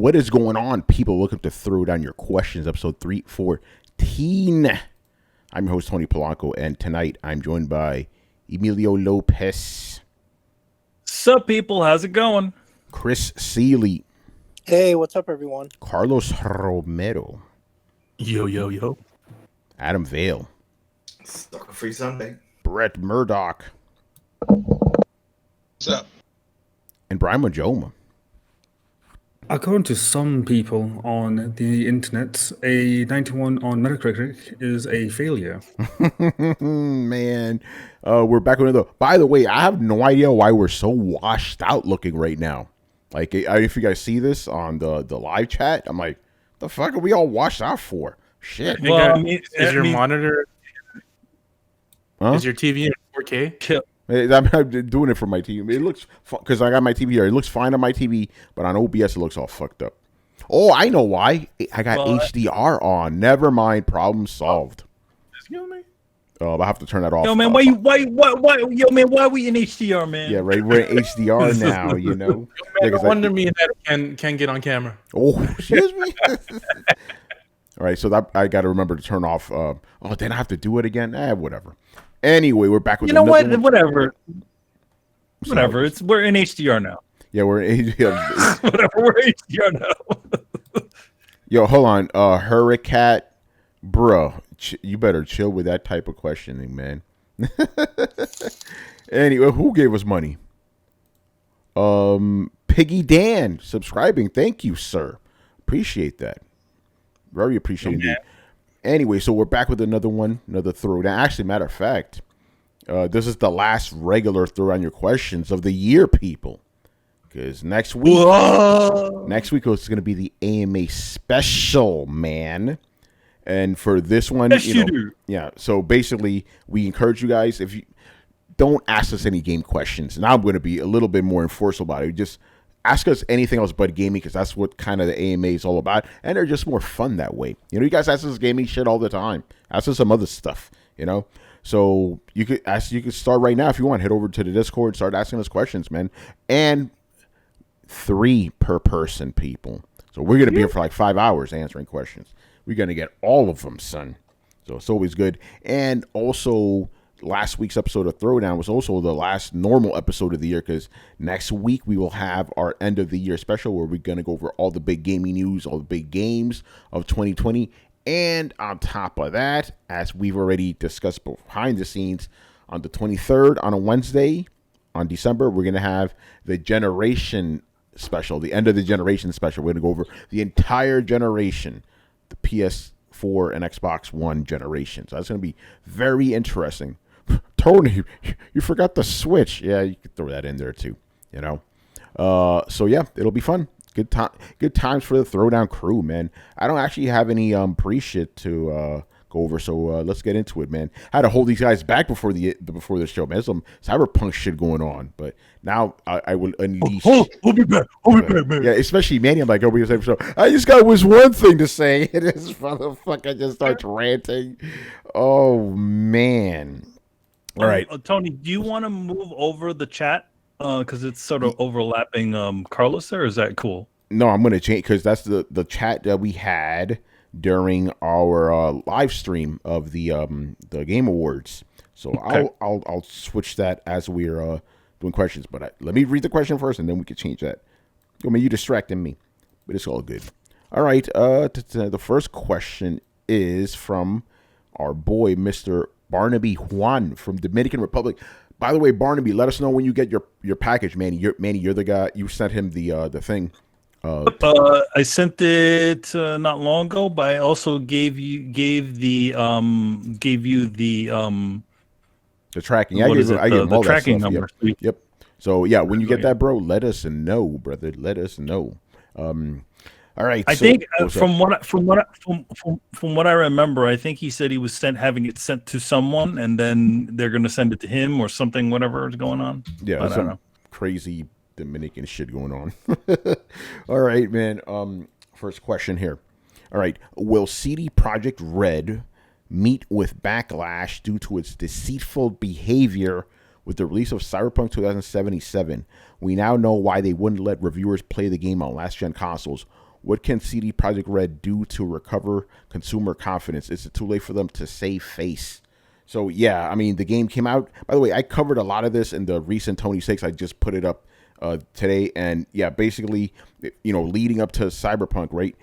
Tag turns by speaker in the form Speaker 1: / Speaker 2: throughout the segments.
Speaker 1: What is going on, people? Welcome to Throw Down Your Questions, episode 314. I'm your host, Tony Polanco, and tonight I'm joined by Emilio Lopez.
Speaker 2: Sup, people? How's it going?
Speaker 1: Chris Seeley.
Speaker 3: Hey, what's up, everyone?
Speaker 1: Carlos Romero.
Speaker 2: Yo.
Speaker 1: Adam Vale.
Speaker 4: Sucker Free Sunday.
Speaker 1: Brett Murdoch.
Speaker 4: What's up?
Speaker 1: And Brian Majoma.
Speaker 5: According to some people on the internet, a 91 on Metacritic is a failure.
Speaker 1: Man, we're back with another. By the way, I have no idea why we're so washed out looking right now. Like, if you guys see this on the live chat, I'm like, the fuck are we all washed out for? Shit.
Speaker 2: Well,
Speaker 6: is your monitor?
Speaker 1: Huh?
Speaker 6: Is your TV in 4K?
Speaker 1: I'm doing it for my TV. It looks, because I got my TV here. It looks fine on my TV, but on OBS it looks all fucked up. Oh, I know why. I got HDR on. Never mind. Problem solved.
Speaker 2: Excuse me.
Speaker 1: I have to turn that off.
Speaker 2: Yo, man, why are we in HDR, man?
Speaker 1: Yeah, right. We're in HDR now. You know.
Speaker 6: Man, no wonder me and that can get on camera.
Speaker 1: Oh, excuse me. All right, so that I got to remember to turn off. Then I have to do it again. Whatever. Anyway, we're back with
Speaker 2: Whatever.
Speaker 1: Sorry.
Speaker 2: We're in HDR now.
Speaker 1: Yeah, we're in HDR.
Speaker 2: Whatever. We're in HDR now.
Speaker 1: Yo, hold on. Hurricat, bro, you better chill with that type of questioning, man. Anyway, who gave us money? Piggy Dan subscribing. Thank you, sir. Appreciate that. Very appreciated. Okay. Anyway, so we're back with another throwdown. Actually, matter of fact, this is the last regular throw on your questions of the year, people. Because next week is going to be the AMA special, man. And for this one, yeah. So basically, we encourage you guys, if you don't ask us any game questions. Now I'm going to be a little bit more enforceable about it. Just ask us anything else but gaming, because that's what kind of the AMA is all about. And they're just more fun that way. You know, you guys ask us gaming shit all the time. Ask us some other stuff, you know. So you could start right now if you want. Head over to the Discord and start asking us questions, man. And 3 per person, people. So we're going to be here for like 5 hours answering questions. We're going to get all of them, son. So it's always good. And also, last week's episode of Throwdown was also the last normal episode of the year, because next week we will have our end of the year special where we're going to go over all the big gaming news, all the big games of 2020. And on top of that, as we've already discussed behind the scenes, on the 23rd, on a Wednesday, on December, we're going to have the Generation special, the end of the Generation special. We're going to go over the entire generation, the PS4 and Xbox One generation. So that's going to be very interesting. Tony, you forgot the Switch. Yeah, you could throw that in there too, you know. So yeah, it'll be fun. Good times for the Throwdown crew, man. I don't actually have any pre-shit to go over, so let's get into it, man. I had to hold these guys back before the show, man. There's some Cyberpunk shit going on, but now I will unleash.
Speaker 2: We'll be back, man.
Speaker 1: Yeah, especially Manny. I'm like, over here, so I just got one thing to say. This motherfucker just starts ranting. Oh man. All right,
Speaker 2: Tony, do you want to move over the chat? Because it's sort of overlapping Carlos there. Is that cool?
Speaker 1: No, I'm going to change, because that's the chat that we had during our live stream of the Game Awards. So okay. I'll switch that as we're doing questions. But let me read the question first, and then we can change that. I mean, you distracting me, but it's all good. All right, the first question is from our boy, Mr. Barnaby Juan from Dominican Republic. By the way, Barnaby, let us know when you get your package, Manny. You're the guy. You sent him the thing.
Speaker 2: I sent it not long ago, but I also gave you the
Speaker 1: tracking. I gave him all
Speaker 2: tracking
Speaker 1: that stuff.
Speaker 2: number.
Speaker 1: Yep. So yeah, when you get that, bro, let us know, brother. Let us know. All right.
Speaker 2: I think from what I remember, I think he said he was having it sent to someone, and then they're going to send it to him or something. Whatever is going on.
Speaker 1: Yeah, I don't know. Crazy Dominican shit going on. All right, man. First question here. All right. Will CD Projekt Red meet with backlash due to its deceitful behavior with the release of Cyberpunk 2077? We now know why they wouldn't let reviewers play the game on last-gen consoles. What can CD Projekt Red do to recover consumer confidence? Is it too late for them to save face? So yeah, I mean, the game came out. By the way, I covered a lot of this in the recent Tony 6. I just put it up today, and yeah, basically, leading up to Cyberpunk, right?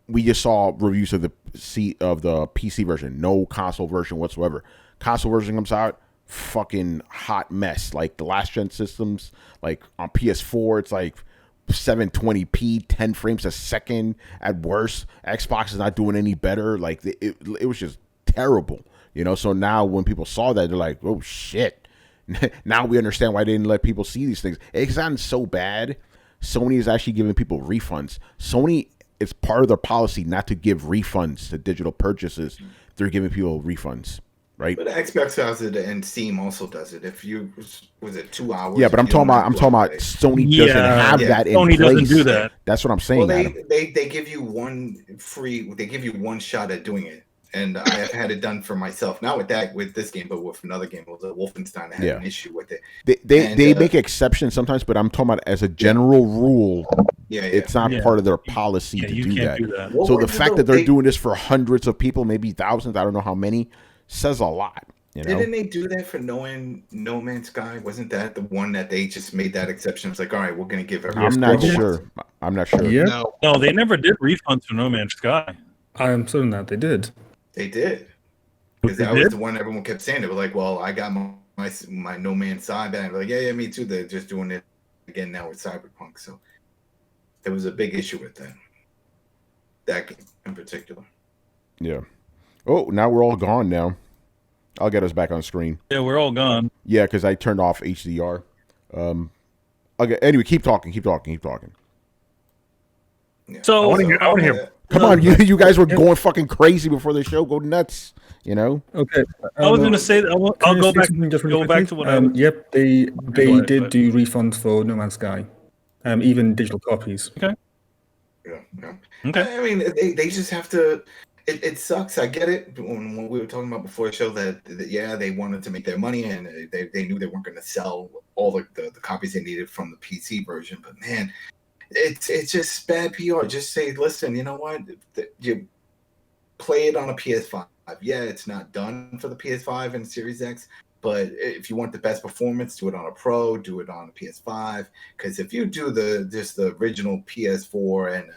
Speaker 1: We just saw reviews of the PC version, no console version whatsoever. Console version comes out, fucking hot mess. Like the last gen systems, like on PS4, it's like 720p, 10 frames a second at worst. Xbox is not doing any better. Like it was just terrible. So now when people saw that, they're like, oh shit. Now we understand why they didn't let people see these things. It's gotten so bad. Sony is actually giving people refunds. Sony, it's part of their policy not to give refunds to digital purchases. They're giving people refunds, right?
Speaker 4: But Xbox does it and Steam also does it. If you was it 2 hours?
Speaker 1: Yeah, but I'm talking about Sony doesn't have that in
Speaker 2: Sony
Speaker 1: place.
Speaker 2: doesn't do that.
Speaker 1: That's what I'm saying.
Speaker 4: Well, they give you one shot at doing it. And I have had it done for myself, not with this game, but with another game. It was Wolfenstein. I had an issue with it.
Speaker 1: They make exceptions sometimes, but I'm talking about as a general rule. It's not part of their policy to do that. So the fact that they're doing this for hundreds of people, maybe thousands, I don't know how many, says a lot.
Speaker 4: Didn't they do that for No Man's Sky? Wasn't that the one that they just made that exception? It's like, all right, we're going to give everyone.
Speaker 1: I'm not sure.
Speaker 5: Yeah.
Speaker 2: No, they never did refunds for No Man's Sky.
Speaker 5: I'm certain that they did.
Speaker 4: They did. Because that was the one everyone kept saying. They were like, well, I got my No Man's Sky back. Like, yeah, me too. They're just doing it again now with Cyberpunk. So there was a big issue with that game in particular.
Speaker 1: Yeah. Oh, now we're all gone now. I'll get us back on screen.
Speaker 2: Yeah, we're all gone.
Speaker 1: Yeah, because I turned off HDR. Okay. Anyway, keep talking.
Speaker 4: Yeah.
Speaker 2: So I want to hear.
Speaker 1: Come on, you guys were going fucking crazy before the show. Go nuts,
Speaker 5: Okay.
Speaker 2: I was going to say that I'll go back.
Speaker 5: Go
Speaker 2: back to what I.
Speaker 5: Yep, they did do refunds for No Man's Sky, even digital copies.
Speaker 2: Okay.
Speaker 4: Yeah.
Speaker 2: Okay.
Speaker 4: I mean, they just have to. It sucks. I get it. When we were talking about before the show that they wanted to make their money and they knew they weren't going to sell all the copies they needed from the PC version. But man, it's just bad PR. Just say, listen, you know what? You play it on a PS5. Yeah, it's not done for the PS5 and Series X. But if you want the best performance, do it on a Pro, do it on a PS5. Because if you do the original PS4 and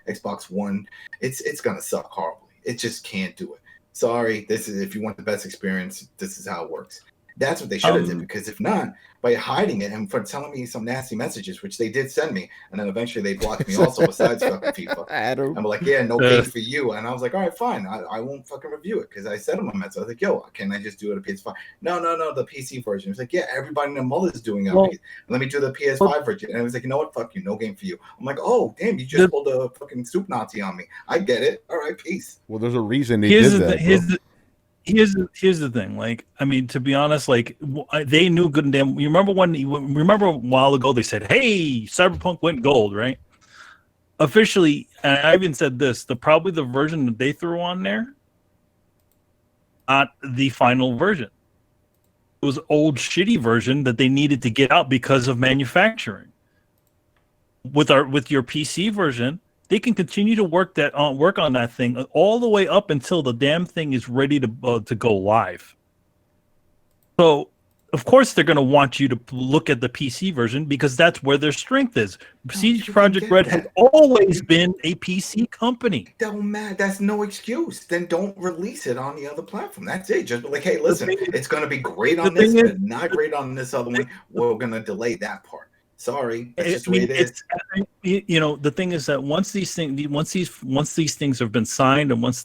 Speaker 4: Xbox One, it's gonna suck horribly. It just can't do it. Sorry, this is if you want the best experience, this is how it works. That's what they should have did, because if not, by hiding it and for telling me some nasty messages, which they did send me, and then eventually they blocked me also besides fucking FIFA.
Speaker 1: Adam.
Speaker 4: I'm like, yeah, no game for you. And I was like, all right, fine. I won't fucking review it because I said on my message, I was like, yo, can I just do it on PS5? No, the PC version. It's like, yeah, everybody and their mother's doing it. Let me do the PS5 version. And it was like, you know what? Fuck you. No game for you. I'm like, oh, damn, you just pulled a fucking soup Nazi on me. I get it. All right, peace.
Speaker 1: Well, there's a reason they did that.
Speaker 2: Here's the thing. Like, I mean, to be honest, like they knew good and damn. You remember a while ago they said, "Hey, Cyberpunk went gold," right? Officially, and I even said this: probably the version that they threw on there, not the final version. It was old shitty version that they needed to get out because of manufacturing. With your PC version, they can continue to work on that thing all the way up until the damn thing is ready to go live. So, of course, they're going to want you to look at the PC version because that's where their strength is. CD Projekt Red has always been a PC company.
Speaker 4: Don't matter. That's no excuse. Then don't release it on the other platform. That's it. Just be like, hey, listen, it's going to be great on this, but not great on this other one. We're going to delay that part. Sorry, that's just the way it is.
Speaker 2: The thing is that once these things have been signed, and once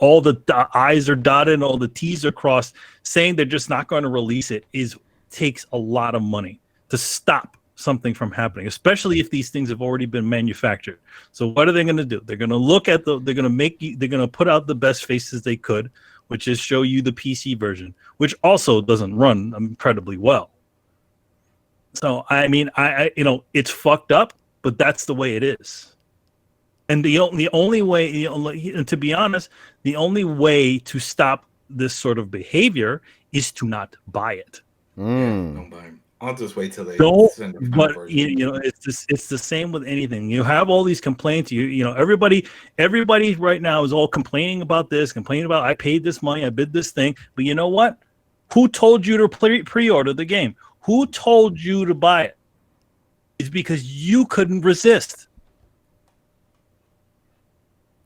Speaker 2: all the I's are dotted and all the T's are crossed, saying they're just not going to release it takes a lot of money to stop something from happening, especially if these things have already been manufactured. So what are they going to do? They're going to look at they're going to put out the best faces they could, which is show you the PC version, which also doesn't run incredibly well. So, I mean, it's fucked up, but that's the way it is. And the only way, to be honest, the only way to stop this sort of behavior is to not buy it.
Speaker 4: Don't buy them. I'll just wait till they
Speaker 2: Don't,
Speaker 4: send the final
Speaker 2: but
Speaker 4: version.
Speaker 2: you know, it's the same with anything. You have all these complaints. You know, everybody right now is all complaining about this, complaining about I paid this money, I bid this thing. But you know what? Who told you to pre-order the game? Who told you to buy it? It's because you couldn't resist.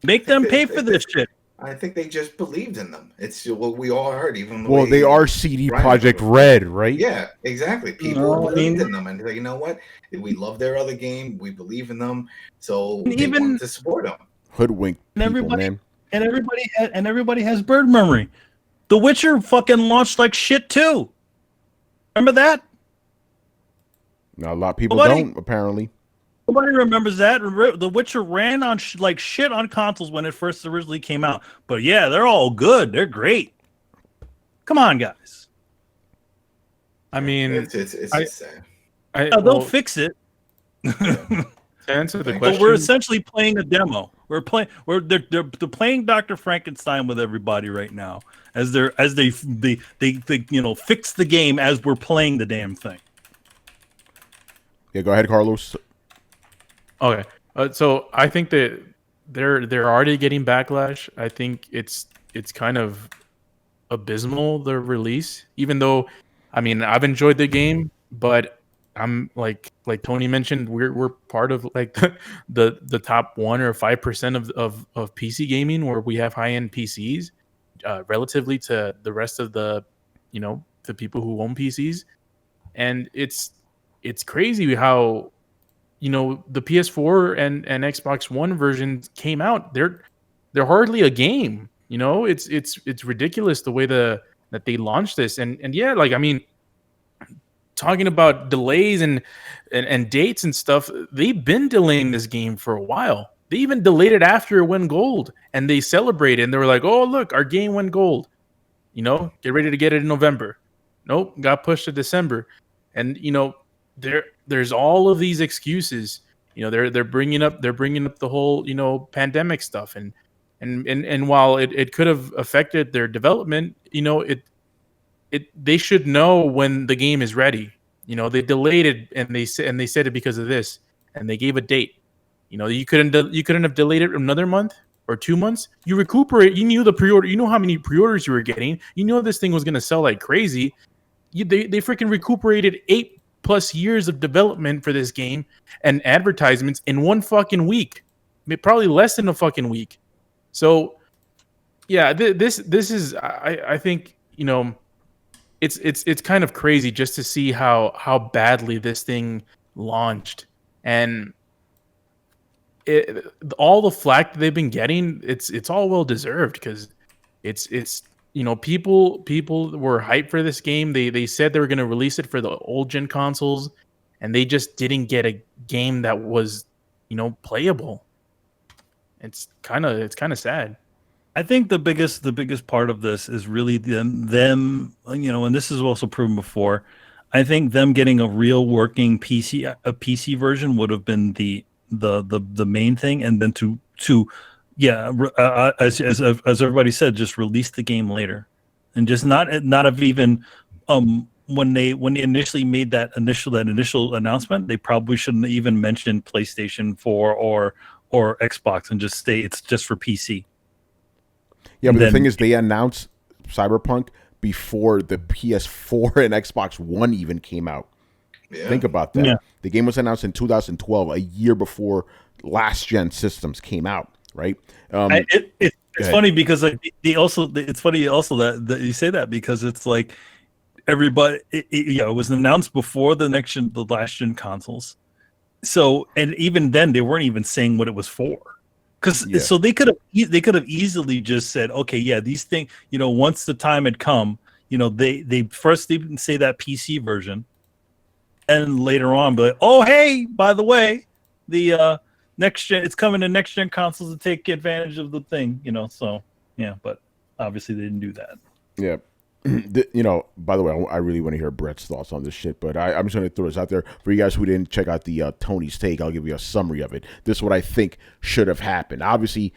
Speaker 2: Make them pay for this shit.
Speaker 4: I think they just believed in them. It's what we all heard, even the
Speaker 1: Well,
Speaker 4: way
Speaker 1: they are CD
Speaker 4: Ryan
Speaker 1: Project
Speaker 4: was.
Speaker 1: Red, right?
Speaker 4: Yeah, exactly. People
Speaker 2: No, I
Speaker 4: believed
Speaker 2: mean-
Speaker 4: in them, and they're like, you know what? We love their other game. We believe in them, so
Speaker 2: And
Speaker 4: they
Speaker 2: even-
Speaker 4: wanted to support them.
Speaker 1: Hoodwink
Speaker 2: And
Speaker 1: people,
Speaker 2: everybody-
Speaker 1: man.
Speaker 2: And everybody has bird memory. The Witcher fucking launched like shit too. Remember that?
Speaker 1: Now, a lot of people
Speaker 2: Nobody-
Speaker 1: don't, apparently.
Speaker 2: Nobody remembers that. The Witcher ran on like shit on consoles when it first originally came out. But yeah, they're all good. They're great. Come on, guys.
Speaker 6: I mean,
Speaker 4: It's
Speaker 6: I-
Speaker 4: just sad.
Speaker 2: They'll
Speaker 6: well,
Speaker 2: fix it.
Speaker 6: to answer the
Speaker 4: But
Speaker 6: question.
Speaker 2: But we're essentially playing a demo. They're playing Dr. Frankenstein with everybody right now as they you know fix the game as we're playing the damn thing.
Speaker 1: Yeah, go ahead, Carlos.
Speaker 6: Okay, so I think that they're already getting backlash. I think it's kind of abysmal, the release. Even though, I mean, I've enjoyed the game, but I'm like Tony mentioned, we're part of like the top 1 or 5% of PC gaming, where we have high end PCs, relatively to the rest of the people who own PCs, and it's crazy how the PS4 and Xbox One versions came out. They're hardly a game. It's ridiculous the way that they launched this, and yeah, like I mean, talking about delays and dates and stuff, they've been delaying this game for a while. They even delayed it after it went gold, and they celebrated, and they were like, "Oh, look, our game went gold. Get ready to get it in November." Nope, got pushed to December, and there's all of these excuses. They're bringing up the whole pandemic stuff, and while it could have affected their development, they should know when the game is ready. They delayed it, and they said it because of this, and they gave a date. You couldn't have delayed it another month or 2 months. You recuperate. You knew the pre-order. You know how many pre-orders you were getting. You know this thing was going to sell like crazy. They freaking recuperated 8+ years of development for this game and advertisements in one fucking week. Probably less than a fucking week. So yeah, this is I think it's kind of crazy just to see how badly this thing launched, and all the flack that they've been getting, it's all well deserved, because it's people were hyped for this game. They said they were going to release it for the old gen consoles, and they just didn't get a game that was playable. It's kind of sad.
Speaker 2: I think the biggest part of this is really them, and this is also proven before. I think them getting a real working PC version would have been the main thing, and then as everybody said, just release the game later, and just not have even when they initially made that initial announcement, they probably shouldn't have even mentioned PlayStation 4 or Xbox, and just say it's just for PC.
Speaker 1: Yeah, but
Speaker 2: Then-
Speaker 1: the thing is, they announced Cyberpunk before the PS4 and Xbox One even came out.
Speaker 4: Yeah.
Speaker 1: Think about that.
Speaker 2: Yeah.
Speaker 1: The game was announced in 2012, a year before last gen systems came out, right?
Speaker 2: It's
Speaker 1: ahead.
Speaker 2: funny because it's funny also that you say that, because it's like everybody it was announced before the last gen consoles. So, and even then they weren't even saying what it was for.
Speaker 1: Yeah.
Speaker 2: So they could have easily just said, okay, yeah, these things, once the time had come, they first didn't say that PC version, and later on, but oh, hey, by the way, the next gen, it's coming to next gen consoles to take advantage of the thing, So yeah, but obviously they didn't do that.
Speaker 1: Yeah. By the way, I really want to hear Brett's thoughts on this shit, but I'm just going to throw this out there for you guys who didn't check out the Tony's take. I'll give you a summary of it. This is what I think should have happened. Obviously,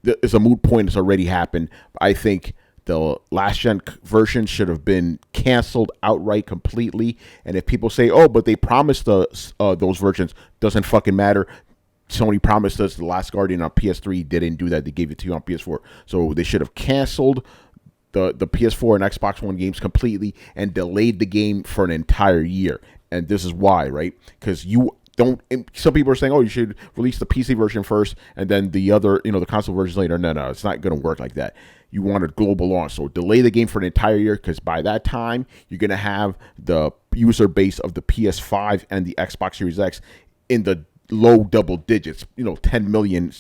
Speaker 1: it's a moot point. It's already happened. I think the last gen version should have been canceled outright completely. And if people say, "Oh, but they promised us those versions," doesn't fucking matter. Sony promised us The Last Guardian on PS3. They didn't do that. They gave it to you on PS4. So they should have canceled the PS4 and Xbox One games completely and delayed the game for an entire year. And this is why, right? Because you don't. Some people are saying, "Oh, you should release the PC version first and then the other, the console versions later." No, it's not going to work like that. You want a global launch, so delay the game for an entire year, because by that time you're going to have the user base of the PS5 and the Xbox Series X in the low double digits, 10 million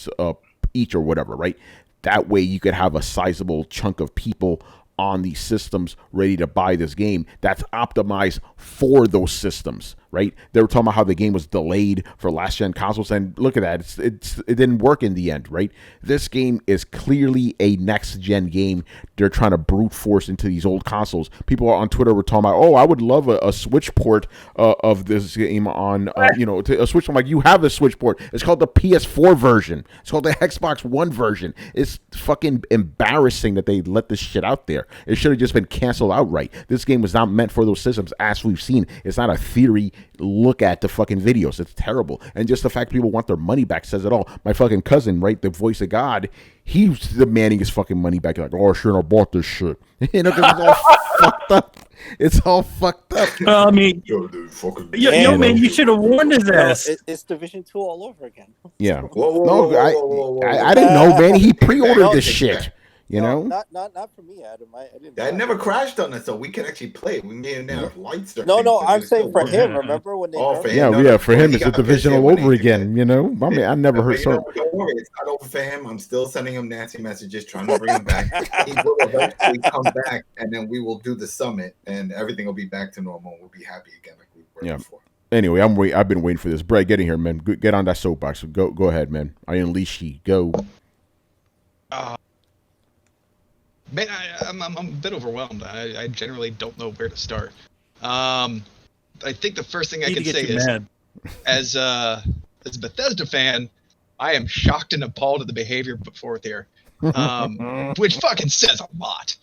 Speaker 1: each or whatever, right? That way you could have a sizable chunk of people on these systems ready to buy this game that's optimized for those systems, right? They were talking about how the game was delayed for last gen consoles, and look at that, it didn't work in the end, right? This game is clearly a next gen game. They're trying to brute force into these old consoles. People on Twitter were talking about, "Oh, I would love a Switch port of this game on, a Switch." I'm like, you have a Switch port. It's called the PS4 version. It's called the Xbox One version. It's fucking embarrassing that they let this shit out there. It should have just been canceled outright. This game was not meant for those systems, as we've seen. It's not a theory. Look at the fucking videos. It's terrible. And just the fact people want their money back says it all. My fucking cousin, right, the voice of God, he's demanding his fucking money back. Like, "Oh, I shouldn't have bought this shit." Because it's all fucked up. It's all fucked up.
Speaker 2: I mean, man, you should have warned his ass.
Speaker 3: It's Division 2 all over again.
Speaker 1: Yeah.
Speaker 4: Whoa,
Speaker 1: I didn't know, man. He pre-ordered this shit.
Speaker 3: Not for me, Adam. I didn't.
Speaker 4: That never crashed on us, so we can actually play it. We made it now lights.
Speaker 3: No, I'm saying for him. Remember when they?
Speaker 4: For him.
Speaker 1: For him, it's a Division all over again. I never heard so.
Speaker 4: Don't worry, it's not over for him. I'm still sending him nasty messages, trying to bring him back. He will eventually come back, and then we will do the summit, and everything will be back to normal. We'll be happy again, like we were before.
Speaker 1: Anyway, I've been waiting for this. Brett, get in here, man. Get on that soapbox. Go ahead, man. I unleash you. Go.
Speaker 7: Man, I'm a bit overwhelmed. I generally don't know where to start. I think the first thing I can say is, as a Bethesda fan, I am shocked and appalled at the behavior put forth here, which fucking says a lot.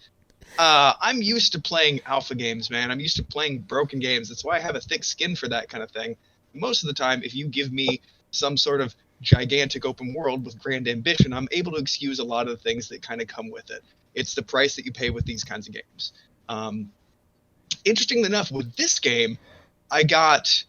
Speaker 7: I'm used to playing alpha games, man. I'm used to playing broken games. That's why I have a thick skin for that kind of thing. Most of the time, if you give me some sort of gigantic open world with grand ambition, I'm able to excuse a lot of the things that kind of come with it. It's the price that you pay with these kinds of games. Interestingly enough, with this game, I got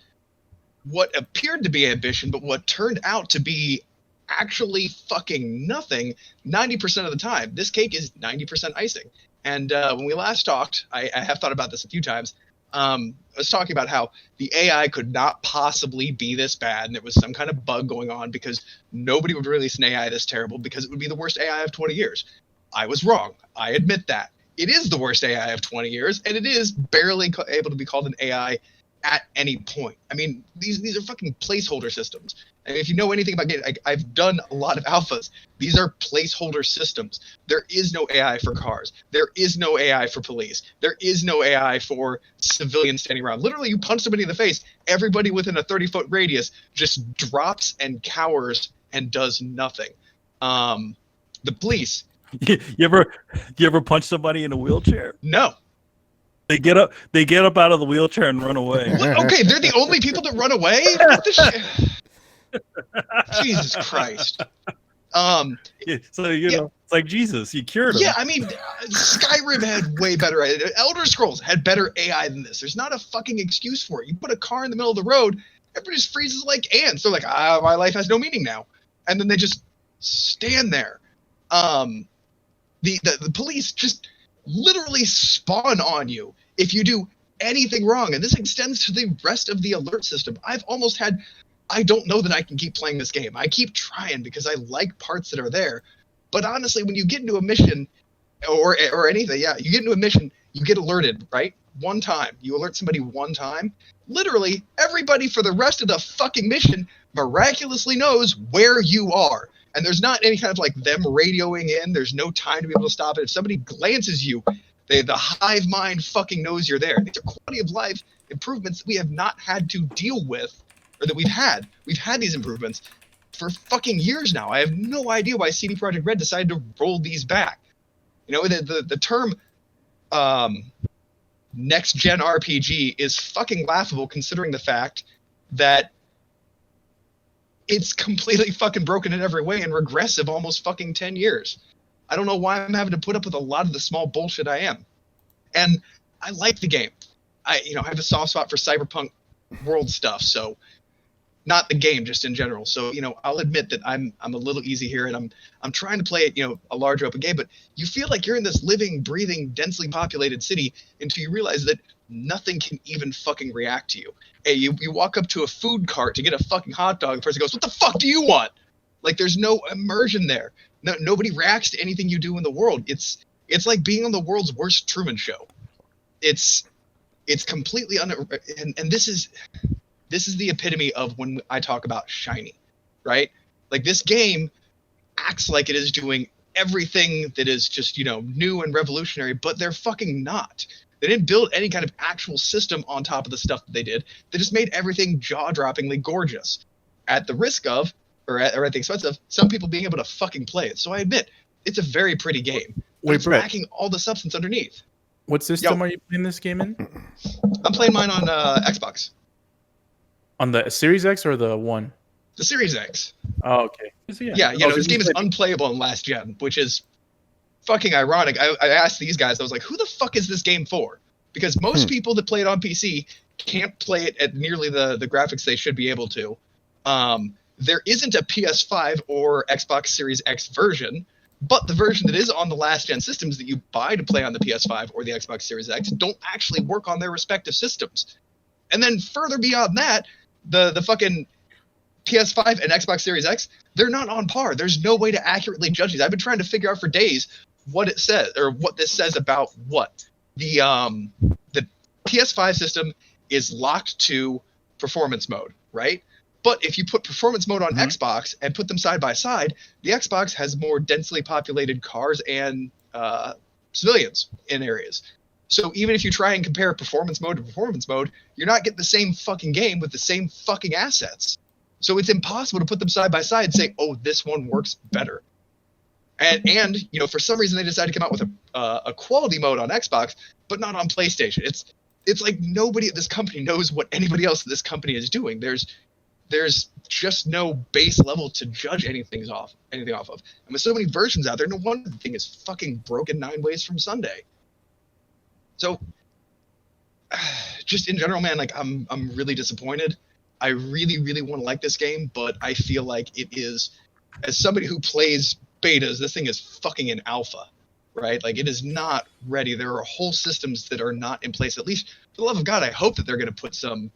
Speaker 7: what appeared to be ambition, but what turned out to be actually fucking nothing 90% of the time. This cake is 90% icing. And when we last talked, I have thought about this a few times. I was talking about how the AI could not possibly be this bad, and it was some kind of bug going on because nobody would release an AI this terrible because it would be the worst AI of 20 years. I was wrong. I admit that. It is the worst AI of 20 years, and it is barely able to be called an AI at any point. I mean, these are fucking placeholder systems. And if you know anything about games, I've done a lot of alphas. These are placeholder systems. There is no AI for cars. There is no AI for police. There is no AI for civilians standing around. Literally, you punch somebody in the face, everybody within a 30-foot radius just drops and cowers and does nothing. The police.
Speaker 2: You ever punch somebody in a wheelchair?
Speaker 7: No.
Speaker 2: They get up out of the wheelchair and run away.
Speaker 7: What? Okay, they're the only people that run away? What the shit? Jesus Christ.
Speaker 2: So it's like Jesus, you cured him.
Speaker 7: Yeah, I mean, Skyrim had way better. Elder Scrolls had better AI than this. There's not a fucking excuse for it. You put a car in the middle of the road, everybody just freezes like ants. They're like, my life has no meaning now, and then they just stand there. The police just literally spawn on you if you do anything wrong, and this extends to the rest of the alert system. I don't know that I can keep playing this game. I keep trying because I like parts that are there, but honestly, when you get into a mission or anything, you get into a mission, you get alerted, right? One time, you alert somebody one time, literally everybody for the rest of the fucking mission miraculously knows where you are. And there's not any kind of like them radioing in. There's no time to be able to stop it. If somebody glances you, the hive mind fucking knows you're there. These are quality of life improvements that we have not had to deal with, or that we've had. We've had these improvements for fucking years now. I have no idea why CD Projekt Red decided to roll these back. You know, the term next gen RPG is fucking laughable considering the fact that it's completely fucking broken in every way and regressive almost fucking 10 years. I don't know why I'm having to put up with a lot of the small bullshit I am. And I like the game. I have a soft spot for Cyberpunk world stuff, so not the game, just in general. So, I'll admit that I'm a little easy here, and I'm trying to play it, a larger open game, but you feel like you're in this living, breathing, densely populated city until you realize that nothing can even fucking react to you. Hey, you walk up to a food cart to get a fucking hot dog, the person goes, "What the fuck do you want?" Like, there's no immersion there. No, nobody reacts to anything you do in the world. It's like being on the world's worst Truman Show. It's completely and this is the epitome of when I talk about shiny, right? Like, this game acts like it is doing everything that is just, new and revolutionary, but they're fucking not. They didn't build any kind of actual system on top of the stuff that they did. They just made everything jaw-droppingly gorgeous at the risk of, or at the expense of, some people being able to fucking play it. So I admit, it's a very pretty game. But it's lacking all the substance underneath.
Speaker 6: What system are you playing this game in?
Speaker 7: I'm playing mine on Xbox.
Speaker 6: On the Series X or the One?
Speaker 7: The Series X.
Speaker 6: Oh, okay.
Speaker 7: Yeah, this game is unplayable in last gen, which is fucking ironic. I asked these guys, I was like, who the fuck is this game for? Because most people that play it on PC can't play it at nearly the graphics they should be able to. There isn't a PS5 or Xbox Series X version, but the version that is on the last gen systems that you buy to play on the PS5 or the Xbox Series X don't actually work on their respective systems. And then further beyond that, the fucking PS5 and Xbox Series X, they're not on par. There's no way to accurately judge these. I've been trying to figure out for days what it says, or what this says about what. The PS5 system is locked to performance mode, right? But if you put performance mode on Xbox and put them side by side, the Xbox has more densely populated cars and civilians in areas. So even if you try and compare performance mode to performance mode, you're not getting the same fucking game with the same fucking assets. So it's impossible to put them side by side and say, oh, this one works better. And for some reason they decided to come out with a quality mode on Xbox, but not on PlayStation. It's like nobody at this company knows what anybody else at this company is doing. There's just no base level to judge anything off of. And with so many versions out there, no wonder the thing is fucking broken 9 ways from Sunday. So, just in general, man, like I'm really disappointed. I really, really want to like this game, but I feel like it is, as somebody who plays betas, this thing is fucking in alpha, right? Like, it is not ready. There are whole systems that are not in place. At least, for the love of God, I hope that they're going to put some,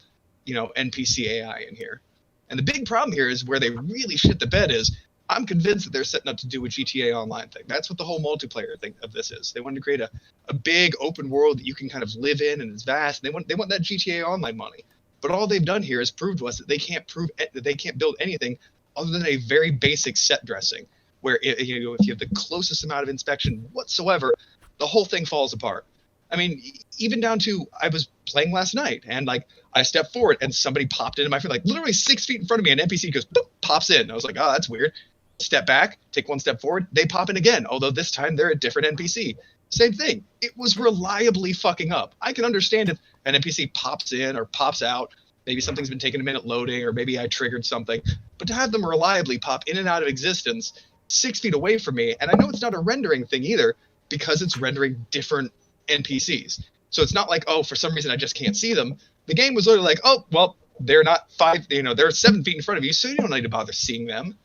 Speaker 7: NPC AI in here. And the big problem here is where they really shit the bed is, I'm convinced that they're setting up to do a GTA Online thing. That's what the whole multiplayer thing of this is. They wanted to create a big open world that you can kind of live in, and it's vast. They want that GTA Online money. But all they've done here is prove to us that they can't build anything other than a very basic set dressing, where if you have the closest amount of inspection whatsoever, the whole thing falls apart. I mean, even down to, I was playing last night, and like I stepped forward and somebody popped into my feet, like literally 6 feet in front of me, an NPC goes, boop, pops in. I was like, oh, that's weird. Step back, take one step forward, they pop in again, although this time they're a different NPC. Same thing. It was reliably fucking up. I can understand if an NPC pops in or pops out, maybe something's been taking a minute loading, or maybe I triggered something, but to have them reliably pop in and out of existence 6 feet away from me, and I know it's not a rendering thing either, because it's rendering different NPCs. So it's not like, oh, for some reason I just can't see them. The game was literally like, oh, well, they're not they're 7 feet in front of you, so you don't need to bother seeing them.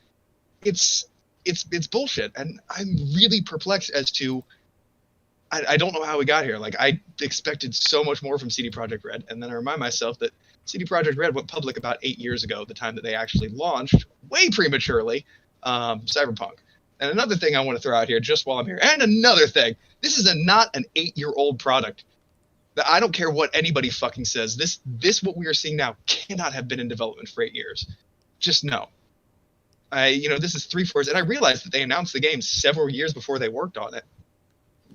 Speaker 7: It's bullshit, and I'm really perplexed as to, I don't know how we got here. Like, I expected so much more from CD Projekt Red, and then I remind myself that CD Projekt Red went public about 8 years ago, the time that they actually launched, way prematurely, Cyberpunk. And another thing I want to throw out here, just while I'm here, and another thing, this is not an 8-year-old product. I don't care what anybody fucking says. This what we are seeing now cannot have been in development for 8 years. Just no. This is 3/4, and I realized that they announced the game several years before they worked on it.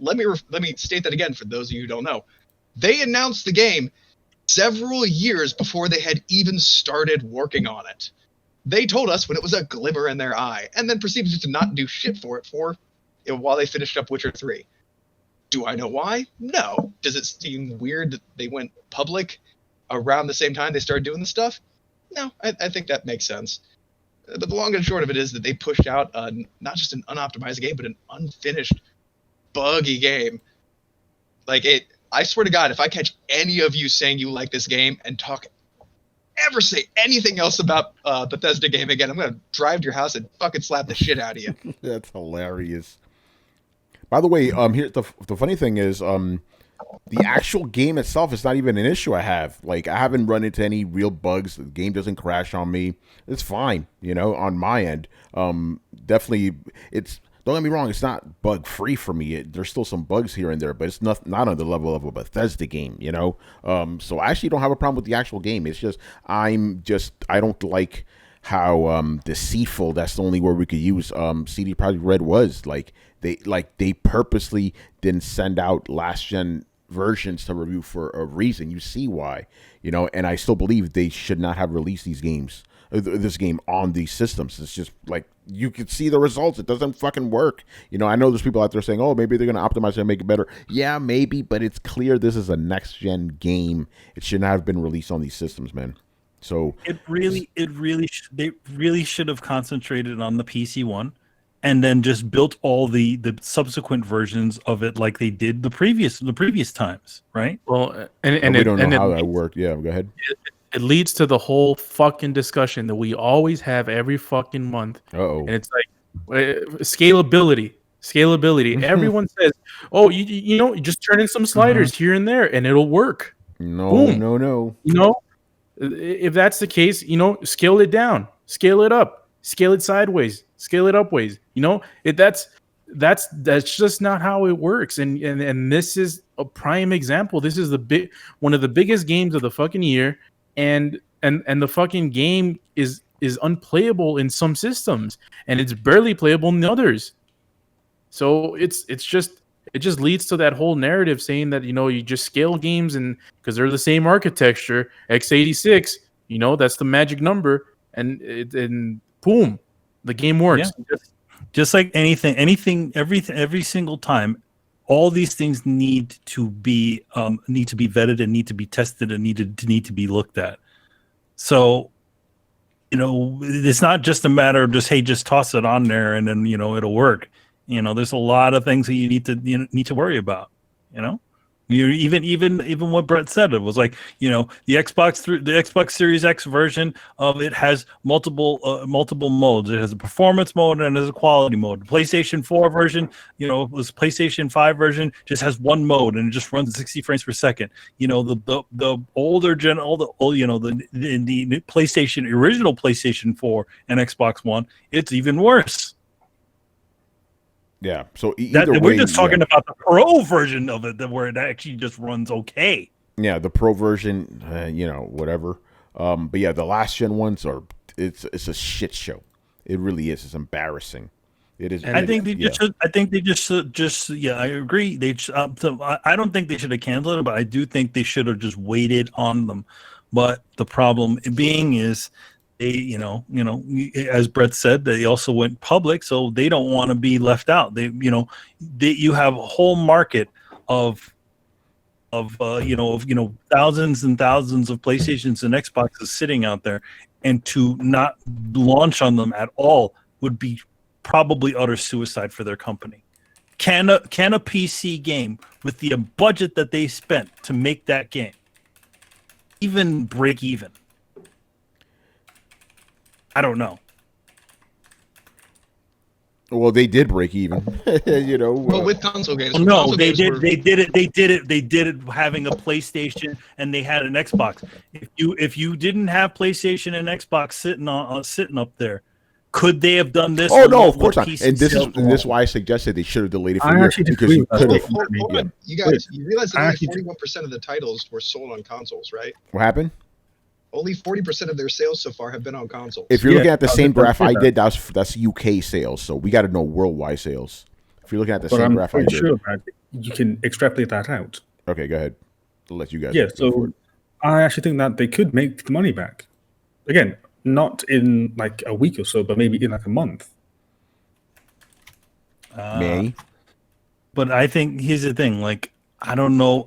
Speaker 7: Let me state that again for those of you who don't know. They announced the game several years before they had even started working on it. They told us when it was a glimmer in their eye, and then proceeded to not do shit for it while they finished up Witcher 3. Do I know why? No. Does it seem weird that they went public around the same time they started doing this stuff? No, I think that makes sense. But the long and short of it is that they pushed out not just an unoptimized game, but an unfinished, buggy game. Like I swear to God, if I catch any of you saying you like this game and ever say anything else about Bethesda game again, I'm gonna drive to your house and fucking slap the shit out of you.
Speaker 1: That's hilarious. By the way, here the funny thing is, the actual game itself is not even an issue I have. Like, I haven't run into any real bugs. The game doesn't crash on me. It's fine, on my end. Definitely, don't get me wrong, it's not bug free for me. There's still some bugs here and there, but it's not on the level of a Bethesda game, So I actually don't have a problem with the actual game. It's just I don't like how deceitful, that's the only word we could use, CD Projekt Red was. They purposely didn't send out last gen versions to review for a reason. You see why, and I still believe they should not have released this game on these systems. It's just like, you could see the results. It doesn't fucking work. I know there's people out there saying, oh, maybe they're going to optimize it and make it better. Yeah, maybe, but it's clear this is a next gen game. It should not have been released on these systems, man. So
Speaker 2: they really should have concentrated on the PC one, and then just built all the subsequent versions of it like they did the previous times, right?
Speaker 6: Well,
Speaker 1: and we don't know how that worked. Yeah, go ahead.
Speaker 6: It leads to the whole fucking discussion that we always have every fucking month. And it's like scalability. Everyone says, "Oh, you just turn in some sliders here and there, and it'll work."
Speaker 1: No,
Speaker 6: Boom.
Speaker 1: no.
Speaker 6: If that's the case, scale it down, scale it up, scale it sideways, scale it upways. That's just not how it works. And this is a prime example. This is one of the biggest games of the fucking year, and the fucking game is unplayable in some systems, and it's barely playable in the others. So it just leads to that whole narrative saying that you just scale games, and because they're the same architecture, x86, that's the magic number, and boom, the game works.
Speaker 2: Yeah. Just like anything, every single time, all these things need to be vetted and need to be tested and need to be looked at. So, it's not just a matter of just toss it on there and then it'll work. There's a lot of things that you need to worry about. You even what Brett said, it was like, the Xbox Series X version of it has multiple modes. It has a performance mode and it has a quality mode. The PlayStation 4 version, was PlayStation 5 version, just has one mode and it just runs at 60 frames per second. The older gen, the PlayStation, original PlayStation 4 and Xbox One, it's even worse.
Speaker 1: Yeah, so either way,
Speaker 2: we're just talking about the Pro version of it, where it actually just runs okay.
Speaker 1: Yeah, the Pro version, whatever. But yeah, the last gen ones it's a shit show. It really is. It's embarrassing. It is.
Speaker 2: I think they just. Yeah, I agree. I don't think they should have canceled it, but I do think they should have just waited on them. But the problem being is, they, as Brett said, they also went public, so they don't want to be left out. You have a whole market of thousands and thousands of PlayStations and Xboxes sitting out there, and to not launch on them at all would be probably utter suicide for their company. Can a PC game, with the budget that they spent to make that game, even break even? I don't know.
Speaker 1: Well, they did break even.
Speaker 7: Well, with console games.
Speaker 2: No, they did. They did it having a PlayStation and they had an Xbox. If you didn't have PlayStation and Xbox sitting up there, could they have done this?
Speaker 1: Oh no, of course not. And this is why I suggested they should have delayed it for a year, because you could have.
Speaker 7: Hold on. You guys, you realize that only 41% of the titles were sold on consoles, right?
Speaker 1: What happened?
Speaker 7: Only 40% of their sales so far have been on consoles.
Speaker 1: If you're looking at the same graph I did, that's UK sales. So we got to know worldwide sales. If you're looking at the same graph I did,
Speaker 5: sure you can extrapolate that out.
Speaker 1: Okay, go ahead. I'll let you guys.
Speaker 5: Yeah, so I actually think that they could make the money back. Again, not in like a week or so, but maybe in like a month.
Speaker 1: May.
Speaker 2: But I think here's the thing. Like, I don't know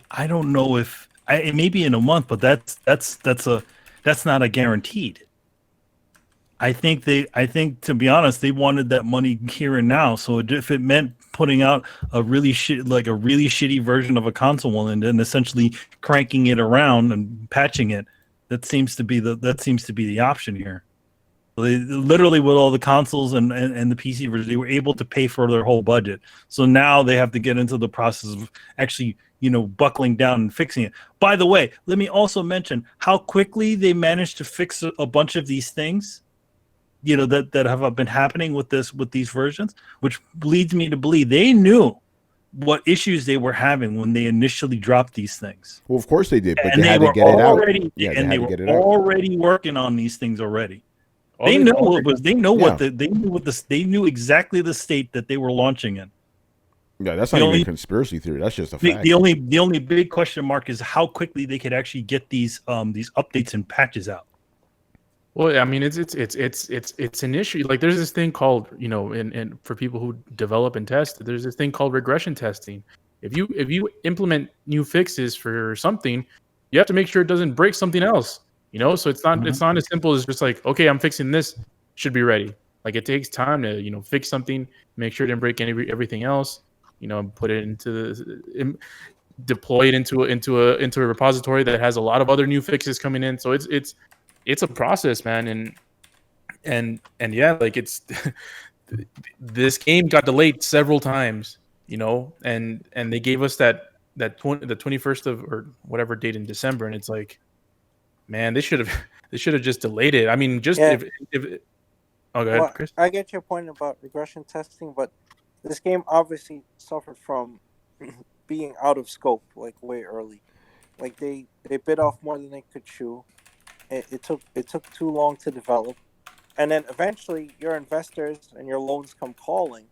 Speaker 2: if it may be in a month, but that's not a guaranteed. I think to be honest, they wanted that money here and now. So if it meant putting out a really shitty version of a console and then essentially cranking it around and patching it, that seems to be the option here. They literally, with all the consoles and the PC version, they were able to pay for their whole budget. So now they have to get into the process of actually, buckling down and fixing it. By the way, let me also mention how quickly they managed to fix a bunch of these things, that have been happening with these versions, which leads me to believe they knew what issues they were having when they initially dropped these things.
Speaker 1: Well, of course they did, but
Speaker 2: and
Speaker 1: they had to get it out.
Speaker 2: Yeah, and they were already working on these things already. They knew exactly the state that they were launching in.
Speaker 1: Yeah, that's not even a conspiracy theory. That's just a fact.
Speaker 2: The only big question mark is how quickly they could actually get these updates and patches out.
Speaker 6: Well, I mean, it's an issue. Like, there's this thing called, and for people who develop and test, there's this thing called regression testing. If you implement new fixes for something, you have to make sure it doesn't break something else. So it's not as simple as just like, okay, I'm fixing this, should be ready. Like, it takes time to fix something, make sure it didn't break everything else. Put it deploy it into a repository that has a lot of other new fixes coming in. So it's a process, man, and yeah, like it's this game got delayed several times, and they gave us the 21st of or whatever date in December, and it's like, man, they should have just delayed it. I mean, just if oh, go ahead, Chris.
Speaker 3: I get your point about regression testing, but this game obviously suffered from being out of scope, like way early. Like they bit off more than they could chew. It took too long to develop, and then eventually your investors and your loans come calling,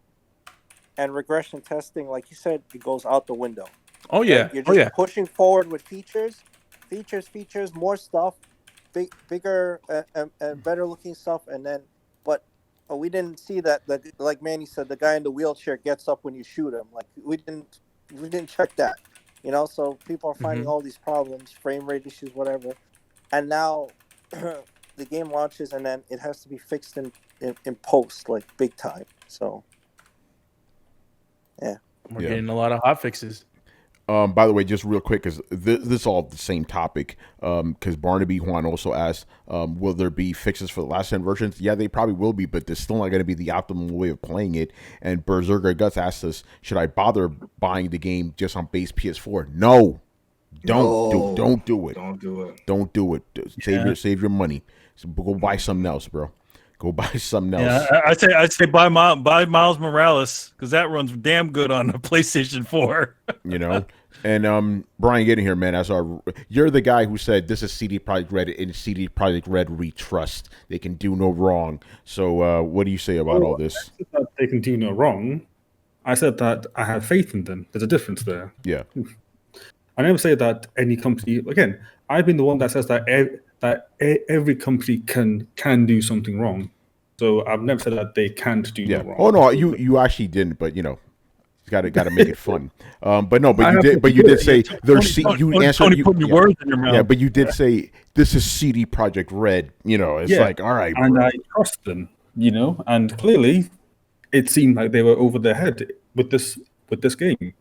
Speaker 3: and regression testing, like you said, it goes out the window.
Speaker 6: Oh yeah,
Speaker 3: you're just pushing forward with features, more stuff, bigger and better looking stuff, and then we didn't see that. Like Manny said, the guy in the wheelchair gets up when you shoot him. Like we didn't check that, So people are finding all these problems, frame rate issues, whatever. And now the game launches, and then it has to be fixed in post, like big time. So, yeah.
Speaker 6: We're getting a lot of hot fixes.
Speaker 1: By the way, just real quick, because this is all the same topic, because Barnaby Juan also asked, will there be fixes for the last 10 versions? Yeah, they probably will be, but there's still not going to be the optimal way of playing it. And Berserker Guts asked us, should I bother buying the game just on base PS4? No. Don't do it. Don't do it. Save your money. So go buy something else, bro. Go buy something else.
Speaker 2: Yeah, I'd say buy Miles Morales, because that runs damn good on the PlayStation 4.
Speaker 1: And Brian, get in here, man. You're the guy who said this is CD Projekt Red, and CD Projekt Red we trust. They can do no wrong. So what do you say about all this?
Speaker 5: I said that they can do no wrong. I said that I have faith in them. There's a difference there.
Speaker 1: Yeah.
Speaker 5: I never say that any company. Again, I've been the one that says that every company can do something wrong. So I've never said that they can't do no wrong.
Speaker 1: Oh no, you actually didn't, but got to make it fun. But you did say there's you answered.
Speaker 2: Tony putting your words in your mouth.
Speaker 1: Yeah, but you did say this is CD Projekt Red. It's like, all right, bro.
Speaker 5: And I trust them. And clearly, it seemed like they were over their head with this game.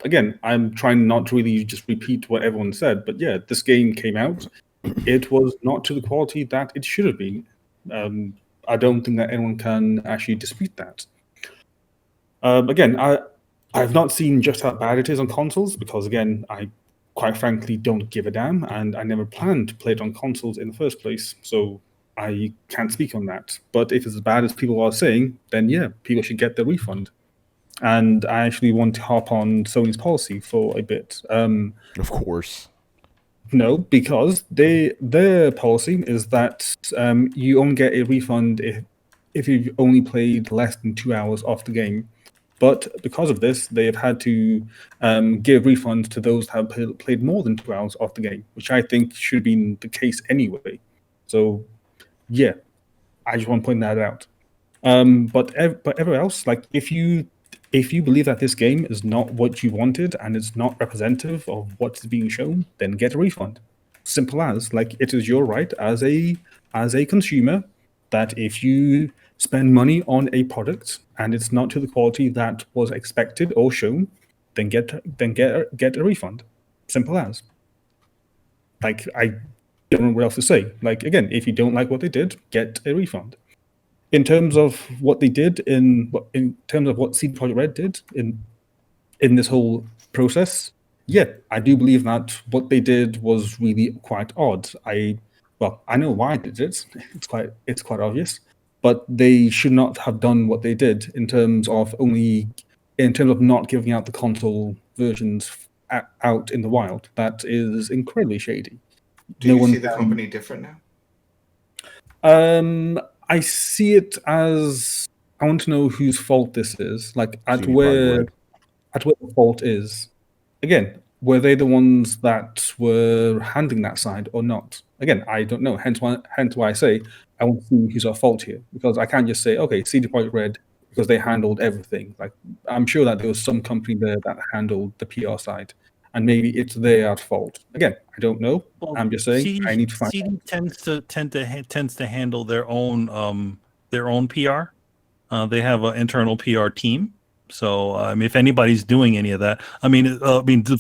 Speaker 5: Again, I'm trying not to really just repeat what everyone said, but yeah, this game came out. It was not to the quality that it should have been. I don't think that anyone can actually dispute that. Again, I've not seen just how bad it is on consoles, because again, I quite frankly don't give a damn, and I never planned to play it on consoles in the first place, so I can't speak on that. But if it's as bad as people are saying, then yeah, people should get their refund. And I actually want to hop on Sony's policy for a bit.
Speaker 1: Of course.
Speaker 5: No, because their policy is that you only get a refund if you've only played less than 2 hours off the game. But because of this, they have had to give refunds to those that have played more than 2 hours off the game, which I think should be the case anyway. So, yeah, I just want to point that out. But everywhere else, like if you if you believe that this game is not what you wanted and it's not representative of what's being shown, then get a refund. Simple as. Like, it is your right as a consumer that if you spend money on a product and it's not to the quality that was expected or shown, then get a refund. Simple as. Like, I don't know what else to say. Like, again, if you don't like what they did, get a refund. In terms of what they did, in terms of what CD Projekt Red did in this whole process, yeah, I do believe that what they did was really quite odd. I know why they did it. It's quite obvious, but they should not have done what they did in terms of not giving out the console versions out in the wild. That is incredibly shady.
Speaker 4: Do you see the company different
Speaker 5: now? I see it as, I want to know whose fault this is. Like, at where the fault is. Again, were they the ones that were handling that side or not? Again, I don't know. Hence why I say I want to see who's at fault here, because I can't just say, okay, CD Projekt Red, because they handled everything. Like, I'm sure that there was some company there that handled the PR side, and maybe it's their fault. Again, I don't know. Well, I'm just saying I need to find.
Speaker 2: CD tends to handle their own PR. They have an internal PR team. So if anybody's doing any of that,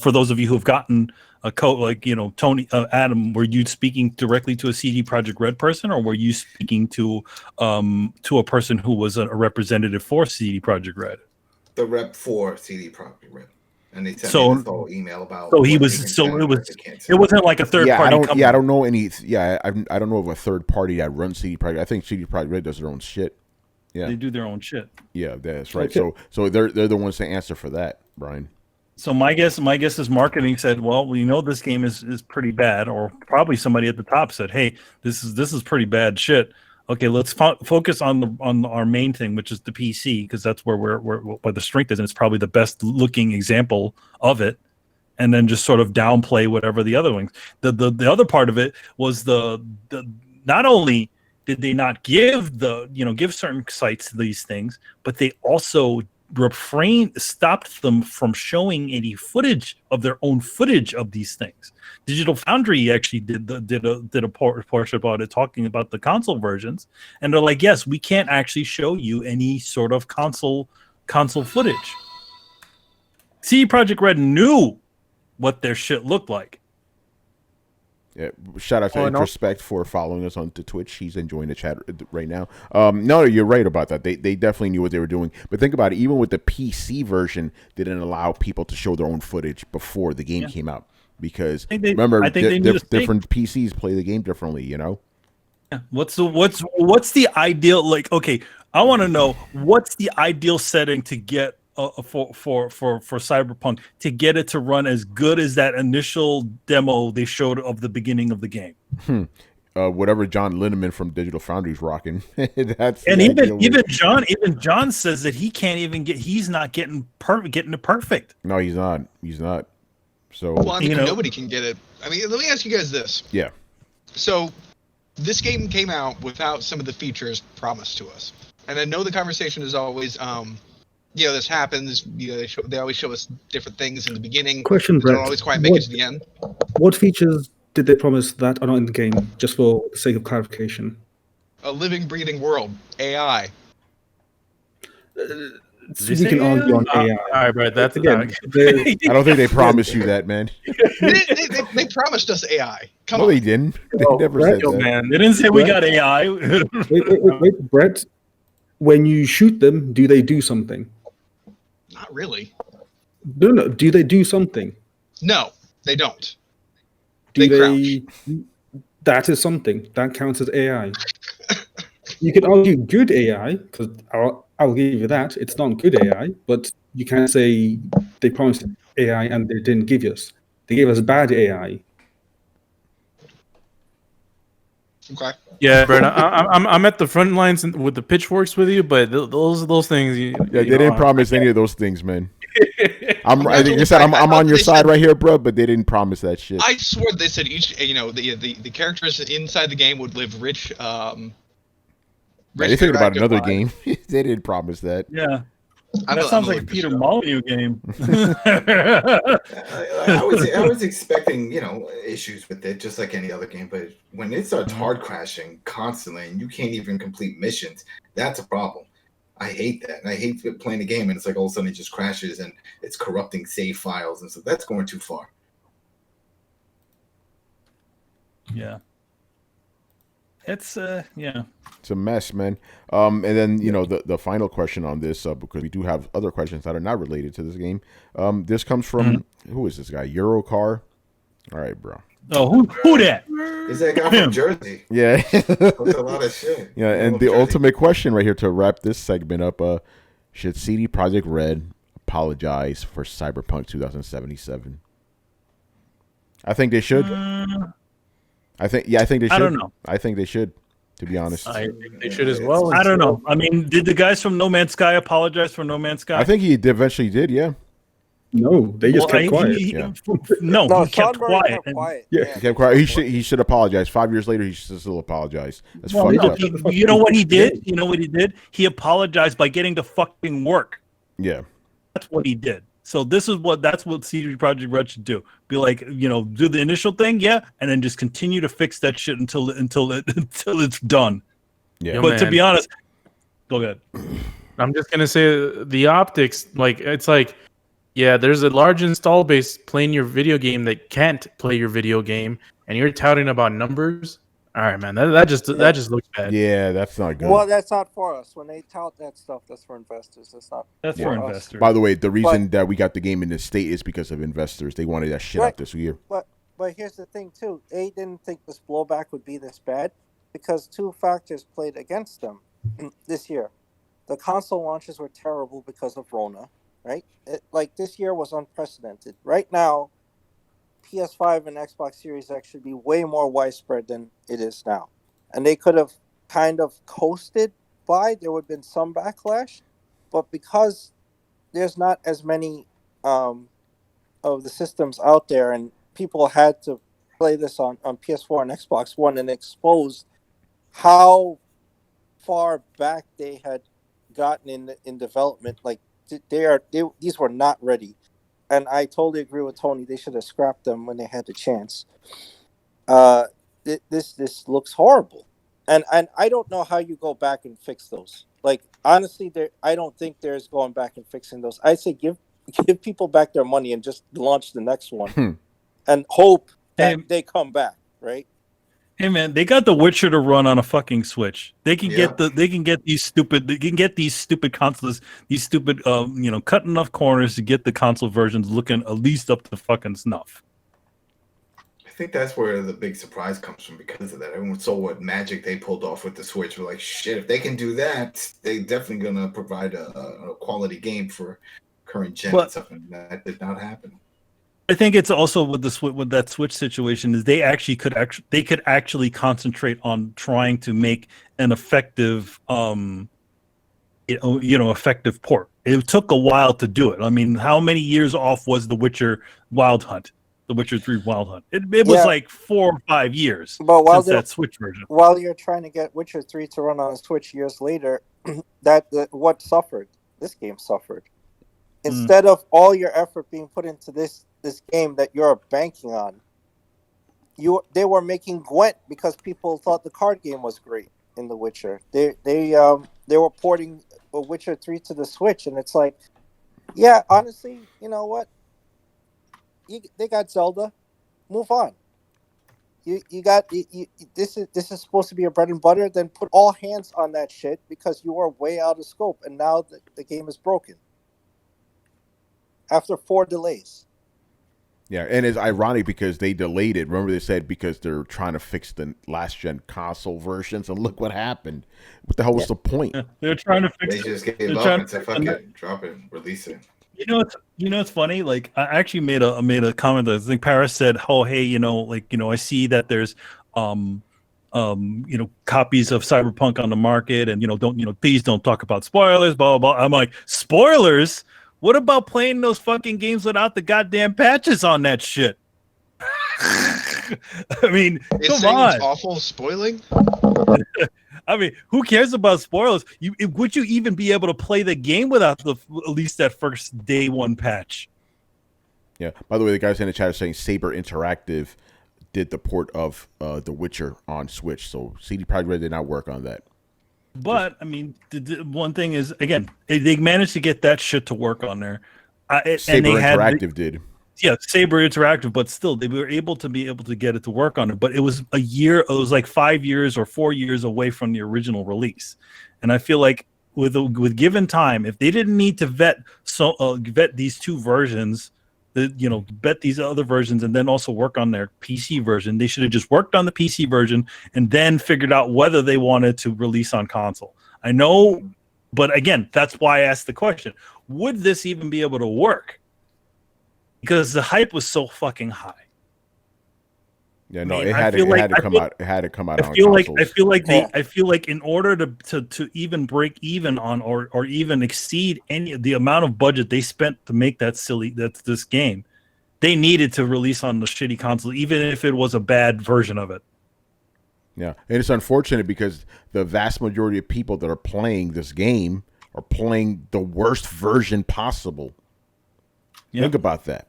Speaker 2: for those of you who've gotten a code, like, Tony, Adam, were you speaking directly to a CD Projekt Red person, or were you speaking to a person who was a representative for CD Projekt Red?
Speaker 4: The rep for CD Projekt Red. And they sent me this whole email about.
Speaker 2: So he was. So it was. It wasn't like a third party.
Speaker 1: I don't know any. Yeah, I don't know of a third party that runs CD Projekt. I think CD Projekt Red does their own shit. Yeah,
Speaker 2: they do their own shit.
Speaker 1: Yeah, that's right. Okay. So they're the ones to answer for that, Brian.
Speaker 2: So my guess is marketing said, well, this game is pretty bad, or probably somebody at the top said, hey, this is pretty bad shit. Okay, let's focus on our main thing, which is the PC, because that's where the strength is, and it's probably the best looking example of it. And then just sort of downplay whatever the other ones. The other part of it was the not only did they not give certain sites these things, but they also stopped them from showing any footage of their own footage of these things. Digital Foundry actually did a portion about it, talking about the console versions, and they're like, yes, we can't actually show you any sort of console footage. CD Projekt Red knew what their shit looked like.
Speaker 1: Yeah, shout out to Introspect for following us on to Twitch. He's enjoying the chat right now. No, you're right about that. They definitely knew what they were doing. But think about it. Even with the PC version, they didn't allow people to show their own footage before the game came out. Because remember, different PCs play the game differently. Yeah.
Speaker 2: What's the ideal? Like, okay, I want to know what's the ideal setting to get for Cyberpunk, to get it to run as good as that initial demo they showed of the beginning of the game.
Speaker 1: Whatever John Linneman from Digital Foundry is rocking.
Speaker 2: Even John says that he can't even he's not getting it perfect.
Speaker 1: No, he's not. So
Speaker 7: nobody can get it. Let me ask you guys this.
Speaker 1: Yeah.
Speaker 7: So this game came out without some of the features promised to us, and I know the conversation is always this happens. They always show us different things in the beginning.
Speaker 5: Question, Brett.
Speaker 7: They don't always quite make it to the end.
Speaker 5: What features did they promise that are not in the game, just for the sake of clarification?
Speaker 7: A living, breathing world. AI.
Speaker 5: We can argue on AI.
Speaker 6: All right, Brett, that's
Speaker 1: again. I don't think they promised you that, man.
Speaker 7: they promised us AI. Come on.
Speaker 1: They didn't. They never
Speaker 5: Brett,
Speaker 1: said that.
Speaker 2: Man. They didn't say we got AI.
Speaker 5: wait, Brett. When you shoot them, do they do something?
Speaker 7: Not really.
Speaker 5: No. Do they do something?
Speaker 7: No, they don't.
Speaker 5: That is something. That counts as AI. You can argue good AI, because I'll give you that. It's not good AI, but you can't say they promised AI and they didn't give us. They gave us bad AI.
Speaker 7: Okay.
Speaker 6: Yeah, Brett, I'm at the front lines with the pitchforks with you, but those things.
Speaker 1: They didn't promise any of those things, man. I'm on your side right here, bro. But they didn't promise that shit.
Speaker 7: I swore they said each, the characters inside the game would live rich.
Speaker 1: They thinking about another game. They didn't promise that.
Speaker 2: Yeah. That sounds like a Peter Molyneux game.
Speaker 4: I was expecting, issues with it, just like any other game. But when it starts hard crashing constantly and you can't even complete missions, that's a problem. I hate that. And I hate playing a game and it's like all of a sudden it just crashes and it's corrupting save files and so that's going too far.
Speaker 2: Yeah. It's
Speaker 1: It's a mess, man. And then the final question on this, because we do have other questions that are not related to this game. This comes from who is this guy? Eurocar. All right, bro.
Speaker 2: Oh, who that?
Speaker 4: Is that guy from Jersey?
Speaker 1: Yeah.
Speaker 4: That's a lot of shit.
Speaker 1: Yeah, and the ultimate question right here to wrap this segment up: should CD Projekt Red apologize for Cyberpunk 2077? I think they should. I think they should.
Speaker 2: I don't know.
Speaker 1: I think they should, to be honest.
Speaker 6: I think they should as well.
Speaker 2: I don't know. I mean, did the guys from No Man's Sky apologize for No Man's Sky?
Speaker 1: I think he eventually did, yeah.
Speaker 5: No, they just kept quiet.
Speaker 2: He kept quiet.
Speaker 1: He kept quiet. He should apologize. 5 years later, he should still apologize. That's fucked up.
Speaker 2: You know what he did? You know what he did? He apologized by getting to fucking work.
Speaker 1: Yeah.
Speaker 2: That's what he did. So that's what CD Projekt Red should do. Be like, do the initial thing, yeah, and then just continue to fix that shit until it's done.
Speaker 1: Yeah.
Speaker 2: But to be honest, go ahead.
Speaker 6: I'm just gonna say the optics, it's like, yeah, there's a large install base playing your video game that can't play your video game, and you're touting about numbers. All right, man, that just looks bad.
Speaker 1: Yeah, that's not good.
Speaker 3: Well, that's not for us. When they tout that stuff, that's for investors. That's
Speaker 2: for investors.
Speaker 1: By the way, the reason that we got the game in the state is because of investors. They wanted that shit out this year.
Speaker 3: But here's the thing too. They didn't think this blowback would be this bad because two factors played against them this year. The console launches were terrible because of Rona, right? This year was unprecedented. Right now, PS5 and Xbox Series X should be way more widespread than it is now. And they could have kind of coasted by. There would have been some backlash. But because there's not as many of the systems out there and people had to play this on PS4 and Xbox One and exposed how far back they had gotten in development, these were not ready. And I totally agree with Tony. They should have scrapped them when they had the chance. This looks horrible, and I don't know how you go back and fix those. Honestly, I don't think there's going back and fixing those. I say give people back their money and just launch the next one, and hope that they come back. Right?
Speaker 2: Hey man, they got The Witcher to run on a fucking Switch. They can get these stupid consoles, these stupid cut enough corners to get the console versions looking at least up to fucking snuff.
Speaker 4: I think that's where the big surprise comes from because of that. Everyone saw what magic they pulled off with the Switch. We're like, shit, if they can do that, they're definitely gonna provide a quality game for current gen and stuff, and that did not happen.
Speaker 2: I think it's also with that Switch situation is they could actually concentrate on trying to make an effective effective port. It took a while to do it. I mean, how many years off was The Witcher Wild Hunt? The Witcher 3 Wild Hunt. It was like 4 or 5 years since that Switch version.
Speaker 3: While you're trying to get Witcher 3 to run on a Switch years later, what suffered? This game suffered. Instead of all your effort being put into this game that you're banking on, they were making Gwent because people thought the card game was great in The Witcher. They were porting Witcher 3 to the Switch, and it's like, yeah, honestly, you know what? They got Zelda. Move on. This is supposed to be your bread and butter. Then put all hands on that shit because you are way out of scope, and now the game is broken. After 4 delays.
Speaker 1: Yeah, and it's ironic because they delayed it. Remember they said because they're trying to fix the last gen console versions, and look what happened. What the hell was the point?
Speaker 2: They're trying to fix
Speaker 4: it. They just gave up and said, "Fuck it, drop it, release it."
Speaker 2: It's funny. Like I actually made a comment that I think Paris said, "Oh, hey, I see that there's copies of Cyberpunk on the market, and please don't talk about spoilers." Blah blah blah. I'm like, spoilers. What about playing those fucking games without the goddamn patches on that shit? I mean, come on.
Speaker 7: Awful spoiling?
Speaker 2: I mean, who cares about spoilers? Would you even be able to play the game without at least that first day one patch?
Speaker 1: Yeah. By the way, the guys in the chat are saying Saber Interactive did the port of The Witcher on Switch, so CD Projekt Red did not work on that.
Speaker 2: But I mean, the one thing is, again, they managed to get that shit to work on there.
Speaker 1: Saber Interactive did.
Speaker 2: Yeah, Saber Interactive, but still, they were able to get it to work on it. But it was a year. It was like 5 years or 4 years away from the original release, and I feel like with given time, if they didn't need to vet these two versions, vet these other versions, and then also work on their PC version, they should have just worked on the PC version and then figured out whether they wanted to release on console. I know, but again, that's why I asked the question: would this even be able to work? Because the hype was so fucking high.
Speaker 1: Yeah, no, it had to come out. It had to come out.
Speaker 2: I feel like in order to even break even on or even exceed the amount of budget they spent to make this game, they needed to release on the shitty console, even if it was a bad version of it.
Speaker 1: Yeah, and it's unfortunate because the vast majority of people that are playing this game are playing the worst version possible. Yep. Think about that.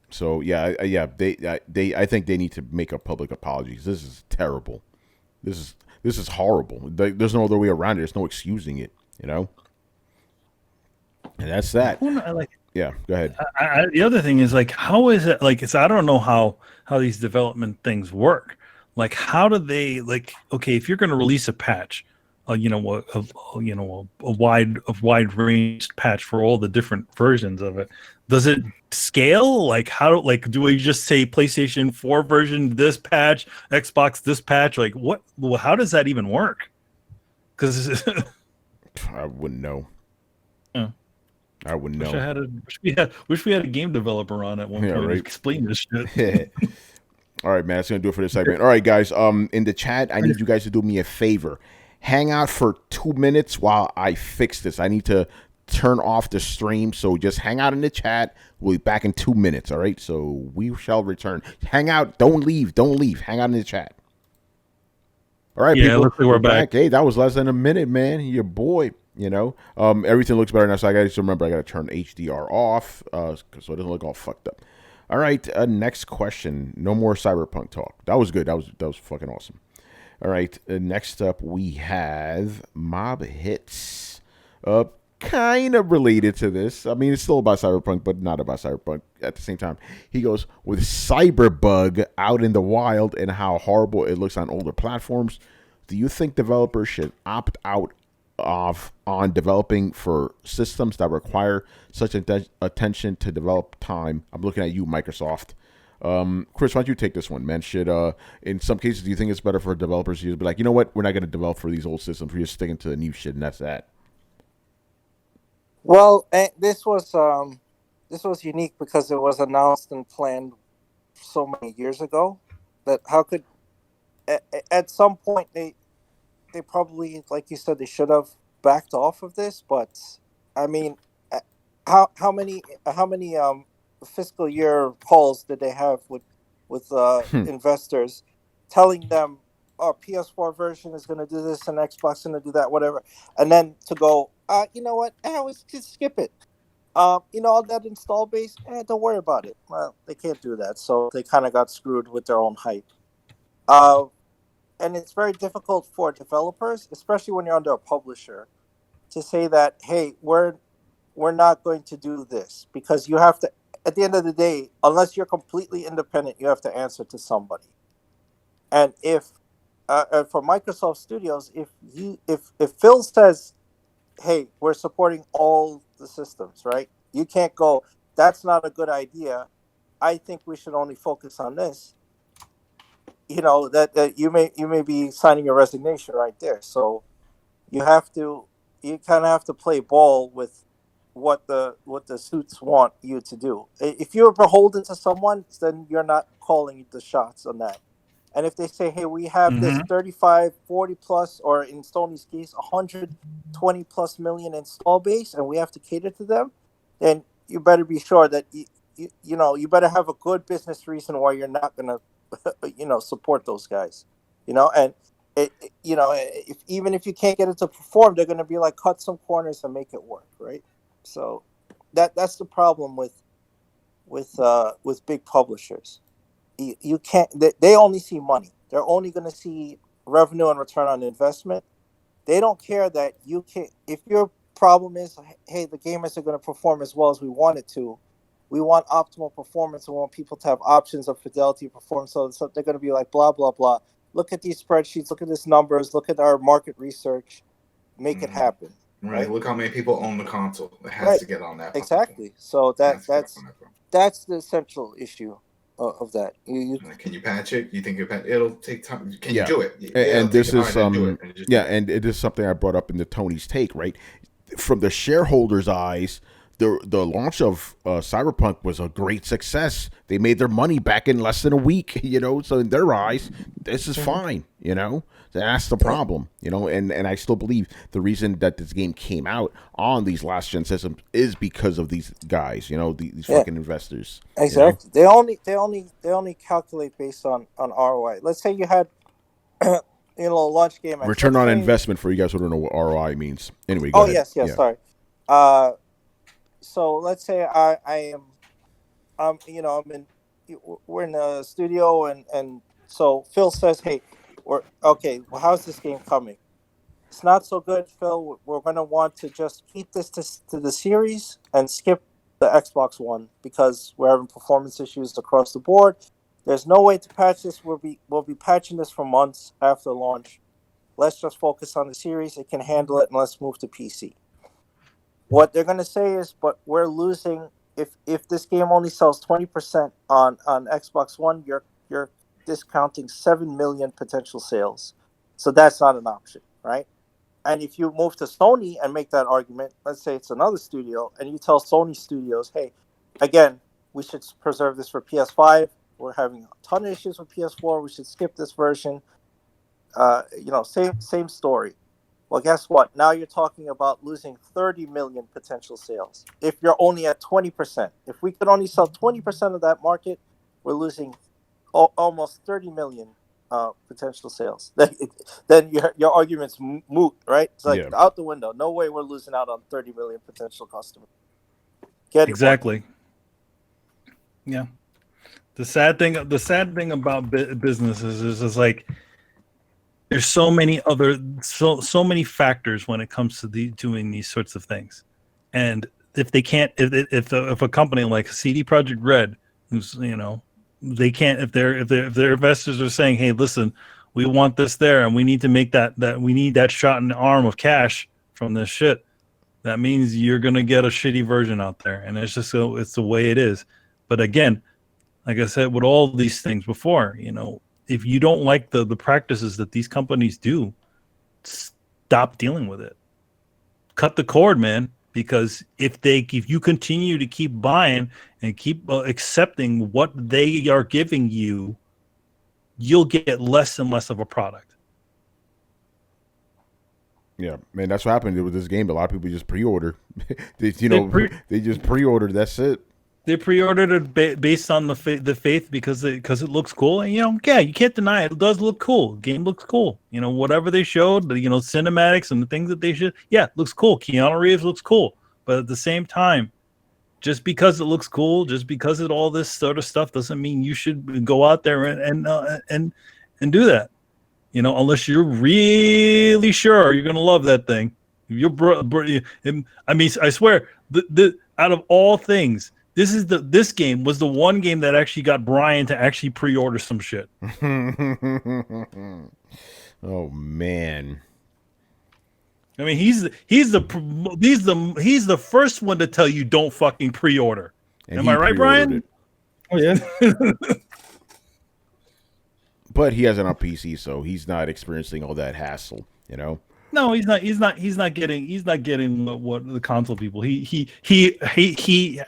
Speaker 1: So yeah, I think they need to make a public apology. This is terrible. This is horrible. There's no other way around it. There's no excusing it. And that's that. Yeah, go ahead.
Speaker 2: The other thing is how is it I don't know how these development things work. How do they okay, if you're going to release a patch, a wide range patch for all the different versions of it, does it scale? Do we just say PlayStation 4 version this patch, Xbox this patch? What? Well, how does that even work? Because
Speaker 1: I wouldn't know.
Speaker 2: Yeah.
Speaker 1: I wouldn't know.
Speaker 2: Wish we had a game developer on at one point to explain this shit.
Speaker 1: All right, man. That's gonna do it for this segment. All right, guys. In the chat, I need you guys to do me a favor. Hang out for 2 minutes while I fix this. I need to turn off the stream, so just hang out in the chat. We'll be back in 2 minutes. All right. So we shall return. Hang out. Don't leave. Hang out in the chat. All right,
Speaker 2: yeah,
Speaker 1: people.
Speaker 2: Looks like we're back.
Speaker 1: Hey, that was less than a minute, man. Your boy. Everything looks better now. So I got to remember I got to turn HDR off, so it doesn't look all fucked up. All right. Next question. No more Cyberpunk talk. That was good. That was fucking awesome. All right. Next up, we have Mob Hits. Kind of related to this. I mean, it's still about Cyberpunk, but not about Cyberpunk at the same time. He goes, with Cyberbug out in the wild and how horrible it looks on older platforms, do you think developers should opt out on developing for systems that require such attention to develop time? I'm looking at you, Microsoft. Chris, why don't you take this one, man? Should in some cases, do you think it's better for developers to just be like, you know what, we're not going to develop for these old systems, we're just sticking to the new shit, and that's that?
Speaker 3: Well, this was unique because it was announced and planned so many years ago that how could at some point they probably, like you said, they should have backed off of this. But I mean, how many fiscal year calls did they have with investors telling them our PS4 version is going to do this and Xbox going to do that, whatever, and then to go, you know what, just skip it. All that install base, don't worry about it. Well, they can't do that, so they kind of got screwed with their own hype. And it's very difficult for developers, especially when you're under a publisher, to say that, hey, we're not going to do this, because you have to, at the end of the day, unless you're completely independent, you have to answer to somebody. And if for Microsoft Studios, if Phil says, hey, we're supporting all the systems, right? You can't go, that's not a good idea. I think we should only focus on this. That you may be signing a resignation right there. So you kind of have to play ball with what the suits want you to do. If you're beholden to someone, then you're not calling the shots on that. And if they say, hey, we have this 35, 40 plus, or in Sony's case, 120 plus million install base, and we have to cater to them, then you better be sure that you better have a good business reason why you're not going to support those guys. And even if you can't get it to perform, they're going to be like, cut some corners and make it work, right? So that's the problem with big publishers. You can't. They only see money. They're only going to see revenue and return on investment. They don't care that you can. If your problem is, hey, the game isn't going to perform as well as we want it to. We want optimal performance. We want people to have options of fidelity performance. So they're going to be like, blah blah blah. Look at these spreadsheets. Look at these numbers. Look at our market research. Make it happen.
Speaker 4: Right. Look how many people own the console. It has to get on that.
Speaker 3: Exactly. So that's the central issue of that.
Speaker 1: Can
Speaker 4: you patch it? You think it'll take time? Can you do it?
Speaker 1: And this is and it is something I brought up in the Tony's Take, right? From the shareholders' eyes, the launch of Cyberpunk was a great success. They made their money back in less than a week, so in their eyes, this is fine, That's the problem, and I still believe the reason that this game came out on these last gen systems is because of these guys, these fucking investors.
Speaker 3: Exactly. They only calculate based on ROI. Let's say you had a launch game.
Speaker 1: Return on investment, for you guys who don't know what ROI means. Anyway,
Speaker 3: go ahead. Yes, sorry. So let's say we're in a studio and so Phil says, hey, how's this game coming? It's not so good, Phil. We're going to want to just keep this to the series and skip the Xbox One because we're having performance issues across the board. There's no way to patch this. We'll be patching this for months after launch. Let's just focus on the series. It can handle it, and let's move to PC. What they're going to say is, but we're losing if this game only sells 20% on Xbox One, you're discounting 7 million potential sales. So that's not an option, right? And if you move to Sony and make that argument, let's say it's another studio, and you tell Sony Studios, hey, again, we should preserve this for PS5. We're having a ton of issues with PS4. We should skip this version. Same story. Well, guess what? Now you're talking about losing 30 million potential sales. If you're only at 20%, if we could only sell 20% of that market, we're losing almost 30 million potential sales. Then your argument's moot, right? It's like out the window. No way we're losing out on 30 million potential customers.
Speaker 2: Exactly. Yeah. The sad thing about businesses is like there's so many factors when it comes to doing these sorts of things, and if they can't, if a company like CD Projekt Red, who's they can't, if their investors are saying, hey, listen, we want this there, and we need to make that we need that shot in the arm of cash from this shit, that means you're gonna get a shitty version out there, and it's just it's the way it is. But again, like I said, with all these things before, if you don't like the practices that these companies do, stop dealing with it. Cut the cord, man. Because if you continue to keep buying and keep accepting what they are giving you, you'll get less and less of a product.
Speaker 1: Yeah, man, that's what happened with this game. A lot of people just pre-order. they just pre-order. That's it.
Speaker 2: They pre-ordered it based on the faith because it looks cool, and you can't deny it. It does look cool. The game looks cool. Whatever they showed, cinematics and the things that they should, it looks cool. Keanu Reeves looks cool, but at the same time, just because it looks cool, just because it all this sort of stuff doesn't mean you should go out there and do that. Unless you're really sure you're gonna love that thing. I swear, out of all things. This game was the one game that actually got Brian to actually pre-order some shit.
Speaker 1: Oh man!
Speaker 2: I mean, he's the first one to tell you don't fucking pre-order. Am I right, Brian?
Speaker 5: Oh yeah.
Speaker 1: But he has it on PC, so he's not experiencing all that hassle.
Speaker 2: No, he's not getting what the console people. He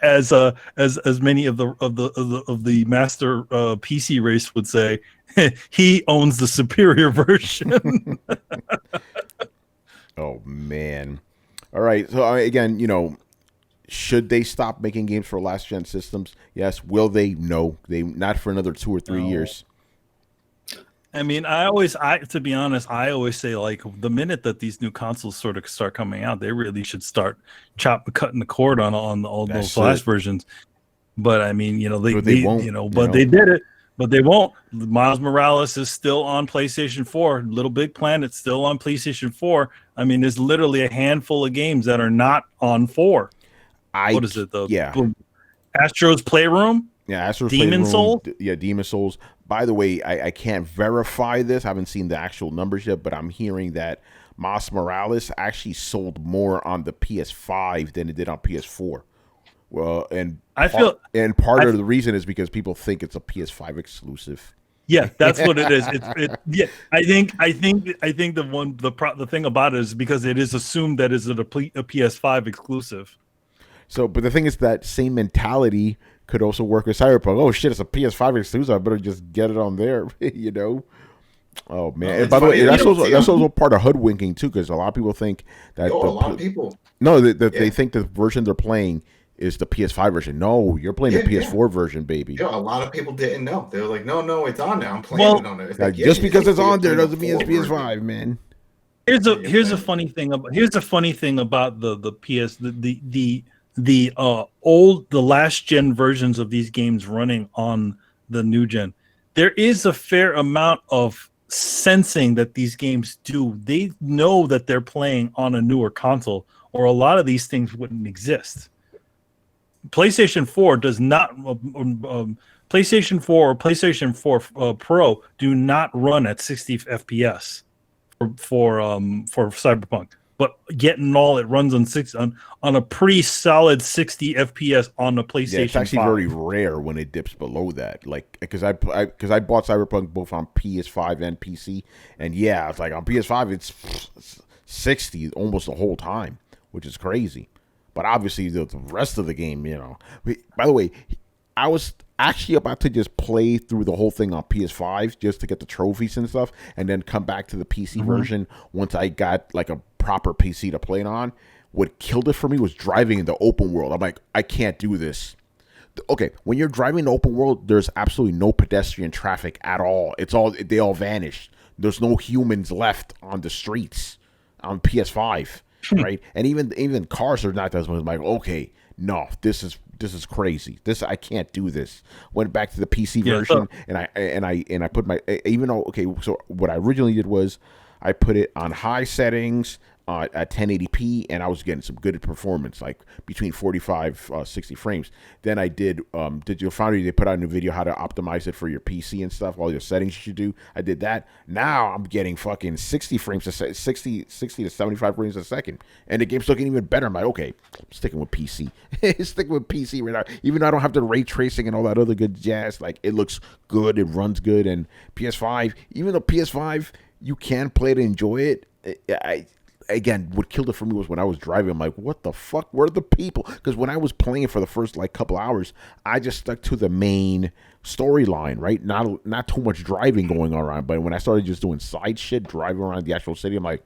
Speaker 2: as many of the master PC race would say, he owns the superior version.
Speaker 1: Oh man! All right. So again, should they stop making games for last gen systems? Yes. Will they? No. They not for another 2 or 3 years.
Speaker 2: I mean, to be honest, I always say like the minute that these new consoles sort of start coming out, they really should start cutting the cord on all those Flash versions. But I mean, they won't, but they did it. But they won't. Miles Morales is still on PlayStation 4. Little Big Planet's still on PlayStation 4. I mean, there's literally a handful of games that are not on 4. What is it though?
Speaker 1: Yeah.
Speaker 2: Astro's Playroom?
Speaker 1: Yeah, Astro's
Speaker 2: Demon
Speaker 1: Playroom.
Speaker 2: Soul?
Speaker 1: Yeah, Demon Souls. By the way, I can't verify this. I haven't seen the actual numbers yet, but I'm hearing that Miles Morales actually sold more on the PS5 than it did on PS4. Well, and part of the reason is because people think it's a PS5 exclusive.
Speaker 2: Yeah, that's what it is. Yeah, I think the thing about it is because it is assumed that it's a PS5 exclusive.
Speaker 1: So, but the thing is that same mentality could also work with Cyberpunk. Oh shit, it's a PS5 exclusive. I better just get it on there, you know. Oh man! And by the way, that's also part of hoodwinking too, because a lot of people think that
Speaker 4: a lot of people.
Speaker 1: No, they think the version they're playing is the PS5 version. No, you're playing the PS4 version, baby.
Speaker 4: Yeah, a lot of people didn't know. They were like, no, it's on now. I'm playing it on it.
Speaker 1: Like, just because it's on there doesn't mean it's PS5, man.
Speaker 2: Here's a funny thing about the PS the last gen versions of these games running on the new gen. There is a fair amount of sensing that these games do. They know that they're playing on a newer console, or a lot of these things wouldn't exist. PlayStation 4 does not. PlayStation 4 or PlayStation 4 Pro do not run at 60 FPS for Cyberpunk. But getting all it runs on a pretty solid 60 FPS on the PlayStation. Yeah,
Speaker 1: it's actually
Speaker 2: 5.
Speaker 1: very rare when it dips below that. Like, because I bought Cyberpunk both on PS5 and PC, and yeah, it's like on PS5 it's 60 almost the whole time, which is crazy. But obviously the rest of the game, you know. By the way, I was actually about to just play through the whole thing on PS5 just to get the trophies and stuff, and then come back to the PC version once I got like a proper PC to play it on. What killed it for me was driving in the open world. I'm like, I can't do this. Okay, when you're driving in the open world, there's absolutely no pedestrian traffic at all. They all vanished. There's no humans left on the streets on PS5, right? And even cars are not as much. I'm like, okay, no, this is crazy. I can't do this. Went back to the PC version, and I put my, even though, okay, so what I originally did was I put it on high settings at 1080p, and I was getting some good performance, like between 45 60 frames. Then I did Digital Foundry. They put out a new video how to optimize it for your PC and stuff, all your settings you should do. I did that. Now I'm getting fucking 60 to 75 frames a second, and the game's looking even better. I'm like, okay, I'm sticking with PC. Sticking with PC right now, even though I don't have the ray tracing and all that other good jazz. Like, it looks good, it runs good. And PS5, even though PS5 you can play it and enjoy it, again, what killed it for me was when I was driving. I'm like, what the fuck? Where are the people? Because when I was playing for the first like couple hours, I just stuck to the main storyline, right? Not too much driving going on around. But when I started just doing side shit, driving around the actual city, I'm like,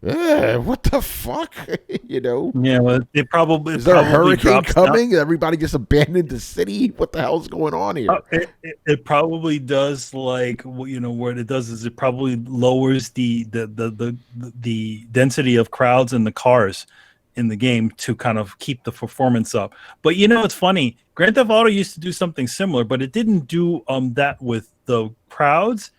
Speaker 1: what the fuck? You know?
Speaker 2: Yeah, well, is
Speaker 1: there a hurricane coming? Everybody just abandoned the city? What the hell's going on here?
Speaker 2: It probably does. Like, you know, what it does is it probably lowers the density of crowds in the cars in the game to kind of keep the performance up. But you know, it's funny. Grand Theft Auto used to do something similar, but it didn't do that with the crowds.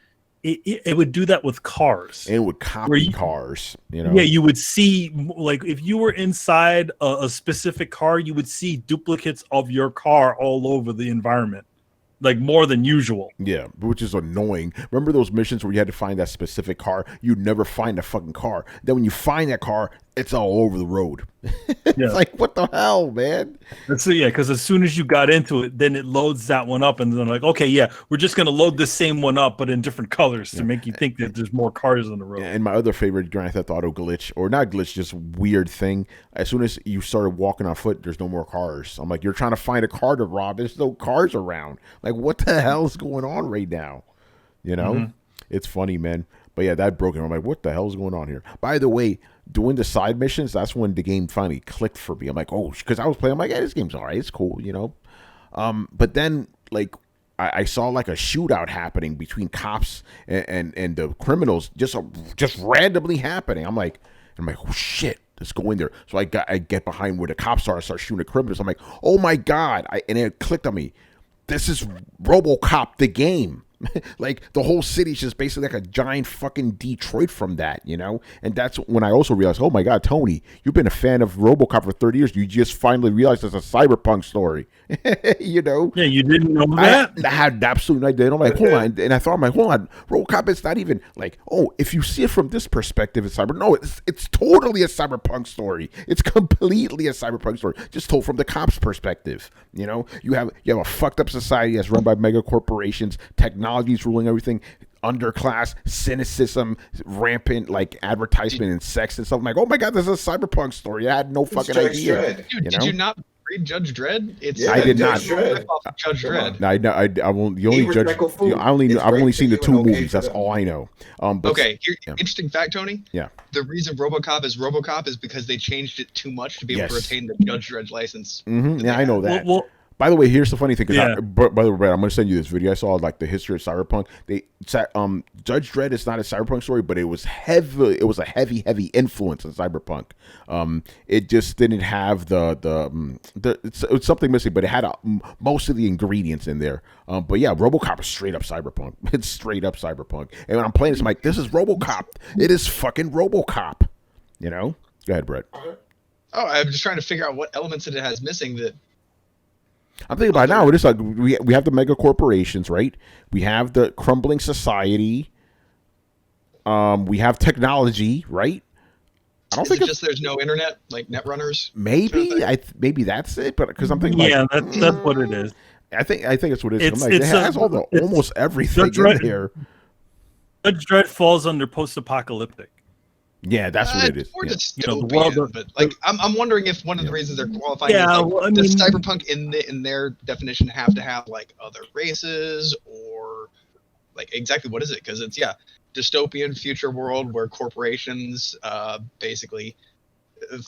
Speaker 2: It would do that with cars.
Speaker 1: And it would copy cars, you know?
Speaker 2: Yeah, you would see, like, if you were inside a specific car, you would see duplicates of your car all over the environment, like more than usual.
Speaker 1: Yeah, which is annoying. Remember those missions where you had to find that specific car? You'd never find a fucking car. Then when you find that car, it's all over the road. It's like, what the hell, man?
Speaker 2: So yeah, because as soon as you got into it, then it loads that one up, and then like, okay, yeah, we're just gonna load the same one up, but in different colors to make you think that there's more cars on the road.
Speaker 1: And my other favorite Grand Theft Auto glitch, or not glitch, just weird thing. As soon as you started walking on foot, there's no more cars. I'm like, you're trying to find a car to rob. There's no cars around. Like, what the hell is going on right now? You know, It's funny, man. But yeah, that broke it. I'm like, what the hell is going on here? By the way, doing the side missions, that's when the game finally clicked for me. I'm like, oh, because I was playing, I'm like, yeah, this game's all right. It's cool, you know? But then, like, I saw like a shootout happening between cops and the criminals, just randomly happening. I'm like, oh shit, let's go in there. So I get behind where the cops are, and start shooting the criminals. I'm like, oh my god! And it clicked on me. This is RoboCop the game. Like the whole city's just basically like a giant fucking Detroit from that, you know? And that's when I also realized, oh my god, Tony, you've been a fan of RoboCop for 30 years. You just finally realized it's a cyberpunk story. You know?
Speaker 2: Yeah, you didn't know that?
Speaker 1: I had absolutely no idea. I'm like, hold on. And I thought, I'm like, hold on. RoboCop is not even like, oh, if you see it from this perspective, it's cyber. No, it's totally a cyberpunk story. It's completely a cyberpunk story, just told from the cops' perspective. You know, you have a fucked up society that's run by mega corporations, technology's ruling everything, underclass, cynicism, rampant like advertisement and sex and stuff. I'm like, oh my god, this is a cyberpunk story. I had no fucking idea.
Speaker 7: Dude, did you not read Judge Dredd?
Speaker 1: I did not.
Speaker 7: Judge Dredd.
Speaker 1: I won't. The only Judge. I've only seen the two movies. That's all I know.
Speaker 7: Okay. Interesting fact, Tony.
Speaker 1: Yeah.
Speaker 7: The reason RoboCop is because they changed it too much to be able to retain the Judge Dredd license.
Speaker 1: Mm-hmm. Yeah, I know that.
Speaker 2: Well,
Speaker 1: by the way, here's the funny thing. By the way, Brad, I'm going to send you this video. I saw like the history of Cyberpunk. Judge Dredd is not a Cyberpunk story, but it was heavy. It was a heavy influence in Cyberpunk. It just didn't have it's something missing, but it had most of the ingredients in there. But yeah, RoboCop is straight up Cyberpunk. It's straight up Cyberpunk. And when I'm playing this, I'm like, this is RoboCop. It is fucking RoboCop. You know? Go ahead, Brett.
Speaker 7: Oh, I'm just trying to figure out what elements it has missing that.
Speaker 1: I'm thinking about it now. It is like we have the mega corporations, right? We have the crumbling society. We have technology, right? I don't think
Speaker 7: just there's no internet, like net runners.
Speaker 1: Maybe maybe that's it, but because I'm thinking,
Speaker 2: that's what it is.
Speaker 1: I think it's what it is. It has almost everything in there.
Speaker 2: Judge Dredd falls under post-apocalyptic.
Speaker 1: Yeah, that's what it is.
Speaker 7: Or dystopian, but like I'm wondering if one of the reasons they're qualifying is like, does cyberpunk in their definition have to have like other races or like exactly what is it? Because it's dystopian future world where corporations basically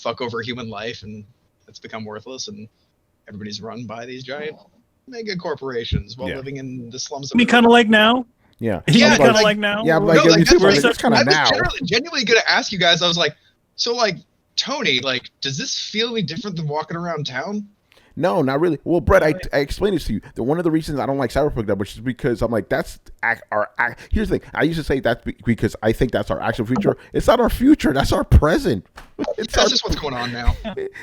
Speaker 7: fuck over human life and it's become worthless and everybody's run by these giant mega corporations while living in the slums.
Speaker 2: Kind of like now.
Speaker 1: Yeah,
Speaker 2: kind of like now.
Speaker 1: Yeah, it's kind of now.
Speaker 7: I was genuinely going to ask you guys. I was like, so like Tony, like, does this feel any different than walking around town?
Speaker 1: No, not really. Well, Brett, I explained this to you. One of the reasons I don't like Cyberpunk that much is because I'm like, that's our. Here's the thing. I used to say that because I think that's our actual future. It's not our future. That's our present.
Speaker 7: That's just what's going on now.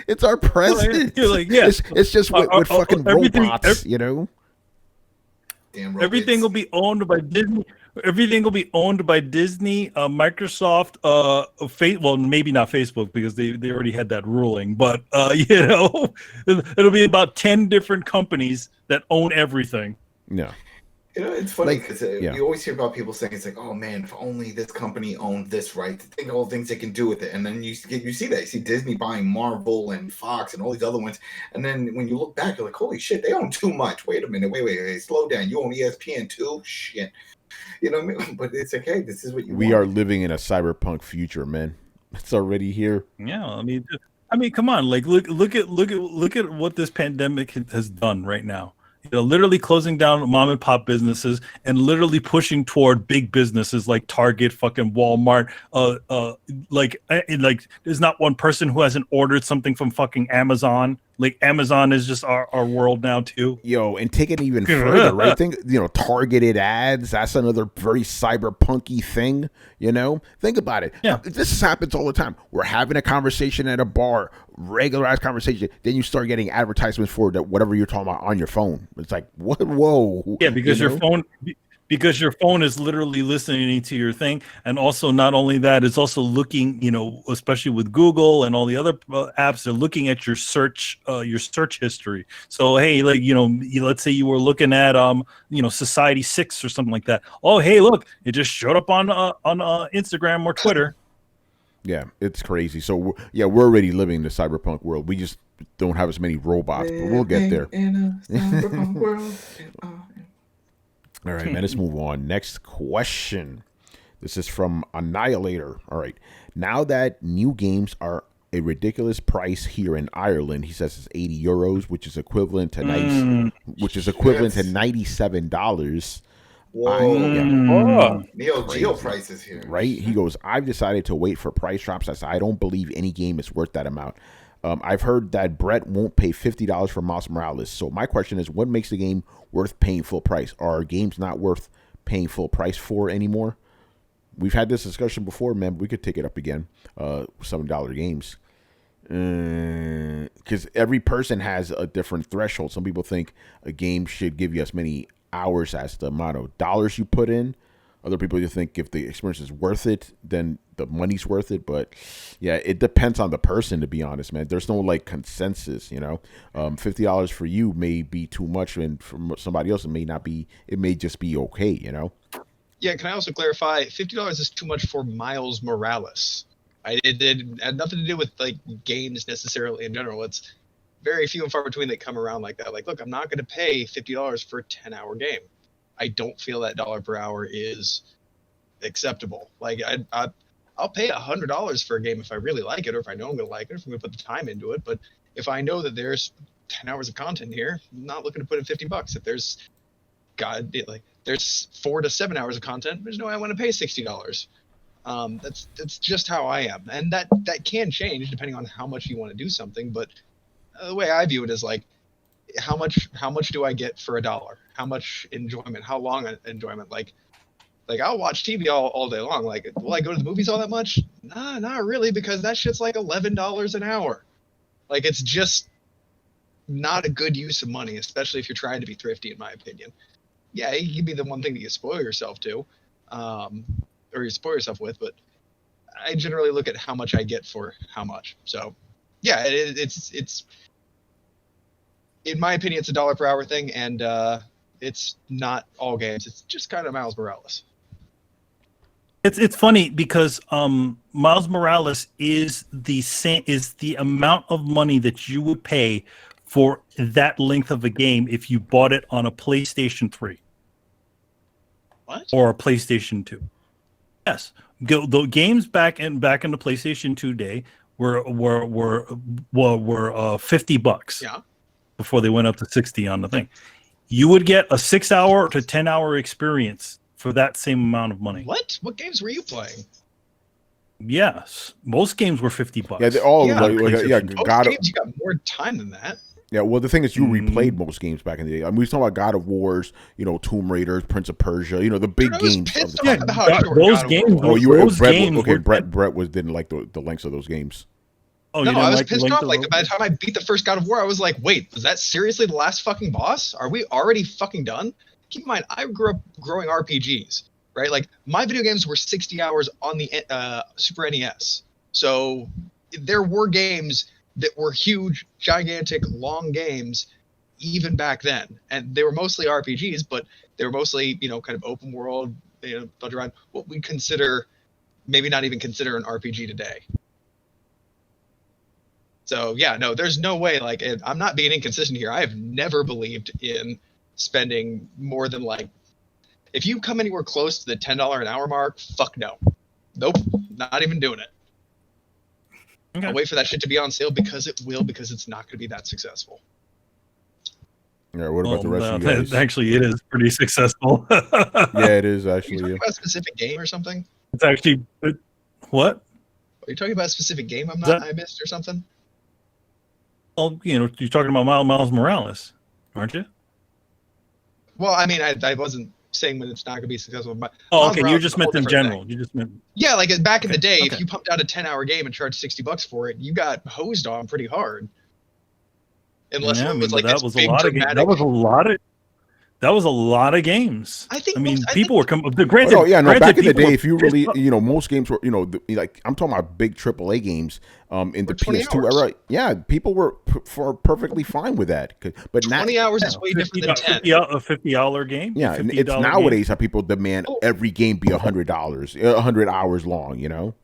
Speaker 1: It's our present. You're like, it's just with fucking robots, you know.
Speaker 2: Everything will be owned by Disney. Everything will be owned by Disney, Microsoft, well, maybe not Facebook because they already had that ruling, but you know, it'll be about 10 different companies that own everything.
Speaker 1: Yeah.
Speaker 4: You know, it's funny because you always hear about people saying it's like, oh man, if only this company owned this right, think of all the things they can do with it. And then you see that. You see Disney buying Marvel and Fox and all these other ones. And then when you look back, you're like, holy shit, they own too much. Wait a minute. Wait. Slow down. You own ESPN too? Shit. You know what I mean? But it's okay. This is what you want.
Speaker 1: We are living in a cyberpunk future, man. It's already here.
Speaker 2: Yeah, I mean, come on. Like, look at what this pandemic has done right now. You know, literally closing down mom and pop businesses and literally pushing toward big businesses like Target, fucking Walmart. Like there's not one person who hasn't ordered something from fucking Amazon. Like Amazon is just our world now too.
Speaker 1: Yo, and take it even further, right? Think, targeted ads. That's another very cyberpunky thing. You know, think about it.
Speaker 2: Yeah,
Speaker 1: this happens all the time. We're having a conversation at a bar, regularized conversation. Then you start getting advertisements for whatever you're talking about on your phone. It's like, what? Whoa.
Speaker 2: Yeah, because your phone. Because your phone is literally listening to your thing. And also, not only that, it's also looking, especially with Google and all the other apps, they're looking at your search history. So, hey, like, let's say you were looking at, Society 6 or something like that. Oh, hey, look, it just showed up on Instagram or Twitter.
Speaker 1: Yeah, it's crazy. So, we're already living in the cyberpunk world. We just don't have as many robots, but we'll get there.
Speaker 4: In a cyberpunk world.
Speaker 1: All right, man, let's move on. Next question. This is from Annihilator. All right. Now that new games are a ridiculous price here in Ireland. He says it's 80 euros, which is equivalent to $97.
Speaker 4: Whoa. Neo
Speaker 1: Crazy.
Speaker 4: Geo prices here.
Speaker 1: Right? He goes, I've decided to wait for price drops. I said, I don't believe any game is worth that amount. I've heard that Brett won't pay $50 for Miles Morales. So my question is, what makes the game worth paying full price? Are games not worth paying full price for anymore? We've had this discussion before, man. We could take it up again. $7 games. Because every person has a different threshold. Some people think a game should give you as many hours as the amount of dollars you put in. Other people, you think if the experience is worth it, then the money's worth it. But yeah, it depends on the person, to be honest, man. There's no like consensus, you know. $50 for you may be too much, and for somebody else, it may not be. It may just be okay, you know.
Speaker 7: Yeah, can I also clarify? $50 is too much for Miles Morales. It had nothing to do with like games necessarily in general. It's very few and far between that come around like that. Like, look, I'm not going to pay $50 for a 10-hour game. I don't feel that dollar per hour is acceptable. Like, I'll pay $100 for a game if I really like it, or if I know I'm going to like it, or if I'm going to put the time into it. But if I know that there's 10 hours of content here, I'm not looking to put in $50. If there's there's 4 to 7 hours of content, there's no way I want to pay $60. That's just how I am, and that can change depending on how much you want to do something. But the way I view it is like, how much do I get for $1? How much enjoyment? How long enjoyment? Like I'll watch TV all day long. Like, will I go to the movies all that much? Nah, not really, because that shit's like $11 an hour. Like, it's just not a good use of money, especially if you're trying to be thrifty, in my opinion. Yeah, it can be the one thing that you spoil yourself to, or you spoil yourself with, but I generally look at how much I get for how much. So, yeah, it's in my opinion, it's a dollar per hour thing, and it's not all games. It's just kind of Miles Morales.
Speaker 2: It's funny because Miles Morales is the amount of money that you would pay for that length of a game if you bought it on a PlayStation 3.
Speaker 7: What?
Speaker 2: Or a PlayStation 2. Yes. The games back in the PlayStation 2 day were $50.
Speaker 7: Yeah.
Speaker 2: Before they went up to 60 on the thing. You would get a 6-hour to 10-hour experience for that same amount of money.
Speaker 7: What games were you playing?
Speaker 2: Yes. Most games were $50.
Speaker 1: Yeah, they're all
Speaker 7: God, games you got more time than that.
Speaker 1: Yeah, well, the thing is, you replayed most games back in the day. I mean, we was talking about God of Wars, you know, Tomb Raider, Prince of Persia, you know, the big games. Of the
Speaker 2: those games.
Speaker 1: Oh, you were Brett didn't like the lengths of those games.
Speaker 2: Oh,
Speaker 7: no, I was pissed off. Like, by the time I beat the first God of War, I was like, wait, was that seriously the last fucking boss? Are we already fucking done? Keep in mind, I grew up growing RPGs, right? Like, my video games were 60 hours on the Super NES. So there were games that were huge, gigantic, long games even back then. And they were mostly RPGs, but they were mostly, you know, kind of open world, you know, built around what we consider, maybe not even consider an RPG today. So, yeah, no, there's no way, like, I'm not being inconsistent here. I have never believed in spending more than, like, if you come anywhere close to the $10 an hour mark, fuck no. Nope, not even doing it. Okay. I'll wait for that shit to be on sale because it will, because it's not going to be that successful.
Speaker 1: Yeah, what about the rest of you guys?
Speaker 2: Actually, it is pretty successful.
Speaker 1: Yeah, it is, actually.
Speaker 7: Are you talking about a specific game or something?
Speaker 2: It's actually... What?
Speaker 7: Are you talking about a specific game I missed or something?
Speaker 2: Well, you know, you're talking about Miles Morales, aren't you?
Speaker 7: Well, I mean, I wasn't saying when it's not going to be successful. But
Speaker 2: okay. You just meant in general. You just meant.
Speaker 7: Yeah, like back in the day, if you pumped out a 10-hour game and charged $60 for it, you got hosed on pretty hard. Unless it was like
Speaker 2: that was a lot of games. That was a lot of games. People were coming. Granted,
Speaker 1: back in the day, if you really, you know, most games were, you know, like I'm talking about big AAA games in the PS2 era. Yeah, people were perfectly fine with that. But
Speaker 7: 20 hours is way different than 10.
Speaker 2: A $50 game.
Speaker 1: Yeah, and it's nowadays how people demand every game be $100, 100 hours long. You know.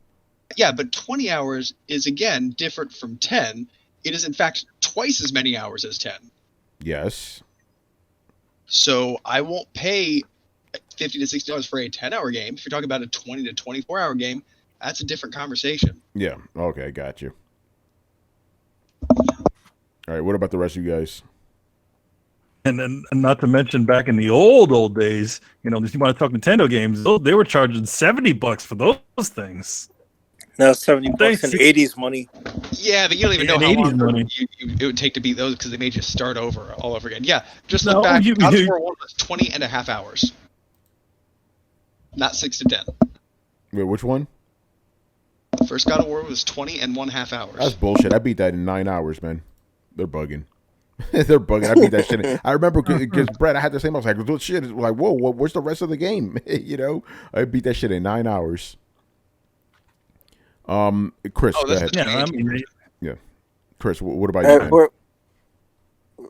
Speaker 7: Yeah, but 20 hours is again different from 10. It is in fact twice as many hours as 10.
Speaker 1: Yes.
Speaker 7: So I won't pay $50 to $60 for a 10-hour game. If you're talking about a 20 to 24-hour game, that's a different conversation.
Speaker 1: Yeah. Okay, got you. All right, what about the rest of you guys?
Speaker 2: And then, and not to mention, back in the old days, you know, if you want to talk Nintendo games, they were charging $70 for those things.
Speaker 3: Now $70
Speaker 2: Thanks.
Speaker 3: in 80s money.
Speaker 7: Yeah, but you don't even know
Speaker 2: And
Speaker 7: how
Speaker 2: 80s
Speaker 7: long
Speaker 2: money.
Speaker 7: it would take to beat those because they made you start over all over again. Yeah, just
Speaker 2: No,
Speaker 7: look back.
Speaker 2: you-
Speaker 7: God of
Speaker 2: you-
Speaker 7: War 1 was 20 and a half hours. Not 6 to 10.
Speaker 1: Wait, which one?
Speaker 7: First God of War was 20 and 1/2 hours.
Speaker 1: That's bullshit. I beat that in 9 hours, man. They're bugging. They're bugging. I beat that shit. I remember because Brett, I had the same. I was like, "Well, shit." It's like, whoa, where's the rest of the game? You know, I beat that shit in 9 hours. Chris,
Speaker 7: Oh,
Speaker 1: go
Speaker 7: that's
Speaker 1: ahead.
Speaker 7: the
Speaker 2: Yeah, I mean,
Speaker 1: Chris, what about you? Man?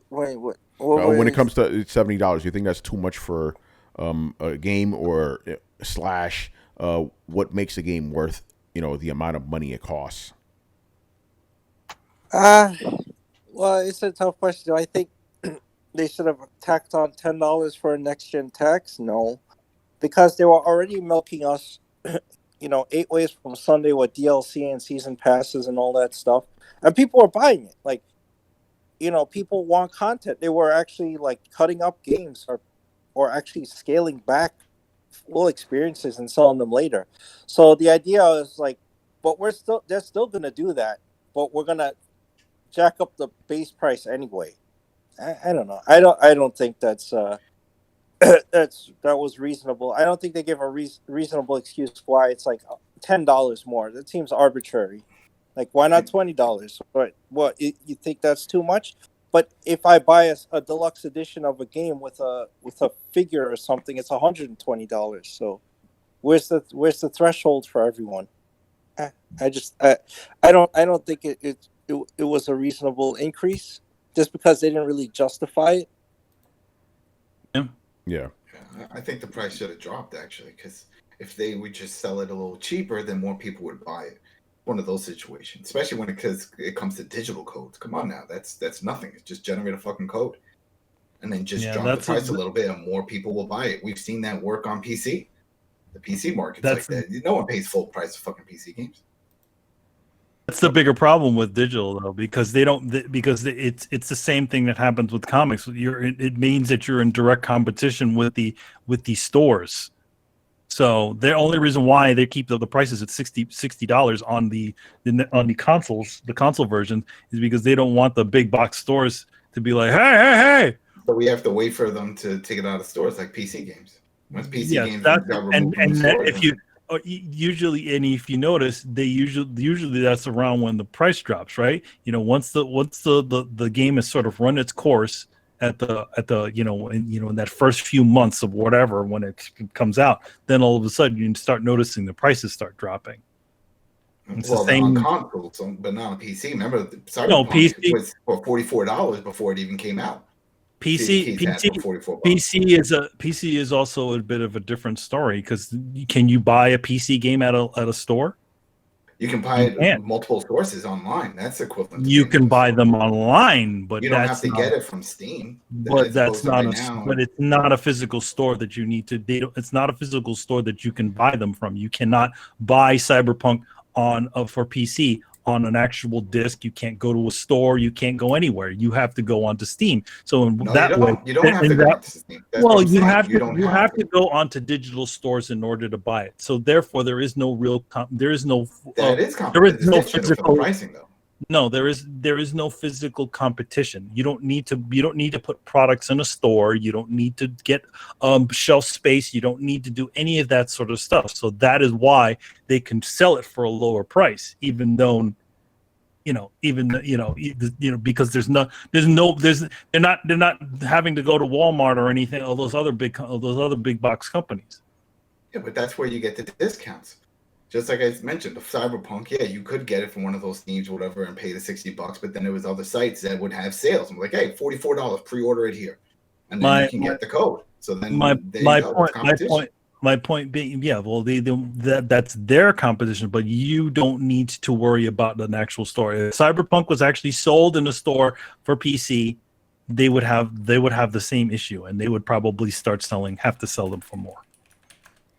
Speaker 3: Wait, what?
Speaker 1: When it comes to $70, you think that's too much for a game, or slash what makes a game worth, you know, the amount of money it costs?
Speaker 3: Well, it's a tough question. I think they should have tacked on $10 for a next gen tax. No, because they were already milking us, you know, 8 ways from Sunday with DLC and season passes and all that stuff, and people were buying it. Like, you know, people want content. They were actually like cutting up games or actually scaling back full experiences and selling them later. So the idea is like, but they're still gonna do that, but we're gonna jack up the base price anyway. I don't know. I don't think that's that was reasonable. I don't think they give a reasonable excuse why it's like $10 more. That seems arbitrary. Like, why not $20? But what, you think that's too much? But if I buy a deluxe edition of a game with a figure or something, it's $120. So where's the threshold for everyone? I don't think it was a reasonable increase just because they didn't really justify it.
Speaker 1: Yeah.
Speaker 4: I think the price should have dropped, actually, because if they would just sell it a little cheaper, then more people would buy it. One of those situations, especially when it comes to digital codes. Come on now, that's nothing. It's just generate a fucking code, and then just drop the price a little bit, and more people will buy it. We've seen that work on PC. The PC market's like that. No one pays full price for fucking PC games.
Speaker 2: That's the bigger problem with digital, though, because because it's the same thing that happens with comics. It means that you're in direct competition with the stores. So the only reason why they keep the prices at $60 on the consoles, the console version, is because they don't want the big box stores to be like, hey.
Speaker 4: So we have to wait for them to take it out of stores like PC games. Once PC games got removed from the stores,
Speaker 2: if you usually, and if you notice, they usually that's around when the price drops, right? You know, once the game has sort of run its course at the in that first few months of whatever, when it comes out, then all of a sudden you start noticing the prices start dropping.
Speaker 4: It's the same on consoles, but not on PC. Remember, Cyberpunk was for $44 before it even came out.
Speaker 2: PC is also a bit of a different story, because can you buy a PC game at a store?
Speaker 4: You can buy it multiple sources online. That's equivalent.
Speaker 2: You can buy them online, but
Speaker 4: you don't have to get it from Steam.
Speaker 2: But that's not but it's not a physical store that you need to. It's not a physical store that you can buy them from. You cannot buy Cyberpunk for PC on an actual disc. You can't go to a store. You can't go anywhere. You have to go onto Steam. So you don't have to go onto Steam. Well, you have to go onto digital stores in order to buy it. So therefore, there is no real. There is no physical
Speaker 4: pricing, though.
Speaker 2: No, there is no physical competition. You don't need to put products in a store. You don't need to get shelf space. You don't need to do any of that sort of stuff. So that is why they can sell it for a lower price, even though, because they're not having to go to Walmart or anything. All those other big box companies.
Speaker 4: Yeah, but that's where you get the discounts. Just like I mentioned, the Cyberpunk, yeah, you could get it from one of those Steams or whatever and pay the $60, but then there was other sites that would have sales. I'm like, hey, $44, pre-order it here, and then you can get the code. So then my
Speaker 2: point being, yeah, well, that's their competition, but you don't need to worry about an actual store. If Cyberpunk was actually sold in a store for PC, they would have the same issue, and they would probably have to sell them for more.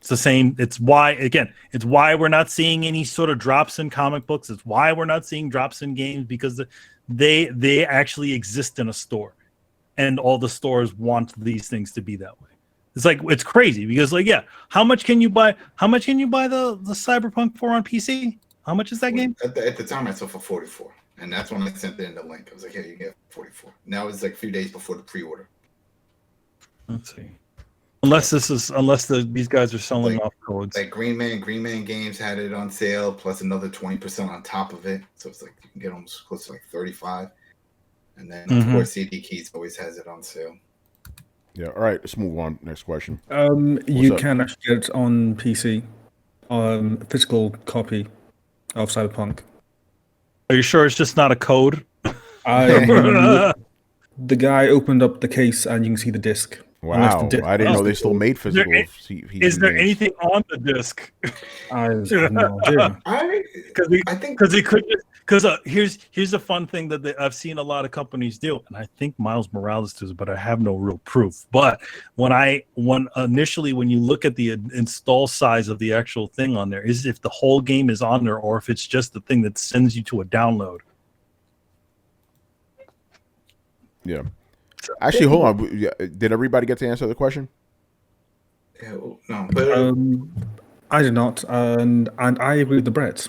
Speaker 2: It's the same. It's why we're not seeing any sort of drops in comic books. It's why we're not seeing drops in games, because they actually exist in a store, and all the stores want these things to be that way. It's like, it's crazy because, like, yeah, how much can you buy the Cyberpunk 4 on PC? How much is that game?
Speaker 4: At the time, I sold for 44, and that's when I sent in the link. I was like, "Here, you get 44." Now it's like a few days before the pre-order.
Speaker 2: Let's see. Unless these guys are selling off codes.
Speaker 4: Like Green Man Games had it on sale, plus another 20% on top of it. So it's like you can get almost close to like 35. And then of course CD Keys always has it on sale.
Speaker 1: Yeah. All right. Let's move on. Next question.
Speaker 5: You can actually get it on PC, a physical copy of Cyberpunk.
Speaker 2: Are you sure it's just not a code?
Speaker 5: The guy opened up the case and you can see the disc.
Speaker 1: Wow, I didn't know they still made physical.
Speaker 2: Is there anything on the disc?
Speaker 5: I have no idea.
Speaker 2: Because here's a fun thing that I've seen a lot of companies do, and I think Miles Morales does, but I have no real proof. But when you look at the install size of the actual thing on there, is if the whole game is on there or if it's just the thing that sends you to a download.
Speaker 1: Yeah. Actually, hold on. Did everybody get to answer the question?
Speaker 4: Yeah, no, but
Speaker 5: I did not, and I agree with the Brett.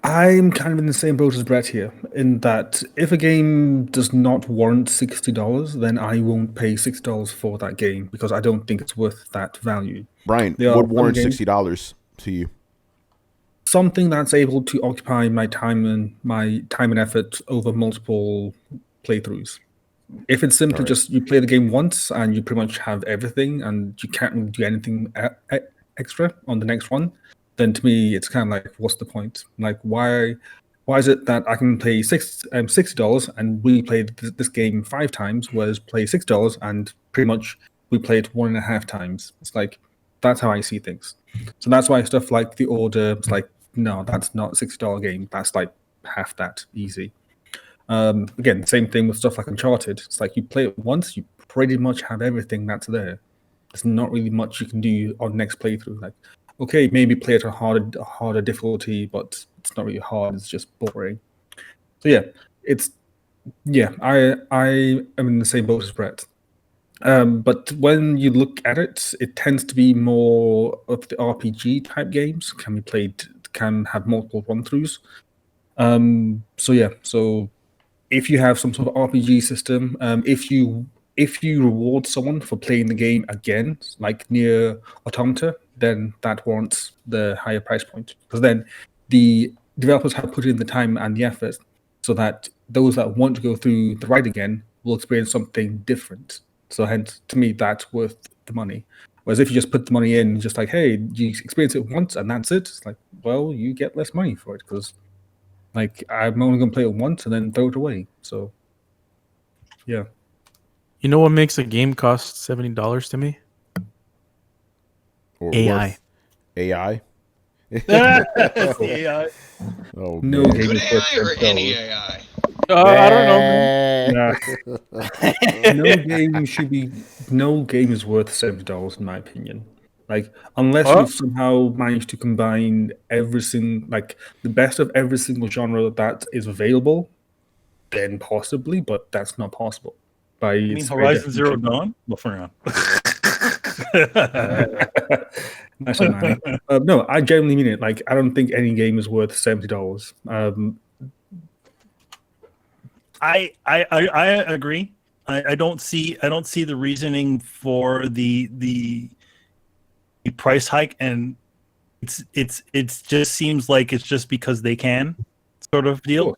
Speaker 5: I'm kind of in the same boat as Brett here, in that if a game does not warrant $60, then I won't pay $60 for that game because I don't think it's worth that value.
Speaker 1: Brian, what warrants $60 to you?
Speaker 5: Something that's able to occupy my time and effort over multiple playthroughs. If it's simply just you play the game once and you pretty much have everything and you can't really do anything extra on the next one, then to me it's kind of like, what's the point? Like, why is it that I can pay $60 and we played this game 5 times, whereas play $6 and pretty much we played 1.5 times? It's like, that's how I see things. So that's why stuff like The Order, it's like, no, that's not a $60 game. That's like half that easy. Again, same thing with stuff like Uncharted. It's like you play it once, you pretty much have everything that's there. There's not really much you can do on next playthrough. Like, okay, maybe play it at a harder difficulty, but it's not really hard. It's just boring. So I am in the same boat as Brett. But when you look at it, it tends to be more of the RPG type games. Can have multiple run-throughs. So if you have some sort of RPG system, if you reward someone for playing the game again, like near Automata, then that warrants the higher price point. Because then the developers have put in the time and the effort so that those that want to go through the ride again will experience something different. So hence, to me, that's worth the money. Whereas if you just put the money in, just like, hey, you experience it once and that's it, it's like, well, you get less money for it because, like, I'm only going to play it once and then throw it away. So, yeah.
Speaker 6: You know what makes a game cost $70 to me?
Speaker 1: Or
Speaker 6: AI.
Speaker 1: AI?
Speaker 2: That's the AI.
Speaker 1: Oh,
Speaker 5: No
Speaker 1: man.
Speaker 5: game
Speaker 7: Good
Speaker 5: is worth
Speaker 7: AI or
Speaker 5: $70.
Speaker 7: any AI?
Speaker 6: I don't know. Man.
Speaker 5: Nah. No game is worth $70 in my opinion. Like, unless you've somehow managed to combine the best of every single genre that is available, then possibly, but that's not possible.
Speaker 2: You mean Horizon Zero Dawn? Well, for now.
Speaker 5: Nice one, Manny. No, I genuinely mean it. Like, I don't think any game is worth $70.
Speaker 2: I agree. I don't see the reasoning for the price hike, and it's just seems like it's just because they can sort of deal.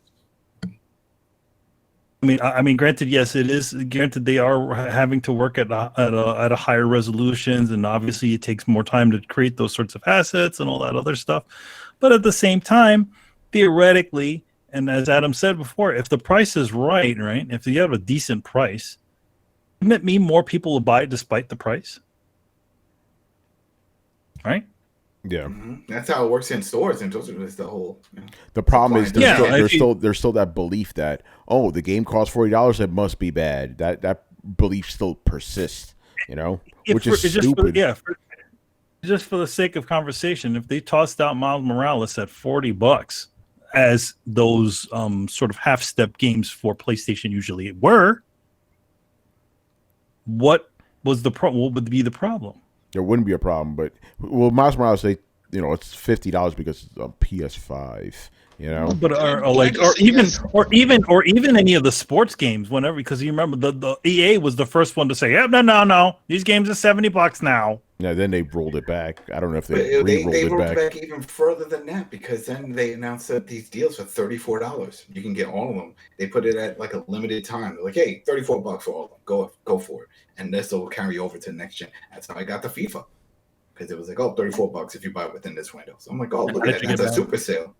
Speaker 2: I mean, granted, yes, it is. Granted, they are having to work at a higher resolutions, and obviously, it takes more time to create those sorts of assets and all that other stuff. But at the same time, theoretically, and as Adam said before, if the price is right, if you have a decent price, wouldn't it mean more people will buy it despite the price? Right?
Speaker 1: Yeah,
Speaker 4: that's how it works in stores, and those are just the whole.
Speaker 1: The problem is there's still that belief that, the game costs $40, it must be bad. That belief still persists. which is stupid.
Speaker 2: Just for the sake of conversation, if they tossed out Miles Morales at $40 as those sort of half-step games for PlayStation usually were, what would be the problem?
Speaker 1: There wouldn't be a problem, but Miles Morales, it's $50 because it's on PS5.
Speaker 2: But or even any of the sports games, whenever, because you remember the EA was the first one to say, yeah, no, these games are $70 now.
Speaker 1: Yeah, then they rolled it back. I don't know if
Speaker 4: they rolled it back even further than that, because then they announced that these deals are $34. You can get all of them. They put it at like a limited time. They're like, hey, $34 for all of them. Go for it. And this will carry over to the next gen. That's how I got the FIFA, because it was like, oh, $34 if you buy it within this window. So I'm like, oh, look at that. That's a super sale.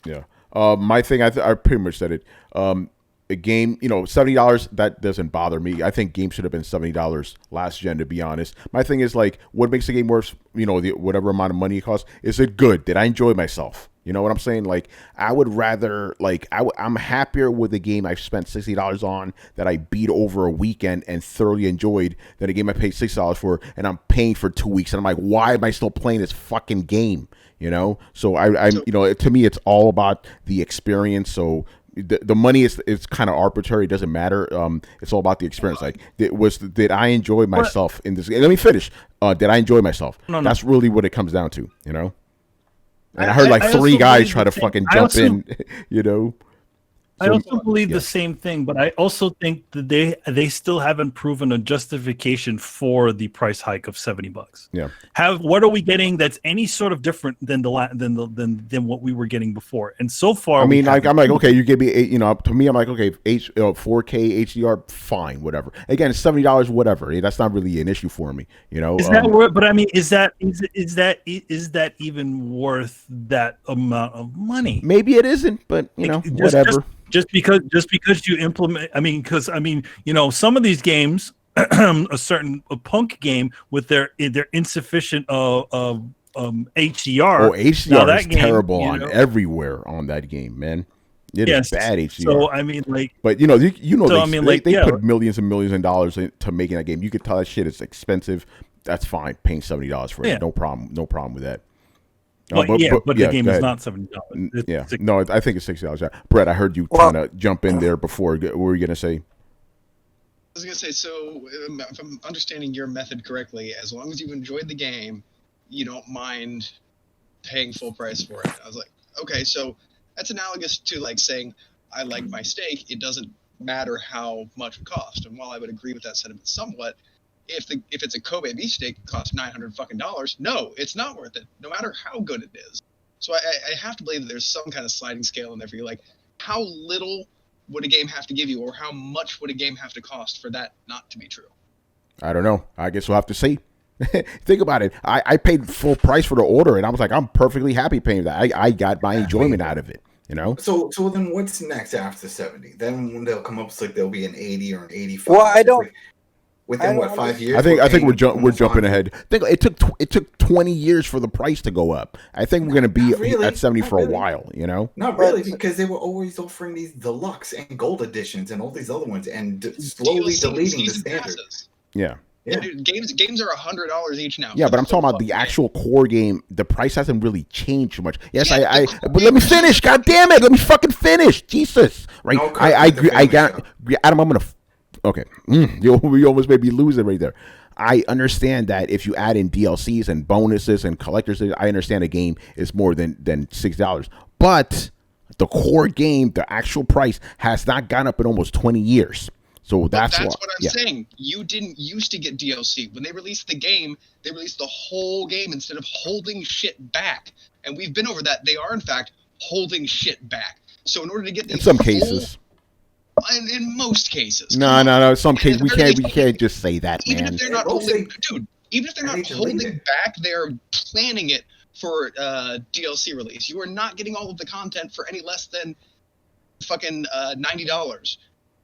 Speaker 1: Yeah. My thing, I pretty much said it. A game, $70, that doesn't bother me. I think games should have been $70 last gen, to be honest. My thing is, like, what makes the game worse, whatever amount of money it costs, is it good? Did I enjoy myself? You know what I'm saying? Like, I would rather, like, I'm happier with a game I've spent $60 on that I beat over a weekend and thoroughly enjoyed than a game I paid $6 for and I'm paying for 2 weeks. And I'm like, why am I still playing this fucking game? So I'm to me, it's all about the experience. So the money is kind of arbitrary. It doesn't matter. It's all about the experience. Like, did I enjoy myself in this game? Let me finish. Did I enjoy myself? No. That's really what it comes down to, And I heard like three guys try to fucking jump in,
Speaker 2: I also believe the same thing, but I also think that they still haven't proven a justification for the price hike of $70.
Speaker 1: Yeah.
Speaker 2: What are we getting that's any sort of different than than what we were getting before? And so far,
Speaker 1: I'm like, okay, you give me to me, I'm like, okay, 4K HDR, fine, whatever. Again, it's $70, whatever. That's not really an issue for me,
Speaker 2: Is that worth? But I mean, is that even worth that amount of money?
Speaker 1: Maybe it isn't, but whatever.
Speaker 2: Just because you implement, some of these games, a certain punk game with their insufficient HDR.
Speaker 1: Oh, HDR is terrible on everywhere on that game, man. It is bad HDR.
Speaker 2: So I mean, like,
Speaker 1: but they put millions and millions of dollars into making that game. You could tell that shit is expensive. That's fine, paying $70 for it. No problem with that.
Speaker 2: But the game is not $70.
Speaker 1: No, I think it's $60. Brett, I heard you trying to jump in there before. What were you gonna say?
Speaker 7: I was gonna say, so if I'm understanding your method correctly, as long as you enjoyed the game, you don't mind paying full price for it. I was like, okay, so that's analogous to like saying, I like my steak. It doesn't matter how much it costs. And while I would agree with that sentiment somewhat, if it's a Kobe beef steak that costs $900, no, it's not worth it, no matter how good it is. So I have to believe that there's some kind of sliding scale in there for you. Like, how little would a game have to give you, or how much would a game have to cost for that not to be true? I
Speaker 1: don't know. I guess we'll have to see. Think about it. I paid full price for the order, and I was like, I'm perfectly happy paying that. I got my enjoyment out of it.
Speaker 4: So then what's next after 70? Then when they'll come up, it's like there'll be an 80 or an 85.
Speaker 3: Well, I don't.
Speaker 4: Within 5 years?
Speaker 1: I think we're jumping ahead. I think it took 20 years for the price to go up. I think we're going to be at 70 for a while.
Speaker 4: Not really, because they were always offering these deluxe and gold editions and all these other ones, and slowly deleting the standards.
Speaker 1: Yeah.
Speaker 7: Dude, games are $100 each now.
Speaker 1: Yeah, but I'm talking about the actual core game. The price hasn't really changed too much. Yes, but let me finish. God damn it, let me fucking finish. Jesus, right? No, I agree. Adam, I'm gonna. Okay, you almost made me lose it right there. I understand that if you add in DLCs and bonuses and collectors, I understand a game is more than $6. But the core game, the actual price, has not gone up in almost 20 years. So that's
Speaker 7: what I'm saying. You didn't used to get DLC. When they released the game, they released the whole game instead of holding shit back. And we've been over that. They are, in fact, holding shit back. So in order to get
Speaker 1: in some cases.
Speaker 7: In most cases.
Speaker 1: No. Some cases we can't just say that,
Speaker 7: even
Speaker 1: man.
Speaker 7: If they're not holding, even if they're not holding back, they're planning it for DLC release. You are not getting all of the content for any less than fucking $90,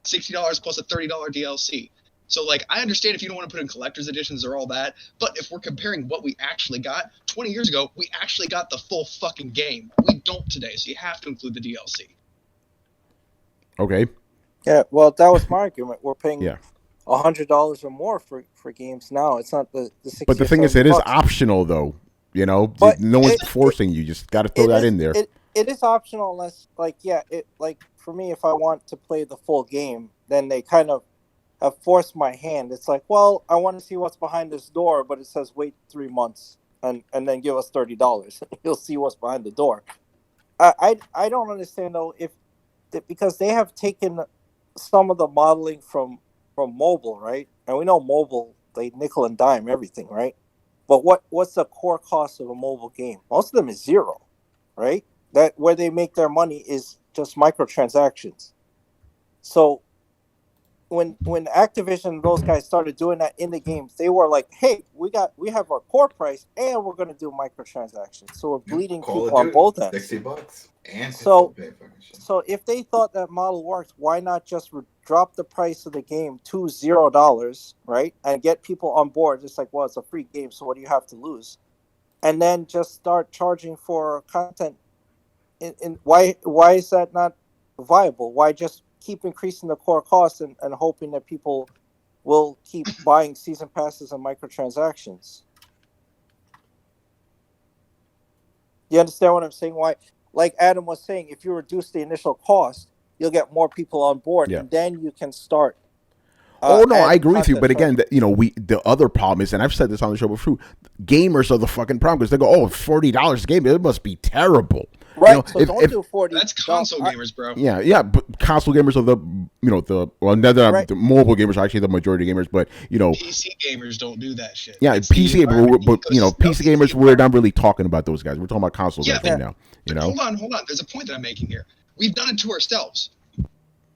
Speaker 7: $60 plus a $30 DLC. So, like, I understand if you don't want to put in collector's editions or all that, but if we're comparing what we actually got, 20 years ago, we actually got the full fucking game. We don't today, so you have to include the DLC.
Speaker 1: Okay.
Speaker 3: Yeah, well, that was my argument. We're paying $100 or more for games now. It's not the 60
Speaker 1: But the
Speaker 3: or
Speaker 1: thing is,
Speaker 3: 70
Speaker 1: it is
Speaker 3: bucks.
Speaker 1: optional though. You know,
Speaker 3: But
Speaker 1: no one's
Speaker 3: it-
Speaker 1: forcing you. You just got to throw
Speaker 3: It
Speaker 1: that
Speaker 3: is
Speaker 1: in there.
Speaker 3: it is optional unless like for me, if I want to play the full game, then they kind of have forced my hand. It's like, well, I want to see what's behind this door, but it says wait 3 months and then give us $30. You'll see what's behind the door. I don't understand though because they have taken some of the modeling from mobile, right? And we know mobile, they nickel and dime everything, right? But what's the core cost of a mobile game? Most of them is zero, right? That where they make their money is just microtransactions. So when Activision and those guys started doing that in the games, they were like, "Hey, we have our core price, and we're going to do microtransactions." So we're bleeding
Speaker 4: Call
Speaker 3: people
Speaker 4: of
Speaker 3: on both ends.
Speaker 4: $60 and
Speaker 3: So-
Speaker 4: pay fucking shit.
Speaker 3: So if they thought that model worked, why not just drop the price of the game to $0, right, and get people on board? It's like, well, it's a free game, so what do you have to lose? And then just start charging for content. And why is that not viable? Why just keep increasing the core cost and hoping that people will keep buying season passes and microtransactions? You understand what I'm saying? Why, like Adam was saying, if you reduce the initial cost, you'll get more people on board,
Speaker 1: Yeah.
Speaker 3: and then you can start.
Speaker 1: Oh no, I
Speaker 3: adding
Speaker 1: agree with you.
Speaker 3: content.
Speaker 1: But again, the other problem is, and I've said this on the show before, gamers are the fucking problem because they go, "Oh, $40 a game, it must be terrible."
Speaker 3: Right, so don't do 40.
Speaker 7: That's console gamers, bro.
Speaker 1: Yeah, but console gamers are the the mobile gamers are actually the majority of gamers, but
Speaker 7: PC gamers don't do that shit.
Speaker 1: yeah,
Speaker 7: It's the
Speaker 1: PC gamers,
Speaker 7: environment
Speaker 1: but
Speaker 7: ecosystem.
Speaker 1: PC gamers, we're not really talking about those guys. We're talking about console guys right now.
Speaker 7: Hold on. There's a point that I'm making here. We've done it to ourselves.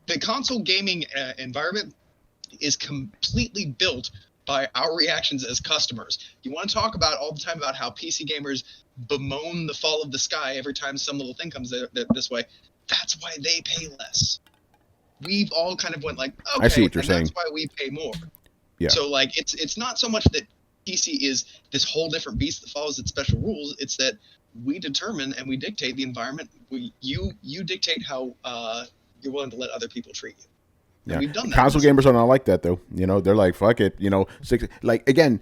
Speaker 7: The console gaming environment is completely built by our reactions as customers. You want to talk about all the time about how PC gamers bemoan the fall of the sky every time some little thing comes this way. That's why they pay less. We've all kind of went like, okay,
Speaker 1: I see what you're saying.
Speaker 7: That's why we pay more.
Speaker 1: Yeah.
Speaker 7: So like, it's not so much that PC is this whole different beast that follows its special rules. It's that we determine and we dictate the environment. You dictate how you're willing to let other people treat you.
Speaker 1: Yeah.
Speaker 7: We've done that.
Speaker 1: Console gamers are not like that though. They're like, fuck it. Like again,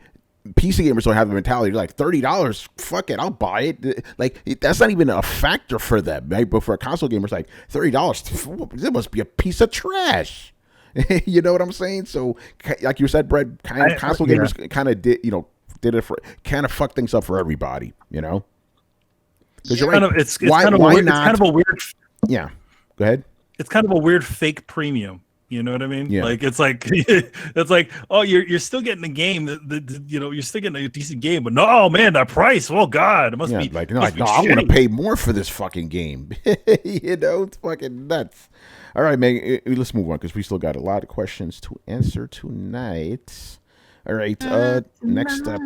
Speaker 1: PC gamers don't have the mentality. They're like, $30, fuck it, I'll buy it. Like that's not even a factor for them, right? But for a console gamer, it's like $30. It must be a piece of trash. You know what I'm saying? So, like you said, Brett, console gamers kind of did it for kind of fuck things up for everybody. Because you're right.
Speaker 2: It's kind of a weird.
Speaker 1: Yeah. Go ahead.
Speaker 2: It's kind of a weird fake premium. You know what I mean?
Speaker 1: Yeah.
Speaker 2: Like it's like oh, you're still getting a game you're still getting a decent game, but no, man, that price, oh god, it must be
Speaker 1: like no, I want to pay more for this fucking game. It's fucking nuts. All right, man, let's move on because we still got a lot of questions to answer tonight. All right, next up,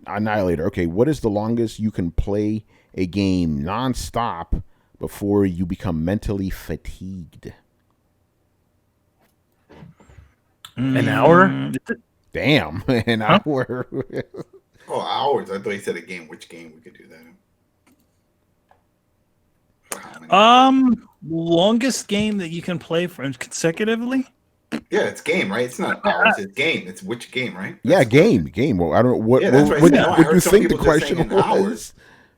Speaker 1: Annihilator. Okay, what is the longest you can play a game nonstop before you become mentally fatigued?
Speaker 2: An hour?
Speaker 1: Damn, an hour.
Speaker 4: Hours. I thought you said a game. Which game we could do that?
Speaker 2: Longest game that you can play consecutively?
Speaker 4: Yeah, it's game, right? It's not hours. It's game. It's which game, right?
Speaker 1: Yeah, game. Well, I don't know what.
Speaker 4: Yeah, that's
Speaker 1: what
Speaker 4: I
Speaker 1: you think the question was?
Speaker 4: Hours.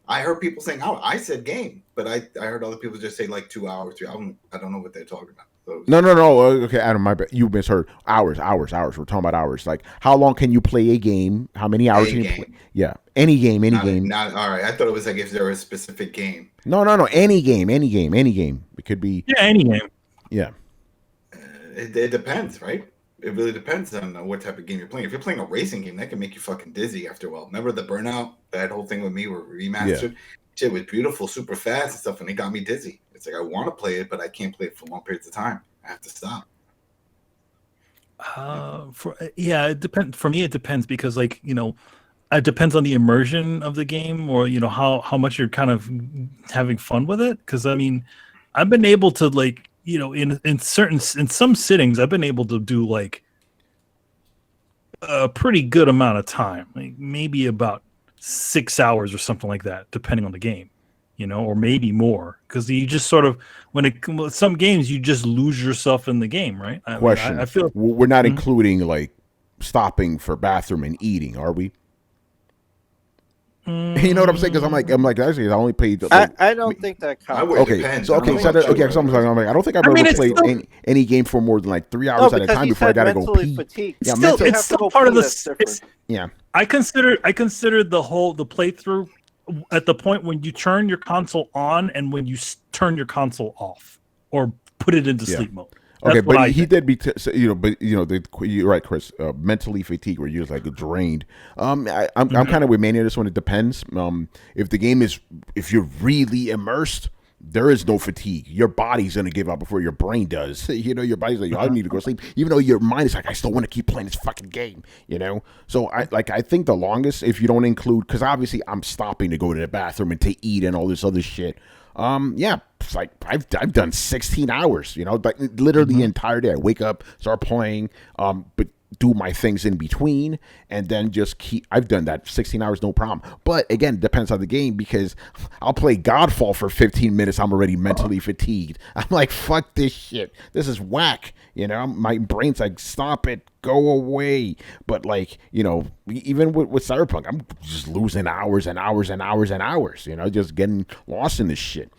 Speaker 4: I heard people saying hours. I said game, but I heard other people just say like 2 hours. I don't know what they're talking about.
Speaker 1: No. Okay, Adam, my bad. You misheard. Hours. We're talking about hours. Like, how long can you play a game? How many hours can you play? Yeah, any game.
Speaker 4: Not all right. I thought it was like if there was a specific game.
Speaker 1: No. Any game. It could be.
Speaker 2: Yeah, any game.
Speaker 1: Yeah.
Speaker 4: It depends, right? It really depends on what type of game you're playing. If you're playing a racing game, that can make you fucking dizzy after a while. Remember the Burnout? That whole thing with me were remastered. Yeah. Shit was beautiful, super fast and stuff, and it got me dizzy. It's like I want to play it, but I can't play it for long periods of time. I have to stop.
Speaker 2: It depends. For me, it depends because, like, it depends on the immersion of the game, or how much you're kind of having fun with it. Because I mean, I've been able to in some sittings, I've been able to do like a pretty good amount of time, like maybe about 6 hours or something like that, depending on the game. or maybe more, because you just sort of some games you just lose yourself in the game, right?
Speaker 1: Question:
Speaker 2: I feel
Speaker 1: we're not including like stopping for bathroom and eating, are we? You know what I'm saying? Because I'm like actually I only played. Like,
Speaker 3: I don't think that counts.
Speaker 1: Okay, so I don't think I've ever played any game for more than like 3 hours at a time before I gotta go pee.
Speaker 3: Fatigued.
Speaker 1: Yeah,
Speaker 2: it's still part of the.
Speaker 1: Yeah,
Speaker 2: I consider the playthrough at the point when you turn your console on and when you turn your console off or put it into sleep mode.
Speaker 1: Okay, but he did be, you're right, Chris. Mentally fatigued, where you're just like drained. I'm kind of with Manny on this one. It depends. If the game if you're really immersed, there is no fatigue. Your body's gonna give up before your brain does. Your body's like, I need to go to sleep, even though your mind is like, I still want to keep playing this fucking game. So I think the longest, if you don't include, because obviously I'm stopping to go to the bathroom and to eat and all this other shit. It's like I've done 16 hours, like literally the entire day. I wake up, start playing, but do my things in between, and then just I've done that 16 hours, no problem. But again, it depends on the game, because I'll play Godfall for 15 minutes. I'm already mentally fatigued. I'm like, fuck this shit. This is whack. My brain's like, stop it, go away. But like, even with Cyberpunk, I'm just losing hours and hours and hours and hours, just getting lost in this shit,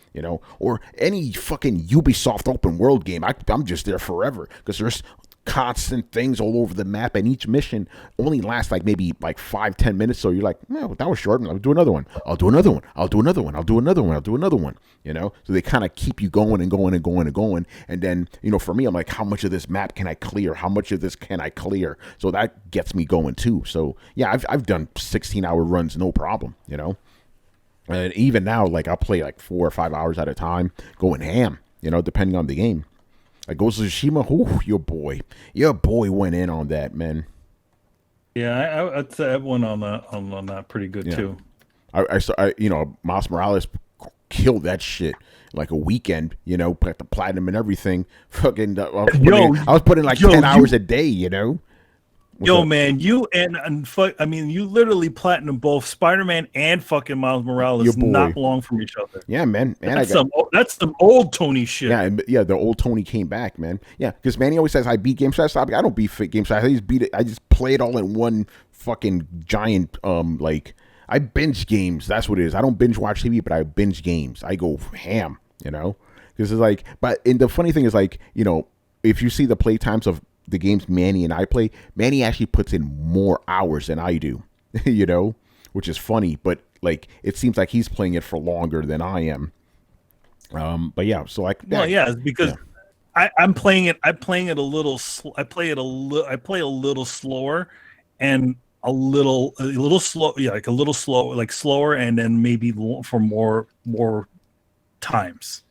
Speaker 1: or any fucking Ubisoft open world game. I'm just there forever, because there's constant things all over the map, and each mission only lasts maybe 5-10 minutes. So you're like, no, that was short. I'll do another one. I'll do another one. I'll do another one. I'll do another one. I'll do another one. So they kind of keep you going and going and going and going. And then, for me, I'm like, how much of this map can I clear? How much of this can I clear? So that gets me going too. So yeah, I've done 16-hour runs, no problem, And even now, I'll play 4 or 5 hours at a time, going ham, depending on the game. Like Ghost of Tsushima, your boy went in on that, man.
Speaker 2: Yeah, I'd say I went on that pretty good too.
Speaker 1: I Miles Morales killed that shit like a weekend. Put the platinum and everything. Fucking, I was putting 10 hours a day.
Speaker 2: Man, you you literally platinum both Spider-Man and fucking Miles Morales not long from each other.
Speaker 1: Yeah, man.
Speaker 2: That's some old Tony shit.
Speaker 1: Yeah, the old Tony came back, man. Yeah, because Manny always says I beat games fast. I don't beat games fast. I just beat it. I just play it all in one fucking giant. I binge games. That's what it is. I don't binge watch TV, but I binge games. I go ham. Because it's but the funny thing is if you see the play times of the games Manny and I play, Manny actually puts in more hours than I do, which is funny, but it seems like he's playing it for longer than I am. But yeah, so
Speaker 2: it's because I'm playing it. I'm playing it a little. I play a little slower, and a little slow. Yeah, a little slow, slower, and then maybe for more times.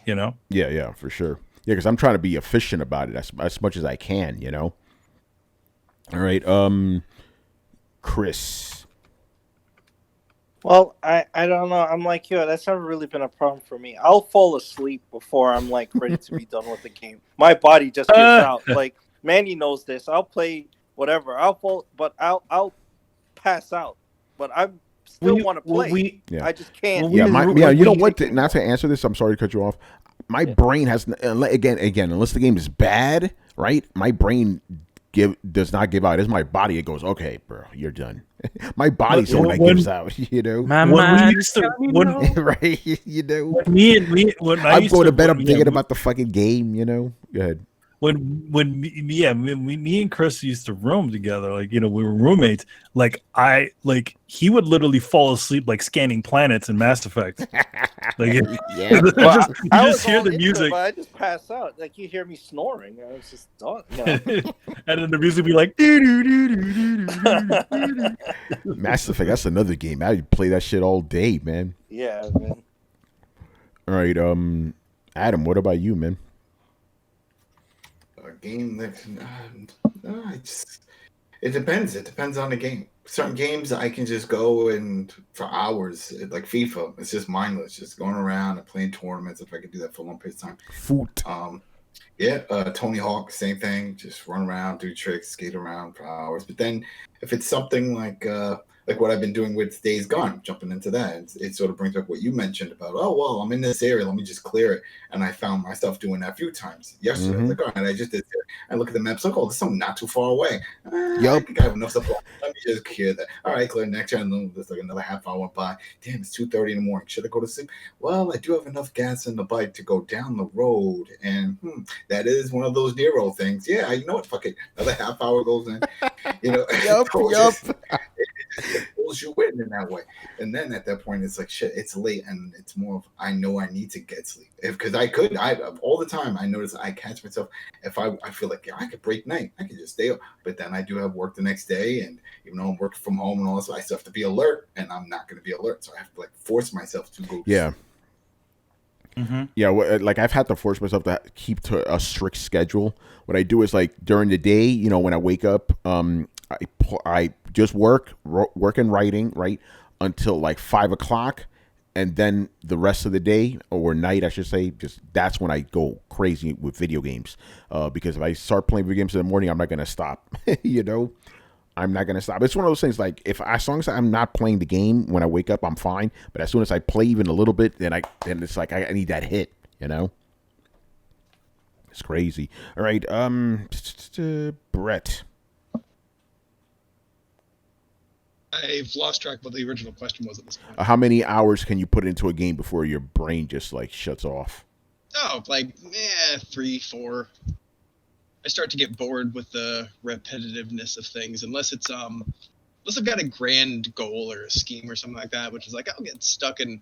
Speaker 1: Yeah, for sure. Yeah, because I'm trying to be efficient about it as much as I can, All right, Chris.
Speaker 3: Well, I don't know. I'm like you. That's never really been a problem for me. I'll fall asleep before I'm ready to be done with the game. My body just gives out. Manny knows this. I'll play whatever. I'll pass out. But I still want to play. I just can't.
Speaker 1: You know what? Not to answer this, I'm sorry to cut you off. My brain has again unless the game is bad, right? My brain does not give out. It's my body. It goes, okay, bro, you're done. My body's the one that gives out.
Speaker 2: My mind
Speaker 1: right?
Speaker 2: When
Speaker 1: I'm going to bed. I'm thinking about the fucking game. Go ahead.
Speaker 2: When me and Chris used to room together, we were roommates. He would literally fall asleep scanning planets in Mass Effect.
Speaker 3: I just hear the music. But I just pass out. You hear me snoring. I was just done.
Speaker 2: And then the music would be like,
Speaker 1: Mass Effect. That's another game. I play that shit all day, man.
Speaker 3: Yeah, man.
Speaker 1: All right, Adam. What about you, man?
Speaker 4: Game that it depends. It depends on the game. Certain games I can just go and for hours, like FIFA. It's just mindless, just going around and playing tournaments. If I could do that for a long period of time.
Speaker 1: Foot.
Speaker 4: Tony Hawk, same thing. Just run around, do tricks, skate around for hours. But then if it's something like like what I've been doing with Days Gone, jumping into that. It sort of brings up what you mentioned about, oh, well, I'm in this area. Let me just clear it. And I found myself doing that a few times yesterday. I was like, all right, I just did it. I look at the maps, like, oh, there's something not too far away. I think I have enough supply. Let me just clear that. All right, clear next turn. There's like another half hour went by. Damn, it's 2:30 in the morning. Should I go to sleep? Well, I do have enough gas in the bike to go down the road. And that is one of those Nero things. Yeah, you know what? Fuck it. Another half hour goes in. You know, it pulls you in that way. And then at that point, it's like, shit, it's late. And it's more of, I know I need to get sleep. Because I all the time, I notice I catch myself. If I feel like, I could break night. I could just stay up. But then I do have work the next day. And even though I'm working from home and all this, I still have to be alert. And I'm not going to be alert. So I have to like force myself to go to sleep.
Speaker 1: Yeah, like I've had to force myself to keep to a strict schedule. What I do is like during the day, you know, when I wake up, I just work and writing right until like 5 o'clock, and then the rest of the day or night, I should say, just that's when I go crazy with video games. Because if I start playing video games in the morning, I'm not gonna stop. You know. I'm not gonna stop. It's one of those things like as long as I'm not playing the game when I wake up, I'm fine. But as soon as I play even a little bit, then it's like I need that hit, you know? It's crazy. All right, Brett.
Speaker 7: I've lost track of what the original question was at this point.
Speaker 1: How many hours can you put into a game before your brain just like shuts off?
Speaker 7: Oh, like 3, 4. I start to get bored with the repetitiveness of things, unless I've got a grand goal or a scheme or something like that, which is like I'll get stuck in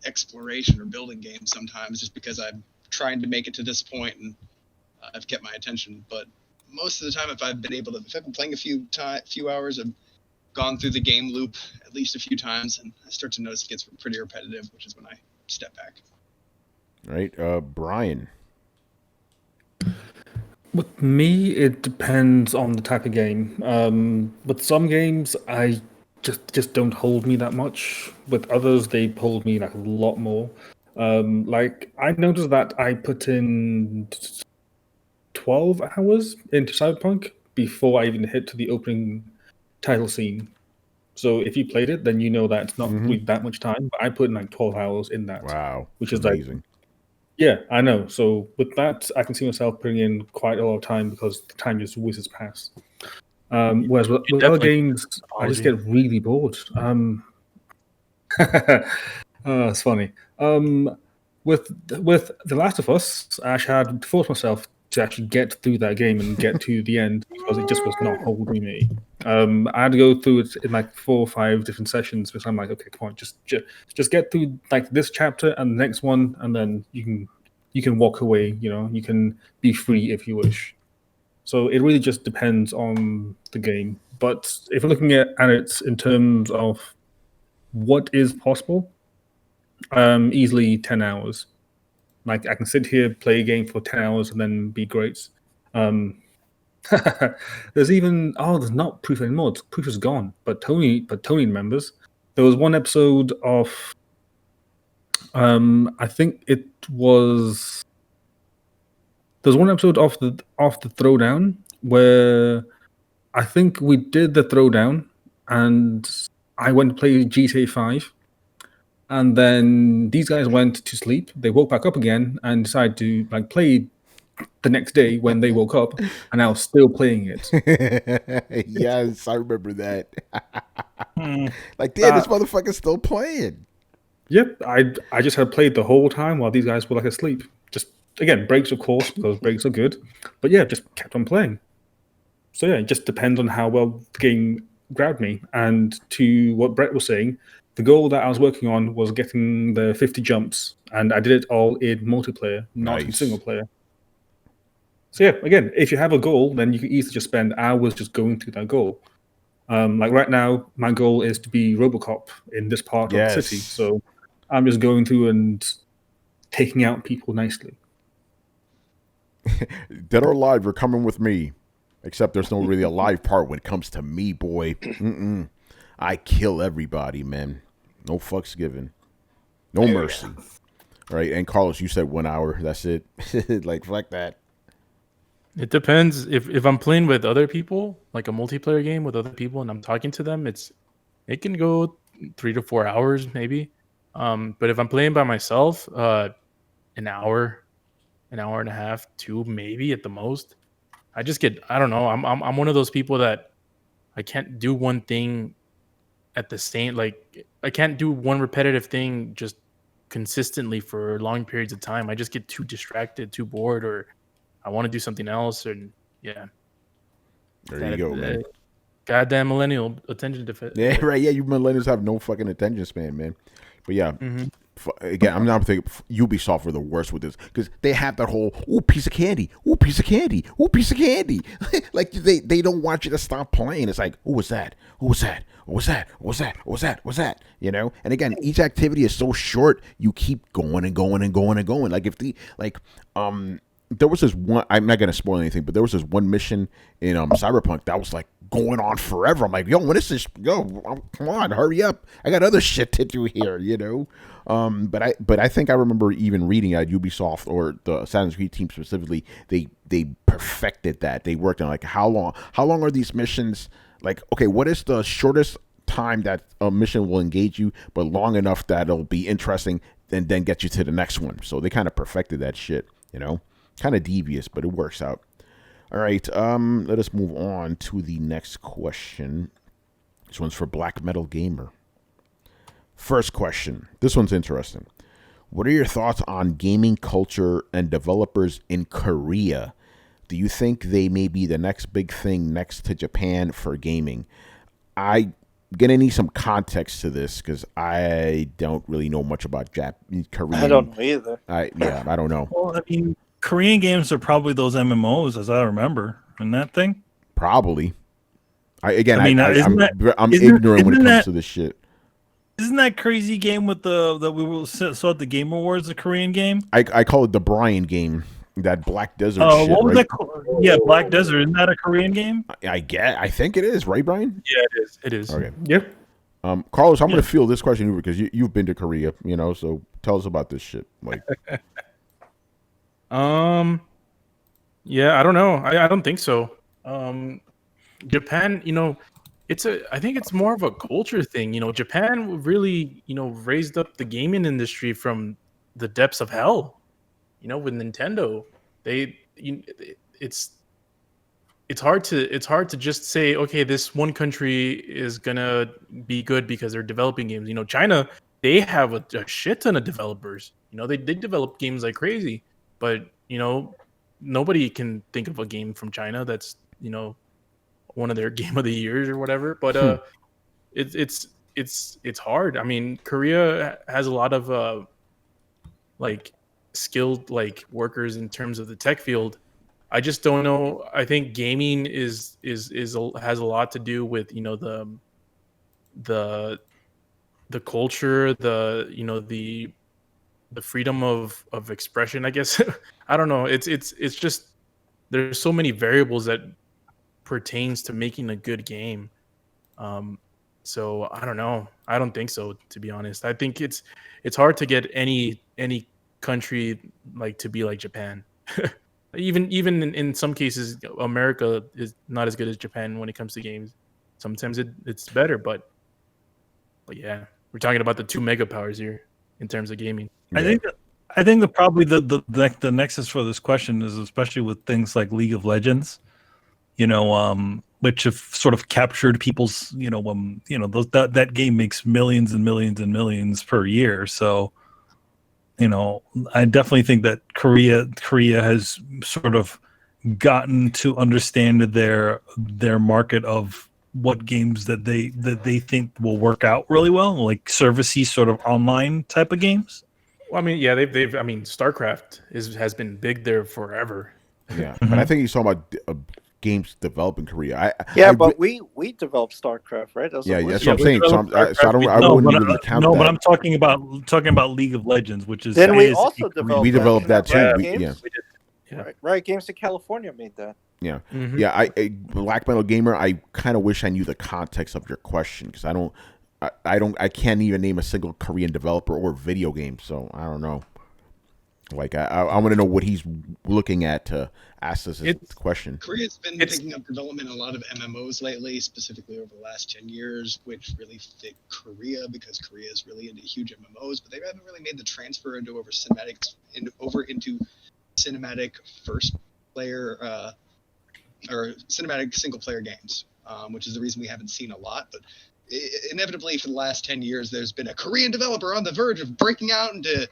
Speaker 7: exploration or building games sometimes just because I'm trying to make it to this point and I've kept my attention. But most of the time, if I've been playing a few hours, I've gone through the game loop at least a few times, and I start to notice it gets pretty repetitive, which is when I step back.
Speaker 1: All right, Brian.
Speaker 5: With me, it depends on the type of game. With some games, I just don't hold me that much. With others, they hold me like a lot more. Like I noticed that I put in 12 hours into Cyberpunk before I even hit to the opening title scene. So if you played it, then you know that it's not really that much time. But I put in like 12 hours in that.
Speaker 1: Wow,
Speaker 5: which is
Speaker 1: amazing.
Speaker 5: Like, yeah, I know. So with that, I can see myself putting in quite a lot of time because the time just whizzes past. Whereas with other games, I just get really bored. It's funny. With The Last of Us, I actually had to force myself to actually get through that game and get to the end because it just was not holding me. I had to go through it in like 4 or 5 different sessions because I'm like, okay, come on, just get through like this chapter and the next one, and then you can walk away. You know, you can be free if you wish. So it really just depends on the game. But if you're looking at it in terms of what is possible, easily 10 hours. Like I can sit here, play a game for 10 hours, and then be great. There's not Proof anymore. Proof is gone. But Tony remembers. There was one episode of, I think it was. There's one episode of the throwdown where I think we did the throwdown, and I went to play GTA 5. And then these guys went to sleep. They woke back up again and decided to like play the next day when they woke up, and I was still playing it.
Speaker 1: Yes, I remember that. Like, damn, this motherfucker's still playing.
Speaker 5: Yep, I just had played the whole time while these guys were like asleep. Just again, breaks of course because breaks are good, but yeah, just kept on playing. So yeah, it just depends on how well the game grabbed me. And to what Brett was saying, the goal that I was working on was getting the 50 jumps, and I did it all in multiplayer, not in single player. So yeah, again, if you have a goal, then you can easily just spend hours just going through that goal. Like right now, my goal is to be RoboCop in this part of the city. So I'm just going through and taking out people nicely.
Speaker 1: Dead or alive, you're coming with me. Except there's no really a live part when it comes to me, boy. I kill everybody, man. No fucks given. No mercy. All right, and Carlos, you said 1 hour. That's it. Like, fuck that.
Speaker 6: It depends. If I'm playing with other people, like a multiplayer game with other people, and I'm talking to them, it's it can go 3 to 4 hours maybe. But if I'm playing by myself, an hour and a half, 2 maybe at the most. I don't know. I'm one of those people that I can't do one thing at the same, like I can't do one repetitive thing just consistently for long periods of time. I just get too distracted, too bored, or I want to do something else. And yeah,
Speaker 1: There you go, man.
Speaker 6: Goddamn millennial attention deficit.
Speaker 1: Yeah, right. Yeah, you millennials have no fucking attention span, man. But yeah, again, I'm not thinking Ubisoft were the worst with this because they have that whole piece of candy, piece of candy, piece of candy. Like they don't want you to stop playing. It's like, who was that? Who was that? What was that? What was that? What was that? What was that? You know. And again, each activity is so short. You keep going and going and going and going. Like if there was this one. I'm not gonna spoil anything, but there was this one mission in Cyberpunk that was like going on forever. I'm like, yo, when is this? Yo, come on, hurry up! I got other shit to do here, you know. But I think I remember even reading at Ubisoft or the Assassin's Creed team specifically, they perfected that. They worked on like how long are these missions? Like, okay, what is the shortest time that a mission will engage you, but long enough that it'll be interesting, and then get you to the next one. So they kind of perfected that shit, you know. Kind of devious, but it works out. All right, let us move on to the next question. This one's for Black Metal Gamer. First question. This one's interesting. What are your thoughts on gaming culture and developers in Korea? Do you think they may be the next big thing next to Japan for gaming? I'm gonna need some context to this because I don't really know much about Korean.
Speaker 3: I don't know either.
Speaker 1: I don't know.
Speaker 2: Well, I mean, Korean games are probably those MMOs, as I remember, in that thing.
Speaker 1: Probably. I'm
Speaker 2: isn't
Speaker 1: ignorant when it comes
Speaker 2: that,
Speaker 1: to this shit.
Speaker 2: Isn't that crazy game with that we saw at the Game Awards, a Korean game?
Speaker 1: I call it the Brian game, that Black Desert shit,
Speaker 2: what was
Speaker 1: right?
Speaker 2: that? Yeah, Black Desert. Isn't that a Korean game?
Speaker 1: I think it is, right, Brian?
Speaker 6: Yeah, it is. It is.
Speaker 1: Okay.
Speaker 5: Yep.
Speaker 1: Carlos, I'm going to field this question over because you've been to Korea, you know, so tell us about this shit. Like,
Speaker 6: yeah, I don't know. I don't think so. Japan, you know, I think it's more of a culture thing. You know, Japan really, you know, raised up the gaming industry from the depths of hell. You know, with Nintendo, it's hard to just say, okay, this one country is gonna be good because they're developing games. You know, China, they have a shit ton of developers. You know, they develop games like crazy, but you know, nobody can think of a game from China that's, you know, one of their game of the years or whatever. But it's hard. I mean, Korea has a lot of like skilled like workers in terms of the tech field. I just don't know. I think gaming has a lot to do with, you know, the culture, the freedom of expression, I guess. I don't know. It's just there's so many variables that pertains to making a good game. So I don't know. I don't think so, to be honest. I think it's hard to get any country like to be like Japan. even in some cases, America is not as good as Japan when it comes to games. Sometimes it's better, but yeah, we're talking about the two mega powers here in terms of gaming.
Speaker 2: Yeah. I think that probably the nexus for this question is especially with things like League of Legends, you know, which have sort of captured people's, you know, that game makes millions and millions and millions per year. So, you know, I definitely think that Korea has sort of gotten to understand their market of what games that they think will work out really well, like servicey sort of online type of games.
Speaker 6: Well, I mean, yeah, I mean, StarCraft has been big there forever.
Speaker 1: Yeah, but I think he's talking about games developed in Korea.
Speaker 3: But we developed StarCraft, right?
Speaker 1: That's what I'm saying. So I wouldn't even count that.
Speaker 2: No, but I'm talking about League of Legends, which is
Speaker 3: then we also developed.
Speaker 1: We developed that too.
Speaker 3: Yeah. Right. Games in California made that.
Speaker 1: Yeah, yeah. Black Metal Gamer. I kind of wish I knew the context of your question because I can't even name a single Korean developer or video game. So I don't know. Like I want to know what he's looking at to ask us this question.
Speaker 7: Korea's been picking up development in a lot of MMOs lately, specifically over the last 10 years, which really fit Korea because Korea is really into huge MMOs, but they haven't really made the transfer into into cinematic first player or cinematic single player games, which is the reason we haven't seen a lot. But inevitably, for the last 10 years, there's been a Korean developer on the verge of breaking out into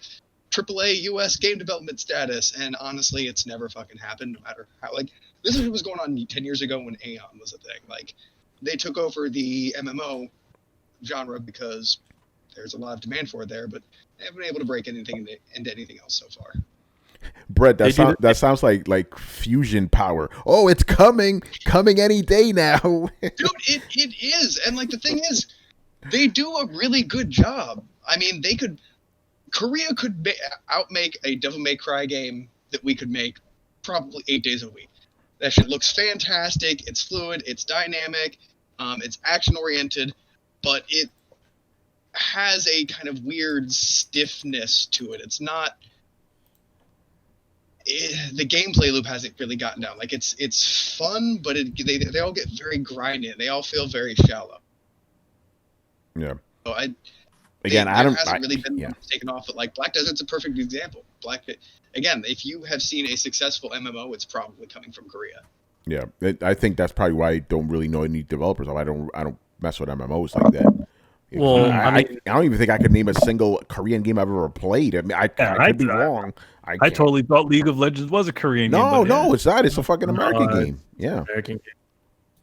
Speaker 7: AAA US game development status, and honestly, it's never fucking happened. No matter how, like, this is what was going on 10 years ago when Aeon was a thing. Like, they took over the MMO genre because there's a lot of demand for it there, but they haven't been able to break anything into anything else so far.
Speaker 1: Brett, that sounds like fusion power. Oh, it's coming any day now.
Speaker 7: Dude, it is, and like the thing is, they do a really good job. I mean, Korea could outmake a Devil May Cry game that we could make probably 8 days a week. That shit looks fantastic. It's fluid. It's dynamic. It's action-oriented, but it has a kind of weird stiffness to it. It's not... the gameplay loop hasn't really gotten down. Like, it's fun, but they all get very grindy. They all feel very shallow.
Speaker 1: Yeah.
Speaker 7: So
Speaker 1: Again,
Speaker 7: I hasn't really been taken off. But like Black Desert's a perfect example. Again, if you have seen a successful MMO, it's probably coming from Korea.
Speaker 1: Yeah, I think that's probably why I don't really know any developers. I don't mess with MMOs like that.
Speaker 6: Well,
Speaker 1: I don't even think I could name a single Korean game I've ever played. I mean, I could be wrong.
Speaker 2: I totally thought League of Legends was a Korean game.
Speaker 1: No, it's not. It's a fucking American game. Yeah,
Speaker 6: American game.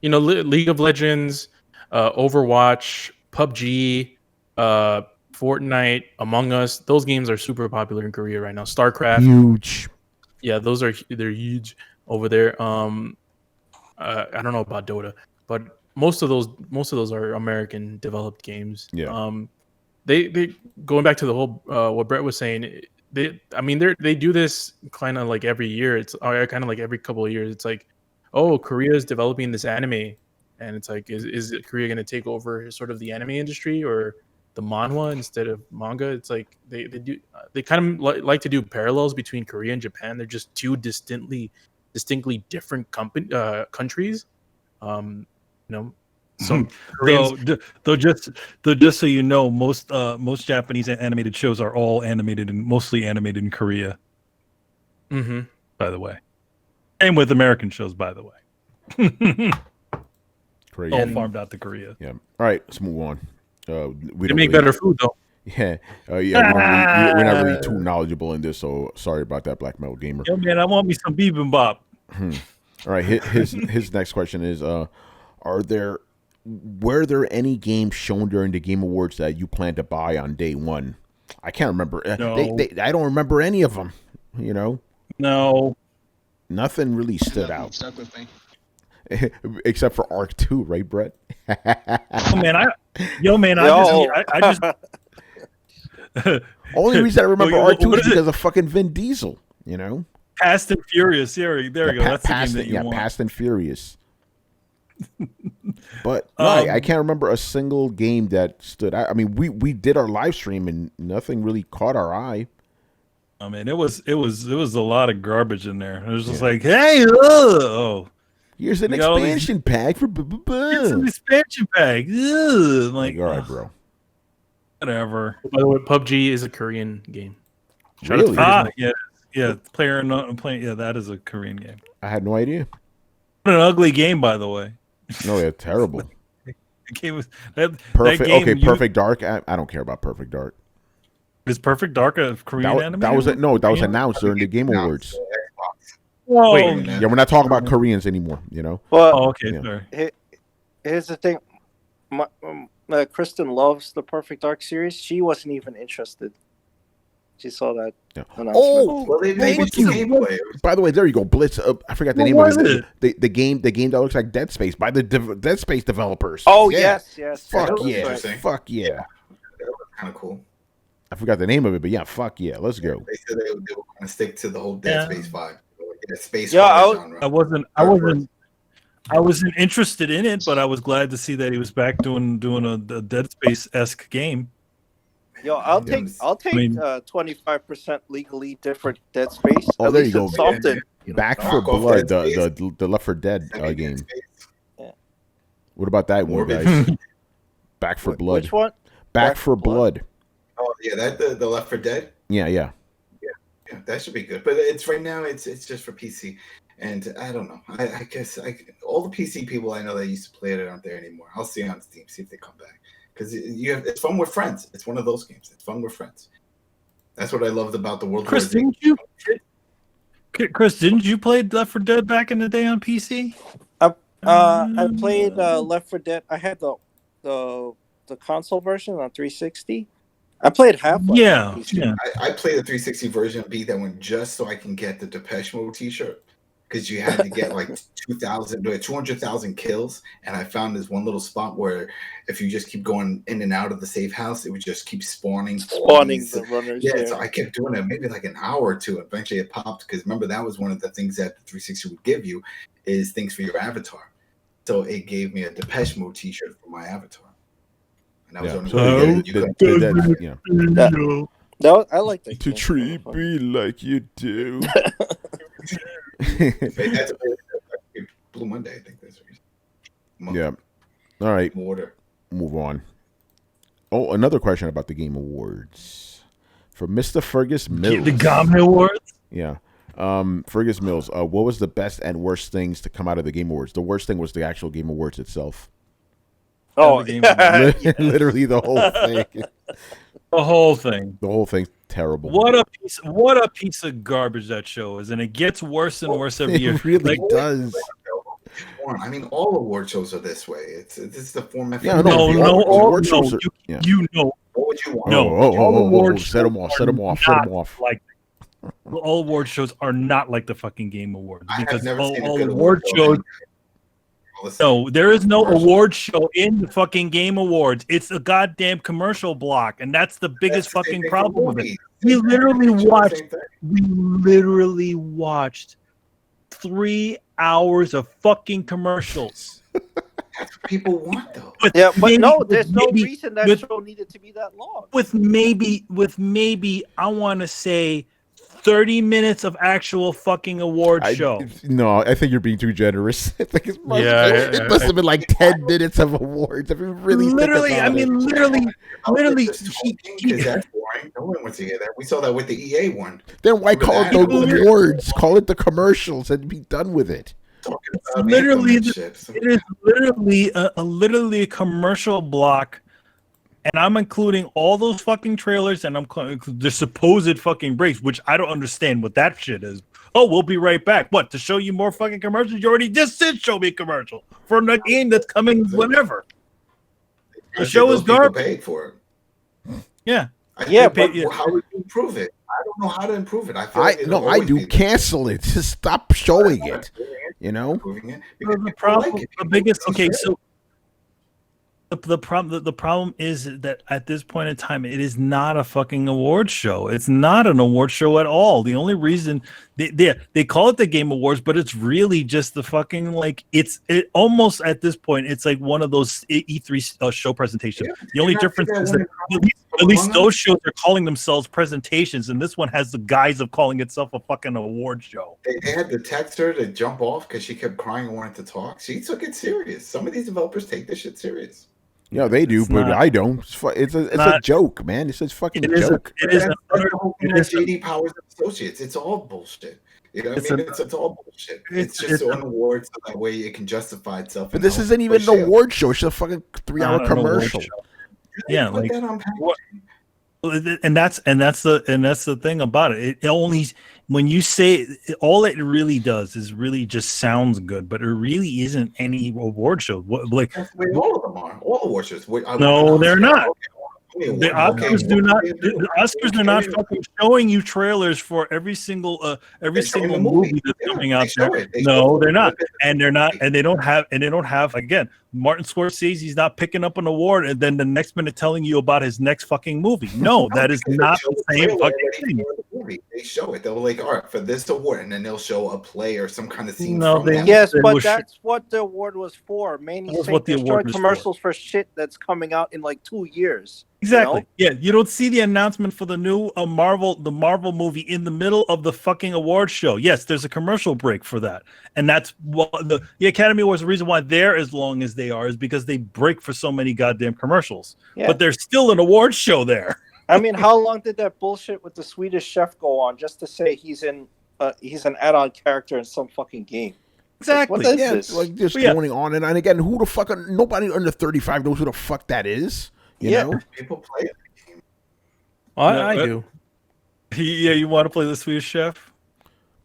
Speaker 6: You know, League of Legends, Overwatch, PUBG, Fortnite, Among Us. Those games are super popular in Korea right now. StarCraft,
Speaker 1: huge.
Speaker 6: Yeah, they're huge over there. I don't know about Dota, but most of those are American developed games.
Speaker 1: Yeah.
Speaker 6: They going back to the whole what Brett was saying. They do this kind of like every year. It's kind of like every couple of years. It's like, oh, Korea is developing this anime, and it's like, is Korea going to take over sort of the anime industry or the manhwa instead of manga? It's like they kind of like to do parallels between Korea and Japan. They're just two distinctly different countries. So
Speaker 2: though just so you know, most Japanese animated shows are all mostly animated in Korea.
Speaker 6: Mm-hmm.
Speaker 2: By the way, same with American shows. By the way,
Speaker 1: crazy.
Speaker 2: All farmed out to Korea.
Speaker 1: Yeah. All right, let's move on.
Speaker 6: They make better food though.
Speaker 1: Yeah, we're not really too knowledgeable in this, so sorry about that, Black Metal Gamer.
Speaker 2: Yo, man, I want me some bibimbap.
Speaker 1: All right, his next question is: were there any games shown during the Game Awards that you plan to buy on day one? I can't remember.
Speaker 2: No.
Speaker 1: I don't remember any of them. You know,
Speaker 2: no,
Speaker 1: nothing really stood out.
Speaker 7: Stuck with me.
Speaker 1: Except for Arc 2, right, Brett?
Speaker 2: I just
Speaker 1: only reason I remember Arc 2 is because of fucking Vin Diesel, you know?
Speaker 2: Fast and Furious. There you go. That's the game that you want.
Speaker 1: Fast and Furious. But no, I can't remember a single game that stood out. I mean, we did our live stream and nothing really caught our eye.
Speaker 2: I mean, it was a lot of garbage in there. It was just like, hey,
Speaker 1: here's an expansion pack for
Speaker 2: It's an expansion pack. Like,
Speaker 1: all right, bro.
Speaker 2: Whatever.
Speaker 6: By the way, PUBG is a Korean game.
Speaker 1: Really?
Speaker 2: Yeah. Player not playing. Yeah, that is a Korean game.
Speaker 1: I had no idea.
Speaker 2: What an ugly game, by the way.
Speaker 1: No, yeah, terrible.
Speaker 2: The game was that
Speaker 1: Perfect.
Speaker 2: That game,
Speaker 1: okay, Perfect Dark. I don't care about Perfect Dark.
Speaker 2: Is Perfect Dark a Korean anime?
Speaker 1: That was announced during the Game Awards.
Speaker 2: Whoa.
Speaker 1: Wait, yeah, we're not talking about Koreans anymore. You know.
Speaker 3: Well,
Speaker 2: okay.
Speaker 1: Yeah.
Speaker 2: Sorry.
Speaker 3: Here's the thing. Kristen loves the Perfect Dark series. She wasn't even interested. She saw that announcement.
Speaker 1: Oh,
Speaker 4: well, they made
Speaker 1: thank you.
Speaker 4: gameplay.
Speaker 1: By the way, there you go, Blitz. I forgot the name of it. The game that looks like Dead Space by the Dead Space developers.
Speaker 3: Oh
Speaker 1: yeah.
Speaker 3: yes.
Speaker 1: Fuck
Speaker 4: That was
Speaker 1: yeah.
Speaker 4: interesting.
Speaker 1: Fuck yeah.
Speaker 4: That was kind of cool.
Speaker 1: I forgot the name of it, but yeah, fuck yeah. Let's go.
Speaker 4: They said they were going to stick to the whole Dead Space vibe. Space
Speaker 2: I wasn't interested in it, but I was glad to see that he was back doing a Dead Space-esque game.
Speaker 3: Yo, I'll take
Speaker 2: I mean-
Speaker 3: 25% legally different Dead Space.
Speaker 1: Oh,
Speaker 3: At
Speaker 1: there
Speaker 3: least
Speaker 1: you go.
Speaker 3: it's something.
Speaker 1: Back
Speaker 4: Knock
Speaker 1: for
Speaker 4: off
Speaker 1: Blood,
Speaker 4: Dead Space.
Speaker 1: the Left 4 Dead
Speaker 4: Send me
Speaker 1: game.
Speaker 4: Dead Space.
Speaker 3: Yeah.
Speaker 1: What about that one,
Speaker 4: Morbid.
Speaker 1: guys? Back for Blood.
Speaker 3: Which one?
Speaker 1: Back for Blood.
Speaker 4: Oh yeah, that the Left 4 Dead.
Speaker 1: Yeah.
Speaker 4: Yeah, that should be good. But it's right now. It's just for PC, and I don't know. I guess all the PC people I know that used to play it aren't there anymore. I'll see on Steam, see if they come back, because it's fun with friends. It's one of those games. It's fun with friends. That's what I loved about the World War
Speaker 2: Chris,
Speaker 4: Z.
Speaker 2: didn't you play Left 4 Dead back in the day on PC?
Speaker 3: I played Left 4 Dead. I had the console version on 360. I played Half-Life.
Speaker 2: Yeah,
Speaker 3: on PC.
Speaker 2: yeah.
Speaker 4: I played the 360 version of B that one just so I can get the Depeche Mode T-shirt, because you had to get like 200,000 kills, and I found this one little spot where if you just keep going in and out of the safe house, it would just keep spawning
Speaker 3: The runners.
Speaker 4: Yeah,
Speaker 3: there.
Speaker 4: so I kept doing it maybe like an hour or two. Eventually it popped, because remember that was one of the things that the 360 would give you is things for your avatar. So it gave me a Depeche Mode T-shirt for my avatar, and that was the only way to get it. You couldn't-
Speaker 3: No, I like that.
Speaker 1: To treat me like you do.
Speaker 4: That's Blue Monday, I think that's the reason.
Speaker 1: Yeah. All right.
Speaker 4: Water.
Speaker 1: Move on. Oh, another question about the Game Awards from Mr. Fergus Mills.
Speaker 2: The Grammy Awards.
Speaker 1: Yeah. Fergus Mills. What was the best and worst things to come out of the Game Awards? The worst thing was the actual Game Awards itself.
Speaker 3: Oh,
Speaker 2: The Game
Speaker 3: yeah.
Speaker 1: Literally the whole thing.
Speaker 2: The whole thing.
Speaker 1: The whole thing's terrible.
Speaker 2: What a piece of garbage that show is, and it gets worse and worse every year.
Speaker 1: It really
Speaker 2: Like,
Speaker 1: does.
Speaker 4: I mean, all award shows are this way. This is the format.
Speaker 1: Yeah,
Speaker 2: no,
Speaker 1: award shows are- yeah.
Speaker 2: you know,
Speaker 4: What would you want?
Speaker 2: No, all award
Speaker 1: set them off, set them off, set them off.
Speaker 2: like all award shows are not like the fucking Game Awards,
Speaker 4: I have
Speaker 2: because
Speaker 4: never seen a
Speaker 2: all
Speaker 4: good
Speaker 2: award shows. No, there is no award show in the fucking Game Awards. It's a goddamn commercial block, and that's the biggest fucking problem with it. We literally watched 3 hours of fucking commercials.
Speaker 4: That's what people want, though.
Speaker 3: Yeah, but no,
Speaker 2: With
Speaker 3: there's no
Speaker 2: maybe-
Speaker 3: reason that
Speaker 2: with-
Speaker 3: show needed to be that long.
Speaker 2: With maybe I want to say 30 minutes of actual fucking award show.
Speaker 1: No, I think you're being too generous. I think it must have been like 10 minutes of awards. If you really
Speaker 2: Literally,
Speaker 1: think
Speaker 2: I
Speaker 1: about
Speaker 2: mean,
Speaker 1: it.
Speaker 2: literally.
Speaker 4: Because that's boring. No one wants to hear that. We saw that with the EA one.
Speaker 1: Then why call it the
Speaker 2: Literally-
Speaker 1: awards? Call it the commercials and be done with it.
Speaker 4: Talking
Speaker 2: It's
Speaker 4: about
Speaker 2: literally
Speaker 4: anthem and shit.
Speaker 2: It is literally literally a commercial block, and I'm including all those fucking trailers, and I'm the supposed fucking breaks, which I don't understand what that shit is. Oh, we'll be right back. What, to show you more fucking commercials? You already just did show me a commercial for a game that's coming whenever. The show is
Speaker 4: Those people
Speaker 2: garbage.
Speaker 4: paid for it.
Speaker 2: Yeah.
Speaker 3: Yeah,
Speaker 4: but
Speaker 3: but-
Speaker 4: how would you improve it? I don't know how to improve it. I feel like it'll
Speaker 1: I
Speaker 4: always
Speaker 1: do.
Speaker 4: be
Speaker 1: Cancel it. Just stop showing it. You know.
Speaker 4: improving it.
Speaker 2: The
Speaker 4: Because
Speaker 2: problem,
Speaker 4: people like it.
Speaker 2: the biggest.
Speaker 4: People
Speaker 2: Okay,
Speaker 4: share it.
Speaker 2: so the problem is that at this point in time, it is not a fucking award show. It's not an award show at all. The only reason they call it the Game Awards, but it's really just the fucking it almost at this point it's like one of those E3 show presentations.
Speaker 4: Yeah,
Speaker 2: The only
Speaker 4: you
Speaker 2: difference
Speaker 4: have
Speaker 2: is
Speaker 4: to
Speaker 2: that
Speaker 4: get
Speaker 2: at least those shows are calling themselves presentations, and this one has the guise of calling itself a fucking award show.
Speaker 4: They had to text her to jump off because she kept crying and wanted to talk. She took it serious. Some of these developers take this shit serious.
Speaker 1: Yeah, they do,
Speaker 2: It's
Speaker 1: but
Speaker 2: not-
Speaker 1: I don't. It's a
Speaker 2: not-
Speaker 1: joke, man. It's a fucking
Speaker 2: It is a,
Speaker 1: joke.
Speaker 2: it is
Speaker 4: That's
Speaker 2: a,
Speaker 4: the whole thing
Speaker 2: it
Speaker 4: with
Speaker 2: is a-
Speaker 4: JD Powers and Associates. It's all bullshit. You know what
Speaker 2: It's
Speaker 4: I mean?
Speaker 2: a-
Speaker 4: It's all bullshit. It's
Speaker 2: it's
Speaker 4: just
Speaker 2: a-
Speaker 4: an award so that way it can justify itself.
Speaker 1: But
Speaker 4: and
Speaker 1: this
Speaker 4: help
Speaker 1: isn't even
Speaker 4: push
Speaker 1: an
Speaker 4: it.
Speaker 1: award show. It's a fucking 3-hour
Speaker 2: not an award
Speaker 1: commercial.
Speaker 2: show.
Speaker 4: They
Speaker 2: Yeah,
Speaker 4: put
Speaker 2: like
Speaker 4: that on
Speaker 2: what-
Speaker 4: packaging.
Speaker 2: and that's the thing about it. It only when you say all it really does is really just sounds good, but it really isn't any award show. Like
Speaker 4: That's the way all of them are. All award shows.
Speaker 2: No, they're not.
Speaker 4: Okay,
Speaker 2: the Oscars do not. The Oscars are not
Speaker 4: Okay.
Speaker 2: fucking showing you trailers for every single
Speaker 4: They show
Speaker 2: single
Speaker 4: the
Speaker 2: movie that's
Speaker 4: Yeah,
Speaker 2: coming
Speaker 4: they
Speaker 2: out
Speaker 4: show
Speaker 2: there.
Speaker 4: it. They show
Speaker 2: No,
Speaker 4: it.
Speaker 2: they're not, and they're not, and they don't have. Again, Martin Scorsese's not picking up an award, and then the next minute telling you about his next fucking movie. No, that is
Speaker 4: because
Speaker 2: not
Speaker 4: they show
Speaker 2: the
Speaker 4: the
Speaker 2: same
Speaker 4: trailer
Speaker 2: fucking
Speaker 4: already
Speaker 2: thing.
Speaker 4: for the movie. They show it. They'll be like, all right, for this award, and then they'll show a play or some kind of scene.
Speaker 2: No,
Speaker 4: from
Speaker 2: they-
Speaker 4: that.
Speaker 3: Yes,
Speaker 2: It
Speaker 3: but
Speaker 2: was-
Speaker 3: that's what the award was for. Manny
Speaker 2: That was
Speaker 3: saying
Speaker 2: what the
Speaker 3: they're
Speaker 2: award
Speaker 3: showing
Speaker 2: was for.
Speaker 3: commercials for shit that's coming out in like 2 years.
Speaker 2: Exactly. Yeah, you don't see the announcement for the new Marvel movie in the middle of the fucking awards show. Yes, there's a commercial break for that, and that's what the Academy Awards. The reason why they're as long as they are is because they break for so many goddamn commercials.
Speaker 3: Yeah.
Speaker 2: But there's still an awards show there.
Speaker 3: I mean, how long did that bullshit with the Swedish chef go on just to say he's an add-on character in some fucking game?
Speaker 2: Exactly.
Speaker 3: Like, what is
Speaker 1: Yeah,
Speaker 3: this?
Speaker 1: like just going on and again. Who the fuck? Nobody under 35 knows who the fuck that is. You know,
Speaker 4: people play it.
Speaker 6: Well,
Speaker 2: No,
Speaker 6: I do.
Speaker 2: Yeah, you want to play the Swedish Chef?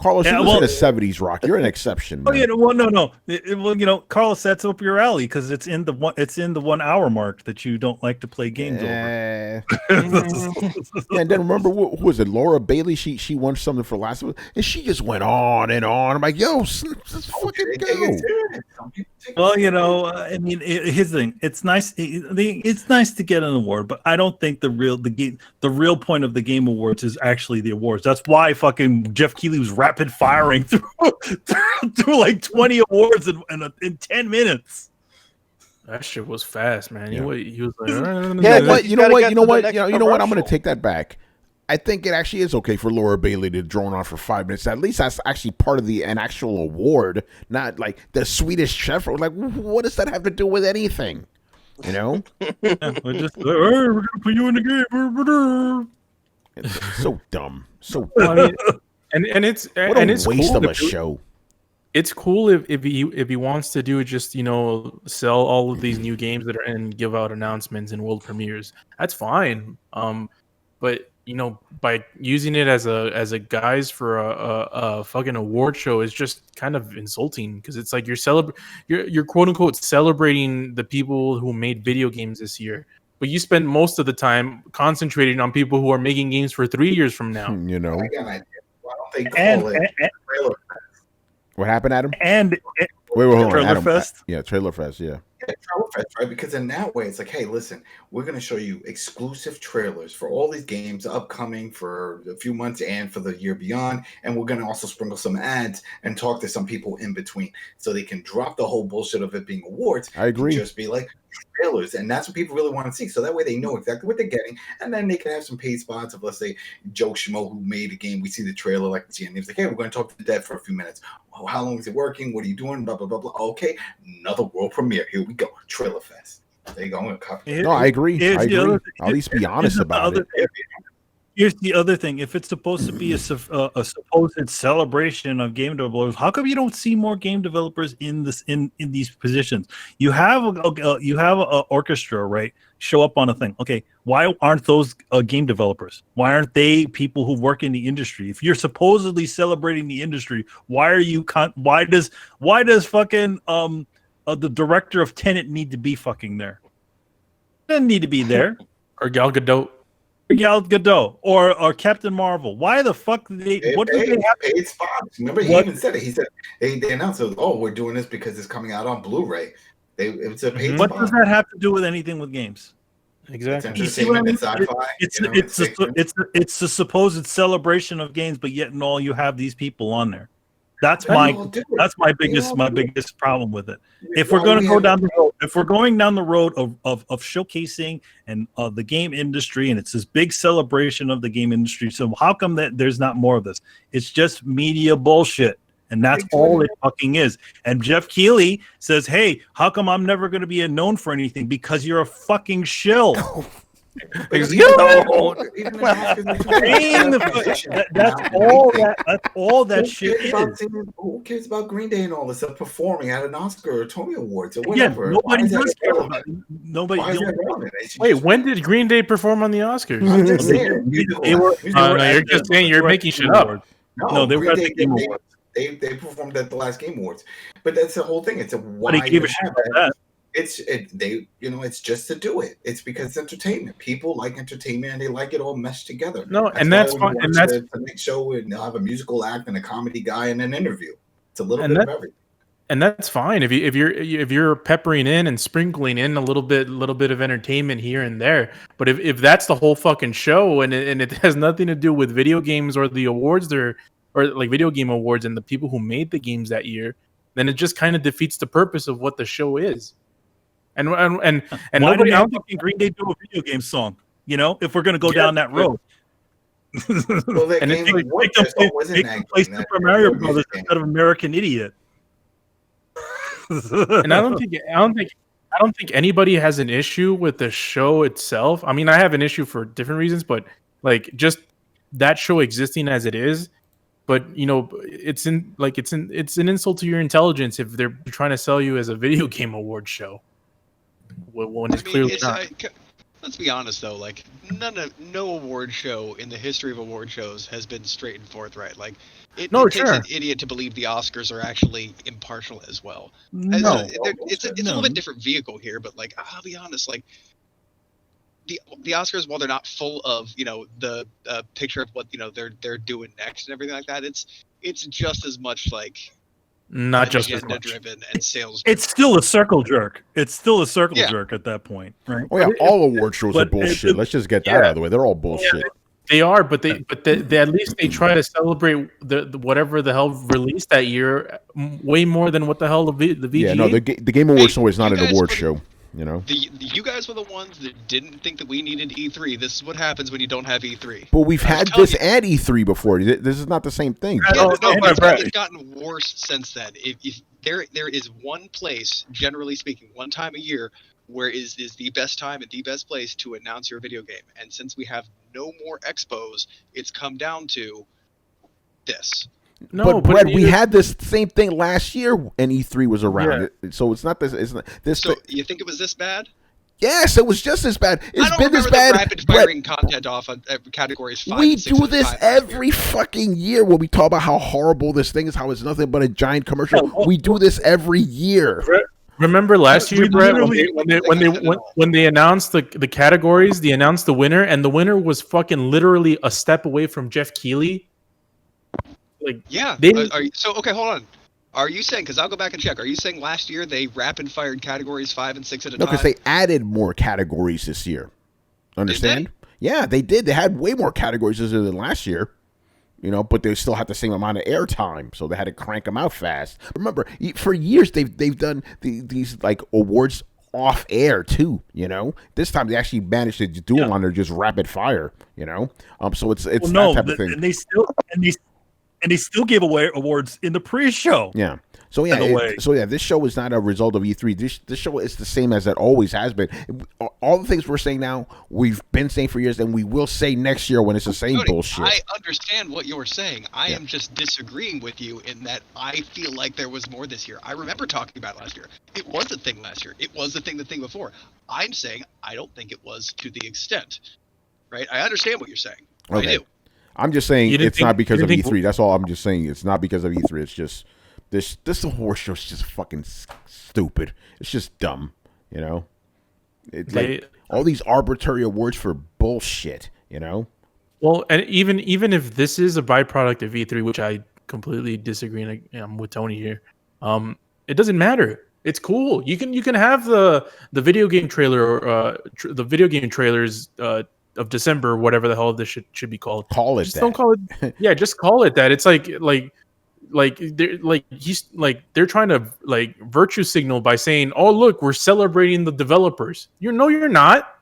Speaker 1: Carlos,
Speaker 2: Yeah,
Speaker 1: you
Speaker 2: well-
Speaker 1: listen to 70s rock. You're an exception.
Speaker 2: Oh
Speaker 1: Man.
Speaker 2: yeah, well, no. Well, you know, Carlos, that's up your alley because it's in the 1 hour mark that you don't like to play games over.
Speaker 1: Yeah, and then remember who was it? Laura Bailey. She won something for last week, and she just went on and on. I'm like, yo, let's fucking go.
Speaker 2: Well, you know, I mean, here's the thing. It's nice. It's nice to get an award, but I don't think the real point of the Game Awards is actually the awards. That's why fucking Jeff Keighley was rapid firing through like 20 awards in 10 minutes.
Speaker 6: That shit was fast, man.
Speaker 1: Yeah.
Speaker 6: He was like,
Speaker 3: Yeah,
Speaker 1: You know what? I'm going to
Speaker 3: commercial.
Speaker 1: take that back. I think it actually is okay for Laura Bailey to drone on for 5 minutes. At least that's actually part of an actual award, not like the Swedish Chef. Like, what does that have to do with anything? You know?
Speaker 2: We're just hey, we're gonna put you in the game.
Speaker 1: It's so dumb. So
Speaker 6: Well, I mean, and it's
Speaker 1: what a
Speaker 6: it's
Speaker 1: waste
Speaker 6: cool
Speaker 1: of
Speaker 6: to
Speaker 1: a
Speaker 6: do-
Speaker 1: show.
Speaker 6: It's cool if he wants to do it, just sell all of these new games that are and give out announcements and world premieres. That's fine. But by using it as a guise for a fucking award show is just kind of insulting because it's like you're quote unquote celebrating the people who made video games this year, but you spend most of the time concentrating on people who are making games for 3 years from now.
Speaker 1: You know
Speaker 4: Again, why don't they call
Speaker 2: And
Speaker 4: it trailer?
Speaker 1: what happened, Adam?
Speaker 2: and
Speaker 1: Wait, hold on,
Speaker 2: Trailer
Speaker 1: Adam.
Speaker 2: Fest?
Speaker 1: Yeah, Trailer Fest. Yeah.
Speaker 4: Yeah, Trailer Fest, right? Because in that way, it's like, hey, listen, we're going to show you exclusive trailers for all these games upcoming for a few months and for the year beyond. And we're going to also sprinkle some ads and talk to some people in between so they can drop the whole bullshit of it being awards.
Speaker 1: I agree.
Speaker 4: And just be like trailers. And that's what people really want to see. So that way they know exactly what they're getting. And then they can have some paid spots of, let's say, Joe Schmo, who made a game. We see the trailer like the GM. He's like, hey, we're going to talk to the dev for a few minutes. Oh, how long is it working? What are you doing? Blah, blah, blah, blah. Okay, another world premiere. Here we go. Trailer Fest. There you go. I'm going to copy.
Speaker 1: No, I agree.
Speaker 2: Here's
Speaker 1: I
Speaker 2: the
Speaker 1: agree.
Speaker 2: other-
Speaker 1: At least be honest about it.
Speaker 2: Here's the other thing: if it's supposed to be a supposed celebration of game developers, how come you don't see more game developers in these positions? You have a orchestra, right? Show up on a thing. Okay, why aren't those game developers? Why aren't they people who work in the industry? If you're supposedly celebrating the industry, why are you? Why does fucking the director of Tenet need to be fucking there? Doesn't need to be there.
Speaker 6: Or Gal Gadot.
Speaker 2: Gal Gadot or Captain Marvel. Why the fuck did they? What do they have?
Speaker 4: Paid spots. Remember, he even said it. He said they announced it. Oh, we're doing this because it's coming out on Blu-ray. It's a paid
Speaker 2: What
Speaker 4: spot.
Speaker 2: does that have to do with anything with games?
Speaker 6: Exactly.
Speaker 4: It's
Speaker 2: You see what I
Speaker 4: entertainment,
Speaker 2: mean?
Speaker 4: it's sci-fi.
Speaker 2: It's a supposed celebration of games, but yet and all you have these people on there. That's
Speaker 4: They
Speaker 2: my
Speaker 4: all do it.
Speaker 2: that's my
Speaker 4: They
Speaker 2: biggest
Speaker 4: all do it.
Speaker 2: biggest problem with it. If we're
Speaker 4: Why
Speaker 2: going
Speaker 4: we
Speaker 2: to go
Speaker 4: have-
Speaker 2: down the road, if we're going down the road of showcasing and the game industry, and it's this big celebration of the game industry, so how come that there's not more of this? It's just media bullshit, and that's all it fucking is. And Jeff Keighley says, "Hey, how come I'm never going to be known for anything? Because you're a fucking shill."
Speaker 4: But
Speaker 6: No!
Speaker 4: even the Oscars,
Speaker 2: Paying the that's all that shit is.
Speaker 4: Who cares about Green Day and all this stuff performing at an Oscar or Tony Awards or
Speaker 2: Again,
Speaker 4: whatever?
Speaker 2: nobody
Speaker 4: Why is that
Speaker 2: does care
Speaker 4: relevant?
Speaker 2: about nobody.
Speaker 4: Why is that relevant? They should
Speaker 6: Wait,
Speaker 4: just-
Speaker 6: when did Green Day perform on the Oscars?
Speaker 4: I'm just saying, musical-
Speaker 2: They were-
Speaker 4: musical-
Speaker 6: No, you're just saying you're making shit up.
Speaker 2: No, they were at the Game
Speaker 4: they,
Speaker 2: Awards.
Speaker 4: they performed at the last Game Awards, but that's the whole thing. It's a why
Speaker 2: Nobody gave
Speaker 4: you
Speaker 2: a shit
Speaker 4: have
Speaker 2: about
Speaker 4: that.
Speaker 2: that.
Speaker 4: It's just to do it. It's because it's entertainment. People like entertainment and they like it all meshed together.
Speaker 6: No, and
Speaker 4: why
Speaker 6: that's
Speaker 4: when
Speaker 6: fine.
Speaker 4: you
Speaker 6: And
Speaker 4: watch
Speaker 6: that's
Speaker 4: the next show and they'll have a musical act and a comedy guy and an interview. It's a little
Speaker 6: And
Speaker 4: bit of
Speaker 6: that-
Speaker 4: everything.
Speaker 6: and that's fine if you're peppering in and sprinkling in a little bit of entertainment here and there. But if that's the whole fucking show and it has nothing to do with video games or the awards or like video game awards and the people who made the games that year, then it just kind of defeats the purpose of what the show is. And
Speaker 2: Why
Speaker 6: nobody
Speaker 2: did
Speaker 6: else.
Speaker 2: fucking Green Day do a video game song? You know, if we're gonna go down that road.
Speaker 4: Well, that
Speaker 2: And
Speaker 4: game
Speaker 2: make them play Super Mario Brothers instead of American Idiot.
Speaker 6: And I don't think anybody has an issue with the show itself. I mean, I have an issue for different reasons, but like just that show existing as it is. But you know, it's an insult to your intelligence if they're trying to sell you as a video game award show. When it's clearly not.
Speaker 7: Let's be honest though, like no award show in the history of award shows has been straight and forthright. Like it takes an idiot to believe the Oscars are actually impartial as well.
Speaker 2: No,
Speaker 7: it's a little bit different vehicle here, but like I'll be honest, like the Oscars, while they're not full of the picture of what they're doing next and everything like that, it's just as much like
Speaker 6: not just as much
Speaker 7: driven and sales.
Speaker 2: It's still a circle jerk. It's still a circle jerk at that point, right?
Speaker 1: Oh yeah, all award shows are bullshit. Let's just get that out of the way. They're all bullshit.
Speaker 6: They are, but they at least they try to celebrate the whatever the hell released that year way more than what the hell the VGA.
Speaker 1: Yeah, no, the Game Awards show is not an award show. You know,
Speaker 7: you guys were the ones that didn't think that we needed E3. This is what happens when you don't have E3.
Speaker 1: But we've had this at E3 before. This is not the same thing.
Speaker 7: It's gotten worse since then. If there is one place, generally speaking, one time a year where is the best time and the best place to announce your video game. And since we have no more expos, it's come down to this.
Speaker 1: No, but Brett, we had this same thing last year, and E3 was around. Yeah. So it's not this. It's not this.
Speaker 7: So you think it was this bad?
Speaker 1: Yes, it was just as bad.
Speaker 7: It's been this bad. Rapid firing content off on categories 5.
Speaker 1: We do this every fucking year when we talk about how horrible this thing is, how it's nothing but a giant commercial. We do this every year.
Speaker 6: Remember last year, Brett, when they announced the categories, they announced the winner, and the winner was fucking literally a step away from Jeff Keighley. Like,
Speaker 7: yeah. Okay, hold on. Are you saying, because I'll go back and check, are you saying last year they rapid fired categories 5 and 6 at a time?
Speaker 1: No, because they added more categories this year. Understand? Yeah, they did. They had way more categories this year than last year. But they still had the same amount of airtime, so they had to crank them out fast. Remember, for years they've done these like awards off air too. This time they actually managed to do them under just rapid fire. So it's that type of thing.
Speaker 2: And they still gave away awards in the pre-show.
Speaker 1: Yeah. So this show is not a result of E3. This show is the same as it always has been. All the things we're saying now, we've been saying for years, and we will say next year when it's the same bullshit.
Speaker 7: I understand what you're saying. I am just disagreeing with you in that I feel like there was more this year. I remember talking about it last year. It was a thing last year. It was the thing before. I'm saying I don't think it was to the extent. Right? I understand what you're saying.
Speaker 1: Okay.
Speaker 7: I do.
Speaker 1: I'm just saying it's not because of E3. That's all I'm just saying. It's not because of E3. It's just this horse show is just fucking stupid. It's just dumb, It's like all these arbitrary awards for bullshit,
Speaker 6: Well, and even if this is a byproduct of E3, which I completely disagree, and I'm with Tony here, it doesn't matter. It's cool. You can have the video game trailer, the video game trailers of December, or whatever the hell this should be called.
Speaker 1: Call it
Speaker 6: just
Speaker 1: that.
Speaker 6: Don't call it. Yeah, just call it that. It's they're trying to like virtue signal by saying, "Oh, look, we're celebrating the developers." You're not.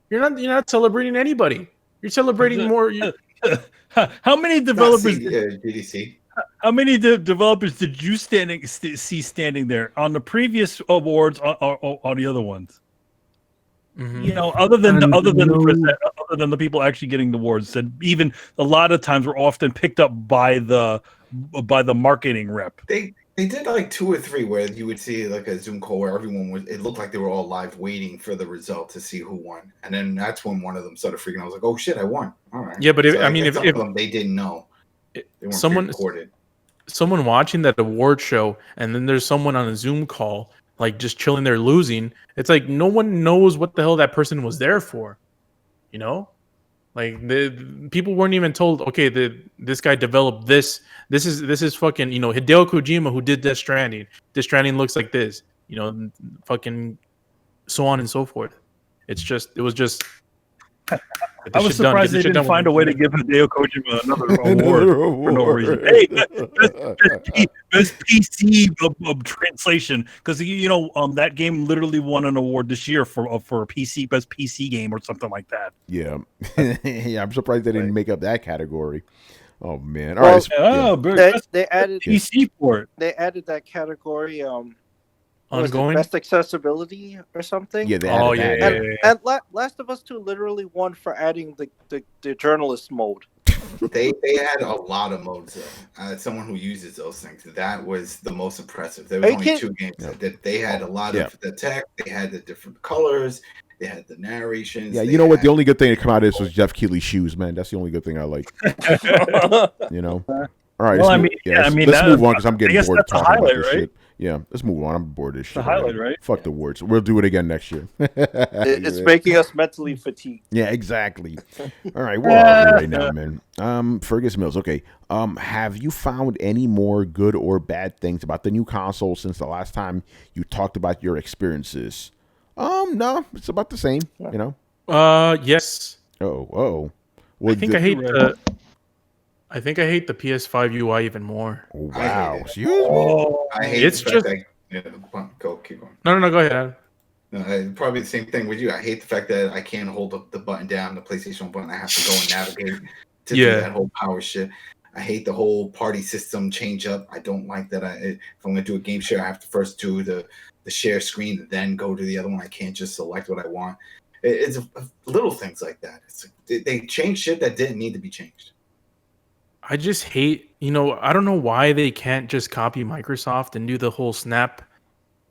Speaker 6: You're not celebrating anybody. You're celebrating more.
Speaker 2: How many developers?
Speaker 4: GDC.
Speaker 2: How many developers did you see standing there on the previous awards or the other ones?
Speaker 6: Mm-hmm.
Speaker 2: Other than the people actually getting the awards, and even a lot of times were often picked up by the marketing rep.
Speaker 4: They did like 2 or 3 where you would see like a Zoom call where everyone was. It looked like they were all live waiting for the result to see who won, and then that's when one of them started freaking out. I was like, "Oh shit, I won!" All right.
Speaker 6: Yeah, but if
Speaker 4: they didn't know, they weren't
Speaker 6: someone watching that award show, and then there's someone on a Zoom call like just chilling there losing, it's like no one knows what the hell that person was there for, Like the people weren't even told, okay, this guy developed this. This is fucking Hideo Kojima who did Death Stranding. Death Stranding looks like this, fucking so on and so forth. It was just
Speaker 2: I was surprised they didn't find a way to give Hideo Kojima another award for no reason. Hey, best PC of translation, because that game literally won an award this year for a PC best PC game or something like that.
Speaker 1: Yeah, yeah. I'm surprised they didn't make up that category. Oh man! All
Speaker 3: Well,
Speaker 1: right,
Speaker 3: they added
Speaker 2: PC for it.
Speaker 3: They added that category. Was it
Speaker 6: Ongoing.
Speaker 3: best accessibility or something?
Speaker 1: Yeah, they added that.
Speaker 3: And Last of Us 2 literally won for adding the journalist mode.
Speaker 4: They had a lot of modes though. As someone who uses those things, that was the most impressive. There was only 2 games that they had a lot of the tech. They had the different colors. They had the narrations.
Speaker 1: Yeah, you know what? The only good thing that came out of this was Jeff Keighley's shoes, man. That's the only good thing I like. You know. All right.
Speaker 2: Well,
Speaker 1: let's move on because I'm getting bored talking about this
Speaker 2: right?
Speaker 1: shit. Yeah, let's move on. I'm bored of this shit.
Speaker 2: The highlight, right?
Speaker 1: Fuck the awards. We'll do it again next year.
Speaker 3: It's making us mentally fatigued.
Speaker 1: Yeah, exactly. All right, where are we right now, man? Fergus Mills. Okay. Have you found any more good or bad things about the new console since the last time you talked about your experiences? No, it's about the same. You know.
Speaker 6: Yes.
Speaker 1: Oh.
Speaker 6: Well, I think I hate the PS5 UI even more.
Speaker 1: Oh, wow.
Speaker 4: Excuse me. I hate
Speaker 6: it's just.
Speaker 4: Keep going.
Speaker 6: No, go ahead.
Speaker 4: No, probably the same thing with you. I hate the fact that I can't hold up the button down, the PlayStation button. I have to go and navigate to do that whole power shit. I hate the whole party system change up. I don't like that. If I'm going to do a game share, I have to first do the share screen, then go to the other one. I can't just select what I want. It's little things like that. They changed shit that didn't need to be changed.
Speaker 6: I just hate, I don't know why they can't just copy Microsoft and do the whole snap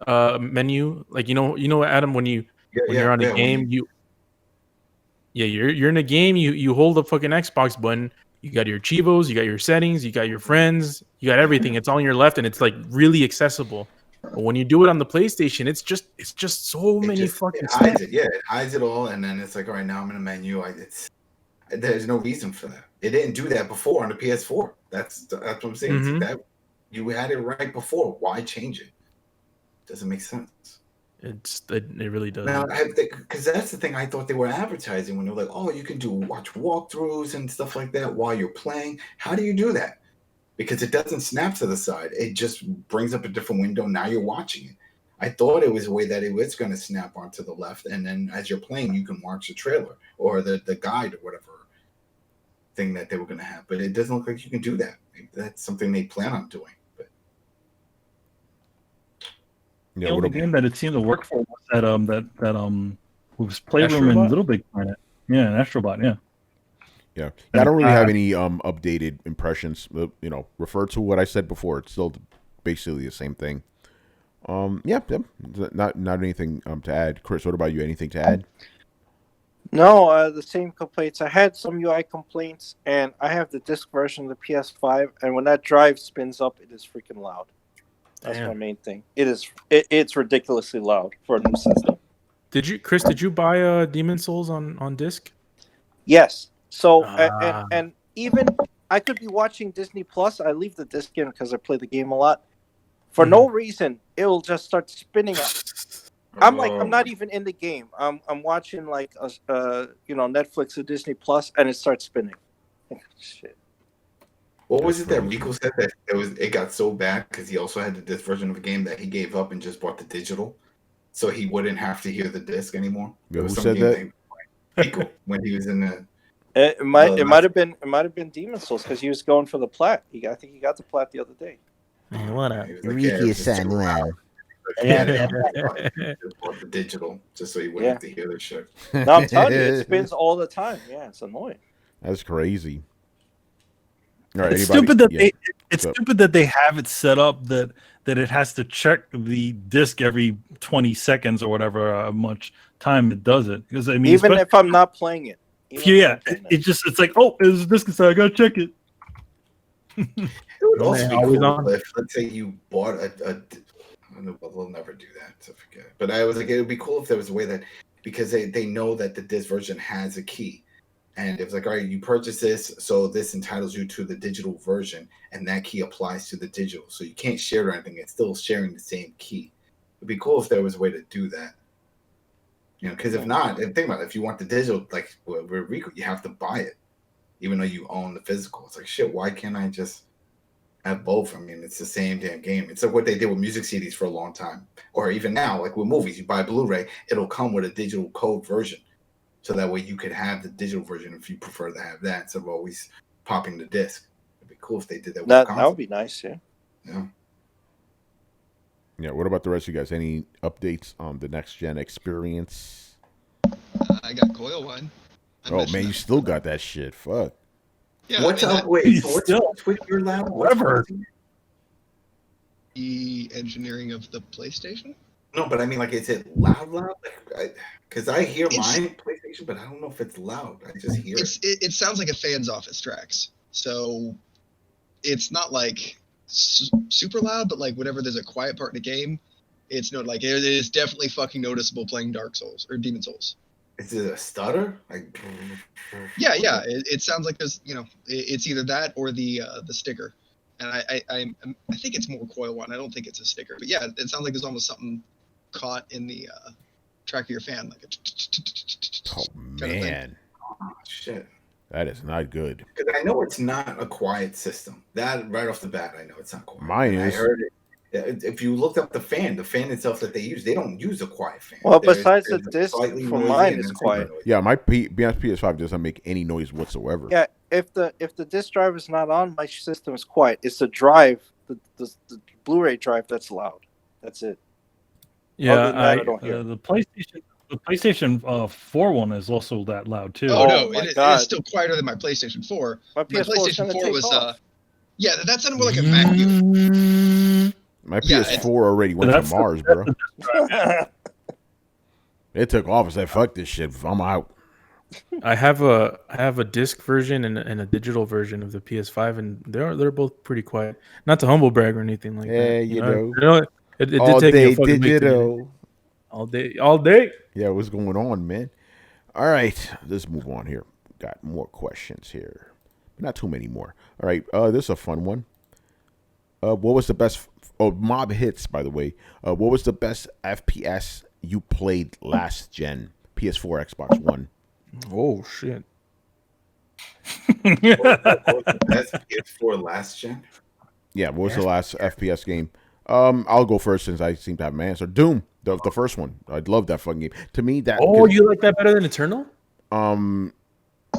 Speaker 6: menu. Like, Adam, when you're on a game, you're in a game, you hold the fucking Xbox button, you got your Chivos, you got your settings, you got your friends, you got everything. It's on your left and it's like really accessible. But when you do it on the PlayStation, it's just so many fucking
Speaker 4: steps. It hides it all, and then it's like, all right, now I'm in a menu. There's no reason for that. It didn't do that before on the PS4. That's what I'm saying.
Speaker 6: Mm-hmm.
Speaker 4: That you had it right before. Why change it? Doesn't make sense.
Speaker 6: It really does.
Speaker 4: Now, because that's the thing I thought they were advertising when they were like, oh, you can watch walkthroughs and stuff like that while you're playing. How do you do that? Because it doesn't snap to the side. It just brings up a different window. Now you're watching it. I thought it was a way that it was going to snap onto the left, and then as you're playing, you can watch the trailer or the guide or whatever thing that they were going to have. But it doesn't look like you can do that. Maybe that's something they plan on doing. But
Speaker 2: the only game that it seemed to work for was that was Playroom and Little Big Planet. Yeah, Astrobot. Yeah.
Speaker 1: Yeah, I don't really have any updated impressions. Refer to what I said before. It's still basically the same thing. Not anything to add. Chris, what about you? Anything to add?
Speaker 3: No, the same complaints. I had some UI complaints, and I have the disc version of the PS5, and when that drive spins up, it is freaking loud. That's my main thing. It's ridiculously loud for a new system.
Speaker 6: Chris, did you buy Demon Souls on disc?
Speaker 3: Yes. So and even I could be watching Disney Plus. I leave the disc in because I play the game a lot. For no reason, it will just start spinning up. I'm not even in the game. I'm watching Netflix or Disney Plus, and it starts spinning. Shit.
Speaker 4: What was it that Rico said that it got so bad because he also had the disc version of the game that he gave up and just bought the digital, so he wouldn't have to hear the disc anymore?
Speaker 1: Who said that?
Speaker 4: Rico, when he was in the.
Speaker 3: It might have been Demon Souls because he was going for the plat. I think he got the plat the other day.
Speaker 1: What up, Ricky San Juan?
Speaker 4: Bought the digital just so he wouldn't have to hear the shit.
Speaker 3: No, I'm telling you, it spins all the time. Yeah, it's annoying.
Speaker 1: That's crazy. All right,
Speaker 2: it's stupid that they have it set up that it has to check the disc every 20 seconds or whatever how much time it does it. Because I mean,
Speaker 3: even if I'm not playing it.
Speaker 2: It's like, oh, there's a disc inside. I gotta check it.
Speaker 4: It would also be cool if, let's say, you bought we'll never do that, so forget it. But I was like, it would be cool if there was a way that, because they know that the disc version has a key, and it was like, all right, you purchase this, so this entitles you to the digital version, and that key applies to the digital, so you can't share it or anything. It's still sharing the same key. It'd be cool if there was a way to do that. You know, because if not, think about it. If you want the digital, like with Rico, you have to buy it, even though you own the physical. It's like shit. Why can't I just have both? I mean, it's the same damn game. It's like what they did with music CDs for a long time, or even now, like with movies, you buy Blu-ray, it'll come with a digital code version, so that way you could have the digital version if you prefer to have that instead of always popping the disc. It'd be cool if they did that. With
Speaker 3: That would be nice, yeah.
Speaker 4: Yeah.
Speaker 1: Yeah. What about the rest of you guys? Any updates on the next gen experience?
Speaker 7: I got Coil One.
Speaker 1: Oh man, you still got that shit. Fuck.
Speaker 7: Yeah,
Speaker 4: What's
Speaker 7: I mean,
Speaker 4: up? Wait, so what's with your loud?
Speaker 2: Whatever.
Speaker 7: the engineering of the PlayStation?
Speaker 4: No, but I mean, like, is it loud? Because I hear
Speaker 7: It's-
Speaker 4: mine PlayStation, but I don't know if it's loud. I just hear it.
Speaker 7: It sounds like a fan's office tracks. So it's not like super loud, but like whenever there's a quiet part in a game, it's like it is definitely fucking noticeable playing Dark Souls or Demon Souls.
Speaker 4: Is it a stutter? Like,
Speaker 7: Yeah, it sounds like there's it's either that or the sticker, and I think it's more Coil One. I don't think it's a sticker, but yeah, it sounds like there's almost something caught in the track of your fan, like a
Speaker 1: Oh man,
Speaker 4: oh, shit.
Speaker 1: that is not good.
Speaker 4: Because I know it's not a quiet system. That right off the bat, I know it's not quiet.
Speaker 1: Mine
Speaker 4: And I
Speaker 1: is.
Speaker 4: heard it. If you looked up the fan itself that they use, they don't use a quiet fan.
Speaker 3: Well,
Speaker 4: There's-
Speaker 3: besides the
Speaker 4: there's a
Speaker 3: disc,
Speaker 4: slightly
Speaker 3: for
Speaker 4: noisy
Speaker 3: mine
Speaker 4: and
Speaker 3: is
Speaker 4: then super
Speaker 3: quiet.
Speaker 4: noisy.
Speaker 1: Yeah, my PS5 doesn't make any noise whatsoever.
Speaker 3: Yeah, if the disc drive is not on, my system is quiet. It's the drive, the Blu-ray drive that's loud. That's it.
Speaker 2: Yeah,
Speaker 3: Other than that, I don't hear.
Speaker 2: the PlayStation 4 one is also that loud too.
Speaker 7: Oh, no,
Speaker 3: my
Speaker 7: it is
Speaker 3: God.
Speaker 7: still quieter than my PlayStation 4.
Speaker 3: My
Speaker 7: My
Speaker 3: PS4 is
Speaker 7: PlayStation
Speaker 3: gonna
Speaker 7: 4
Speaker 3: take
Speaker 7: was
Speaker 3: off.
Speaker 7: yeah, that sounded more like a vacuum.
Speaker 1: My
Speaker 7: Yeah,
Speaker 1: PS4 already went to
Speaker 2: That's-
Speaker 1: Mars, bro. It took off and said, "Fuck this shit, I'm out."
Speaker 6: I have a disc version and a digital version of the PS5, and they're both pretty quiet. Not to humble brag or anything like
Speaker 1: Yeah,
Speaker 6: that.
Speaker 1: you
Speaker 6: It did
Speaker 1: All
Speaker 6: take me
Speaker 1: day
Speaker 6: a fucking week to get it.
Speaker 1: digital.
Speaker 6: All day.
Speaker 1: Yeah, what's going on, man? All right, let's move on here. Got more questions here. Not too many more. All right, this is a fun one. What was the best? Mob Hits, by the way. What was the best FPS you played last gen? PS4, Xbox One.
Speaker 6: Oh shit.
Speaker 4: What was the best PS4 last gen?
Speaker 1: Yeah, what was the last FPS game? I'll go first since I seem to have an answer. Doom, the first one. I love that fucking game. To me, that.
Speaker 6: Oh, you like that better than Eternal?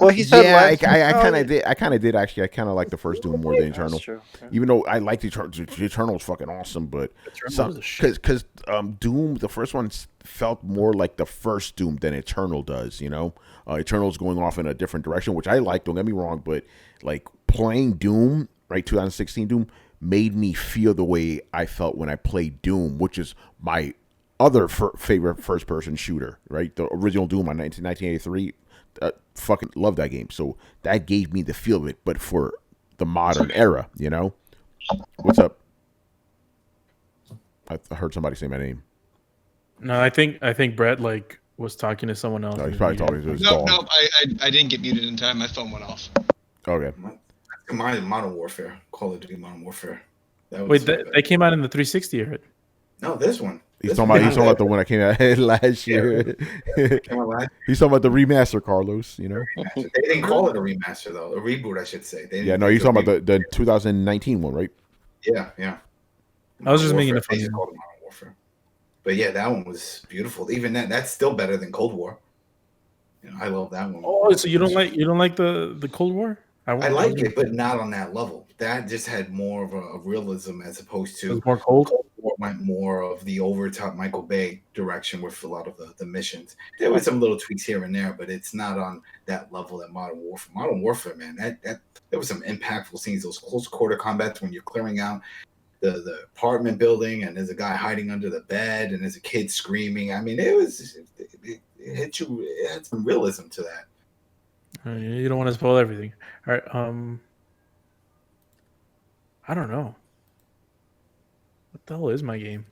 Speaker 3: Well, he said,
Speaker 1: Yeah, I
Speaker 3: last-
Speaker 1: kind of did. I kind of did actually. I kind of like the first Doom more than Eternal.
Speaker 3: That's true. Yeah.
Speaker 1: Even though I liked Eternal is fucking awesome, but because Doom, the first one felt more like the first Doom than Eternal does. You know, Eternal's going off in a different direction, which I like. Don't get me wrong, but like playing Doom, right, 2016 Doom made me feel the way I felt when I played Doom, which is my other favorite first-person shooter, right? The original Doom on 1983. Fucking love that game. So that gave me the feel of it, but for the modern era, you know. What's up? I heard somebody say my name.
Speaker 6: No, I think Brett was talking to someone else.
Speaker 1: No, he's probably talking to his
Speaker 7: No,
Speaker 1: dog.
Speaker 7: I didn't get muted in time. My phone went off.
Speaker 1: Okay.
Speaker 4: Mine is Modern Warfare. Call of Duty Modern Warfare. That was
Speaker 6: Wait,
Speaker 4: so good.
Speaker 6: they came out in the 360, right?
Speaker 4: No, this one.
Speaker 1: He's talking about the one that came out last year.
Speaker 4: Came out last-
Speaker 1: He's talking about the remaster, Carlos. You know.
Speaker 4: They didn't call it a remaster though, a reboot, I should say. They
Speaker 1: Yeah, no, he's talking about the 2019 one, right?
Speaker 4: Yeah.
Speaker 6: I was just
Speaker 4: Modern
Speaker 6: making a
Speaker 4: Warfare.
Speaker 6: fun.
Speaker 4: They just called it Modern Warfare. But yeah, that one was beautiful. Even that's still better than Cold War. You know, I love that one.
Speaker 6: Oh, so you don't like the Cold War?
Speaker 4: I like it, but not on that level. That just had more of a realism as opposed
Speaker 6: It
Speaker 4: to
Speaker 6: was more cold.
Speaker 4: War went more of the overtop Michael Bay direction with a lot of the missions. There were some little tweaks here and there, but it's not on that level that Modern Warfare. Modern Warfare, man, that there was some impactful scenes. Those close quarter combats when you're clearing out the apartment building and there's a guy hiding under the bed and there's a kid screaming. I mean, it hit you. It had some realism to that.
Speaker 6: You don't want to spoil everything. All right. I don't know. What the hell is my game?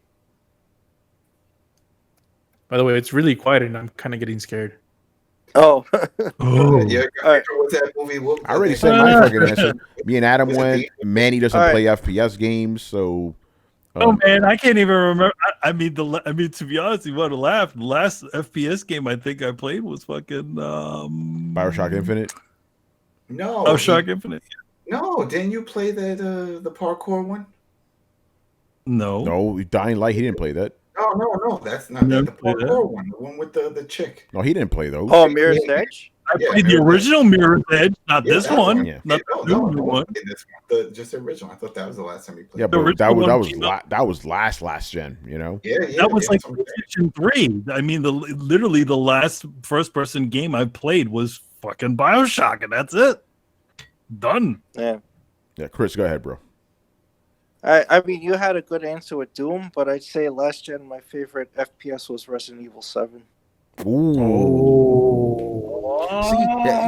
Speaker 6: By the way, it's really quiet and I'm kind of getting scared.
Speaker 3: Oh,
Speaker 4: Yeah,
Speaker 3: All right.
Speaker 4: what's that movie?
Speaker 1: I already said my fucking answer. Me and Adam
Speaker 4: Was it
Speaker 1: went.
Speaker 4: the-
Speaker 1: Manny doesn't
Speaker 3: All right.
Speaker 1: play FPS games, so
Speaker 2: Oh man, I can't even remember. I mean, to be honest, you want to laugh. The last FPS game I think I played was fucking
Speaker 1: Bioshock Infinite.
Speaker 4: No.
Speaker 2: Bioshock Infinite.
Speaker 4: No, didn't you play the parkour one?
Speaker 1: No, Dying Light. He didn't play that.
Speaker 4: No, that's not
Speaker 2: Never
Speaker 4: the
Speaker 2: played that.
Speaker 4: parkour one. The one with the chick.
Speaker 1: No, he didn't play those.
Speaker 3: Oh, Mirror's Edge.
Speaker 2: I played the original Mirror's Edge, not
Speaker 4: Yeah,
Speaker 2: this
Speaker 4: that
Speaker 2: one.
Speaker 1: one. Yeah.
Speaker 2: Not the new one.
Speaker 4: This one. Just the original. I thought that was the last time you played.
Speaker 1: Yeah, but
Speaker 2: original one
Speaker 1: that was last gen. You know.
Speaker 4: Yeah.
Speaker 2: That was like
Speaker 4: that's what I'm
Speaker 2: PlayStation
Speaker 4: saying.
Speaker 2: 3. I mean, literally the last first-person game I played was fucking Bioshock, and that's it. Done.
Speaker 3: Yeah.
Speaker 1: Yeah, Chris, go ahead, bro.
Speaker 3: I mean, you had a good answer with Doom, but I'd say last gen, my favorite FPS was Resident Evil 7.
Speaker 1: Ooh. See,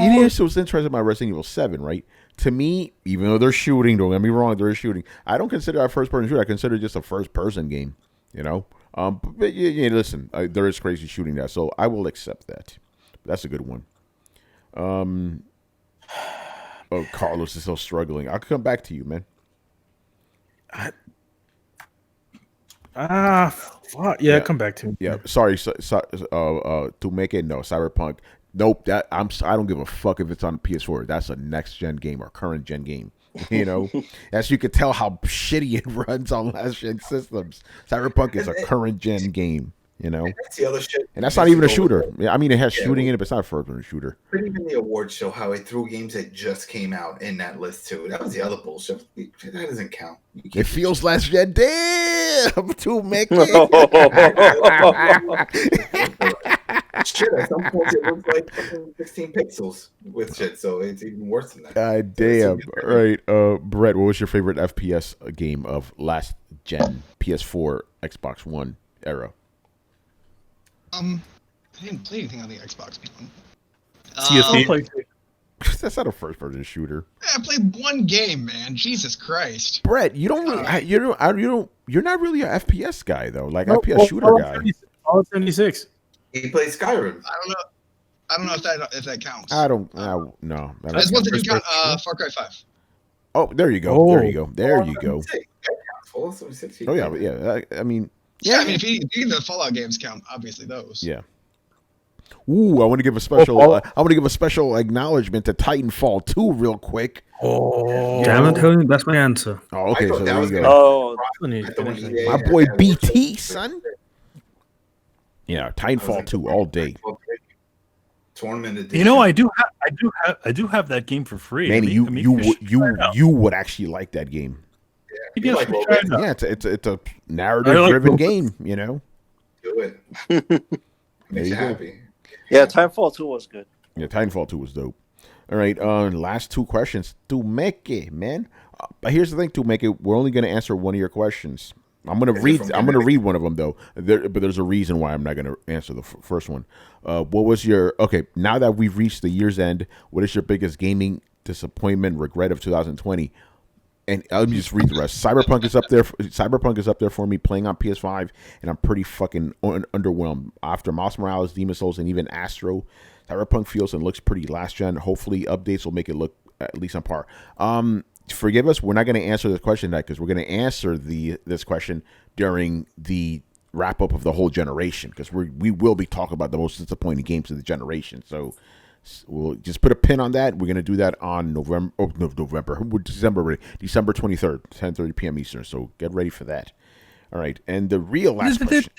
Speaker 1: you know, so it's interesting about Resident Evil 7, right? To me, even though they're shooting, don't get me wrong, they're shooting. I don't consider it a first-person shooter. I consider it just a first-person game, you know? But yeah, listen, there is crazy shooting there, so I will accept that. That's a good one. Oh, Carlos is still struggling. I'll come back to you, man.
Speaker 5: Fuck. Yeah, come back to me.
Speaker 1: Yeah, sorry. To make it Cyberpunk. Nope. I don't give a fuck if it's on PS4. That's a next gen game or current gen game. You know, as you can tell how shitty it runs on last gen systems. Cyberpunk is a current gen game. You know,
Speaker 4: That's the other shit.
Speaker 1: and that's not even a shooter. Yeah, I mean, it has shooting in it, but it's not a first-person shooter.
Speaker 4: But even the awards show how it threw games that just came out in that list too. That was the other bullshit. That doesn't count.
Speaker 1: It feels last gen. Damn, to make it.
Speaker 4: Shit, at some point it looks like fucking 16 pixels with shit, so it's even worse than that.
Speaker 1: God damn. All right, Brett, what was your favorite FPS game of last gen PS4, Xbox One era?
Speaker 7: I didn't play anything on the Xbox One.
Speaker 2: CSP.
Speaker 1: That's not a first-person shooter.
Speaker 7: I played one game, man. Jesus Christ.
Speaker 1: Brett, you don't really, you're not really an FPS guy though, like FPS shooter guy.
Speaker 6: All 76.
Speaker 4: He played Skyrim.
Speaker 7: I don't know if that counts.
Speaker 1: I don't. No.
Speaker 7: I just wanted to count Far Cry 5.
Speaker 1: Oh, there you go. There you go. There you go.
Speaker 4: That counts, fool. So 16.
Speaker 1: Oh yeah. I mean.
Speaker 7: Yeah, I mean, if either the Fallout games count, obviously those.
Speaker 1: Yeah. Ooh, I want to give a special. I want to give a special acknowledgement to Titanfall 2 real quick.
Speaker 5: Oh, damn it, Tony, that's my answer.
Speaker 1: Oh, okay. So there you go.
Speaker 3: Oh,
Speaker 1: My boy BT, son. Yeah, Titanfall 2 all day.
Speaker 4: Tournament edition.
Speaker 2: You know, I do have that game for free.
Speaker 1: Manny, you would actually like that game.
Speaker 2: Yeah,
Speaker 4: like
Speaker 2: for
Speaker 4: Logan.
Speaker 2: sure.
Speaker 1: Yeah, it's a narrative-driven game. You know.
Speaker 4: Do it. Makes you happy.
Speaker 3: yeah, Timefall 2 was good.
Speaker 1: Yeah, Titanfall 2 was dope. All right, last two questions. To make it, man. But here's the thing, to make it, we're only going to answer one of your questions. I'm gonna read one of them though. But there's a reason why I'm not gonna answer the first one. What was your Now that we've reached the year's end, what is your biggest gaming disappointment, regret of 2020? And I'll just read the rest. Cyberpunk is up there. Cyberpunk is up there for me, playing on PS5, and I'm pretty fucking underwhelmed. After Miles Morales, Demon Souls, and even Astro, Cyberpunk feels and looks pretty last gen. Hopefully, updates will make it look at least on par. Forgive us, we're not going to answer this question tonight because we're going to answer this question during the wrap up of the whole generation, because we will be talking about the most disappointing games of the generation. So we'll just put a pin on that. We're going to do that on December 23rd, 10:30 p.m. Eastern. So get ready for that. All right, and the real last question.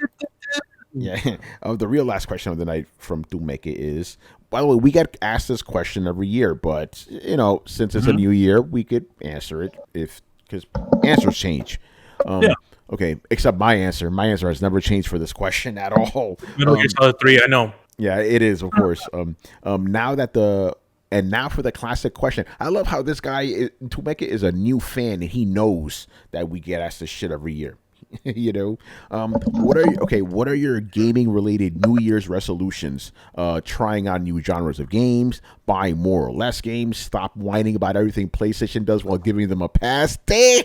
Speaker 1: Yeah, the real last question of the night from Dumeke is, by the way, we get asked this question every year, but since it's a new year, we could answer it because answers change.
Speaker 2: Yeah.
Speaker 1: Okay, except my answer. My answer has never changed for this question at all.
Speaker 6: Metal Gear Solid 3, I know.
Speaker 1: Yeah, it is, of course. Now for the classic question. I love how this guy Dumeke is a new fan and he knows that we get asked this shit every year. What are your gaming related New Year's resolutions? Trying on new genres of games, buying more or less games, stop whining about everything PlayStation does while giving them a pass. Damn.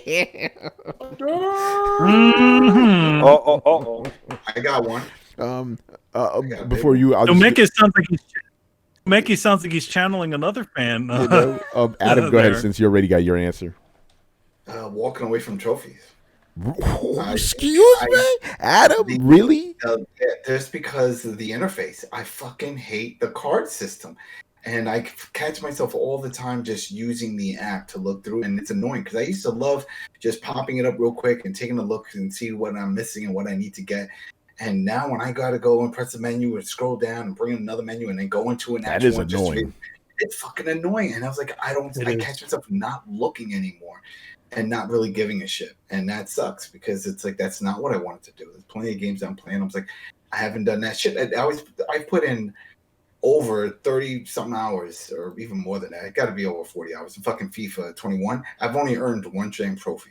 Speaker 4: I got one.
Speaker 1: Before you,
Speaker 2: Dumeke sounds like he's channeling another fan.
Speaker 1: Adam, go ahead since you already got your answer.
Speaker 4: Walking away from trophies.
Speaker 1: Excuse me, Adam. Really?
Speaker 4: Just because of the interface. I fucking hate the card system. And I catch myself all the time just using the app to look through, and it's annoying because I used to love just popping it up real quick and taking a look and see what I'm missing and what I need to get. And now when I gotta go and press the menu and scroll down and bring in another menu and then go into an actual one,
Speaker 1: annoying.
Speaker 4: It's fucking annoying. And I was like, I catch myself not looking anymore and not really giving a shit. And that sucks because it's like that's not what I wanted to do. There's plenty of games I'm playing. I was like, I haven't done that shit. I put in over 30 something hours or even more than that. It got to be over 40 hours in fucking FIFA 21. I've only earned one damn trophy.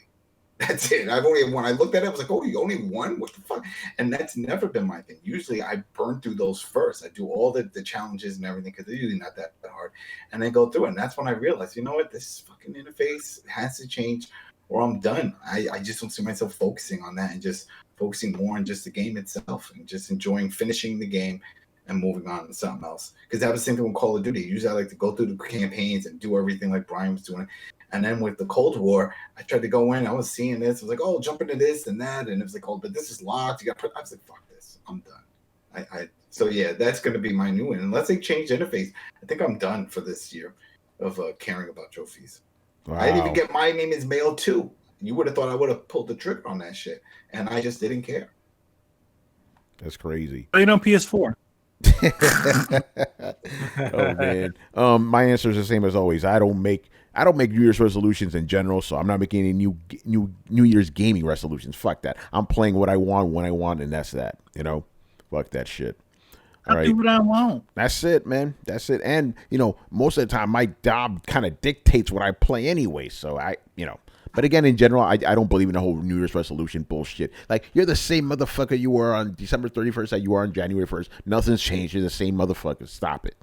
Speaker 4: That's it. When I looked at it, I was like, oh, you only won? What the fuck? And that's never been my thing. Usually I burn through those first. I do all the challenges and everything because they're usually not that hard. And then go through it. And that's when I realized, you know what? This fucking interface has to change or I'm done. I just don't see myself focusing on that and just focusing more on just the game itself and just enjoying finishing the game and moving on to something else. Because that was the same thing with Call of Duty. Usually I like to go through the campaigns and do everything like Brian was doing. And then with the Cold War, I tried to go in. I was seeing this. I was like, oh, jump into this and that. And it was like, oh, but this is locked. I was like, fuck this. I'm done. So, yeah, that's going to be my new one. Unless they change the interface, I think I'm done for this year of caring about trophies. Wow. I didn't even get My Name is Mail 2. You would have thought I would have pulled the trigger on that shit. And I just didn't care.
Speaker 1: That's crazy.
Speaker 2: Played on PS4.
Speaker 1: Oh man. My answer is the same as always. I don't make New Year's resolutions in general, so I'm not making any New Year's gaming resolutions. Fuck that. I'm playing what I want when I want, and that's that. You know, fuck that shit.
Speaker 2: All right. Do what I want.
Speaker 1: That's it, man. That's it. And most of the time, my job kind of dictates what I play anyway. So But again, in general, I don't believe in the whole New Year's resolution bullshit. Like, you're the same motherfucker you were on December 31st that you were on January 1st. Nothing's changed. You're the same motherfucker. Stop it.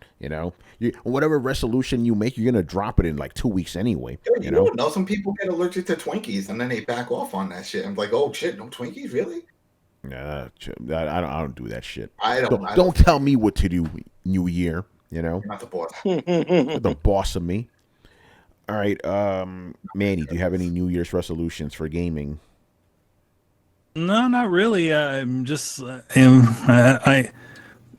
Speaker 1: Whatever resolution you make, you're going to drop it in like 2 weeks anyway.
Speaker 4: You know, some people get allergic to Twinkies and then they back off on that shit. I'm like, oh shit, no Twinkies? Really?
Speaker 1: Nah, I don't do that shit.
Speaker 4: Don't
Speaker 1: tell me what to do, New Year.
Speaker 4: You're not the boss.
Speaker 1: You're the boss of me. All right, Manny, do you have any New Year's resolutions for gaming?
Speaker 2: No, not really. I'm just,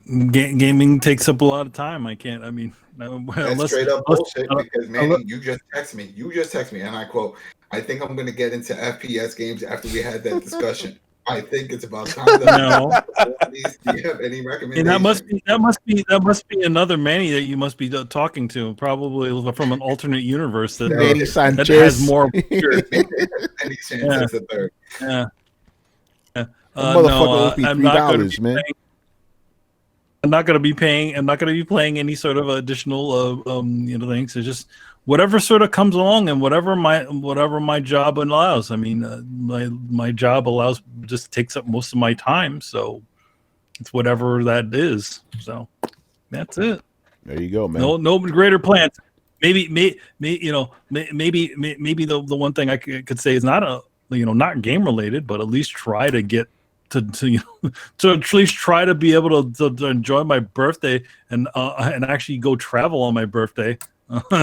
Speaker 2: gaming takes up a lot of time. I can't. I mean,
Speaker 4: that's straight up bullshit. Because Manny, you just text me, and I quote, "I think I'm going to get into FPS games after we had that discussion." I think it's about time.
Speaker 2: No.
Speaker 4: Do you have any recommendations?
Speaker 2: And that must be another Manny that you must be talking to, probably from an alternate universe that,
Speaker 1: Manny Sanchez.
Speaker 2: That has more.
Speaker 4: Manny Sanchez the third.
Speaker 2: Yeah.
Speaker 1: Motherfucker, I'm not going to man.
Speaker 2: I'm not going to be paying. I'm not going to be playing any sort of additional, things. It's just whatever sort of comes along and whatever my job allows. I mean, my job just takes up most of my time, so it's whatever that is. So that's it.
Speaker 1: There you go, man.
Speaker 2: No greater plans. Maybe the one thing I could say is not not game related, but at least try to get to at least try to be able to enjoy my birthday and actually go travel on my birthday.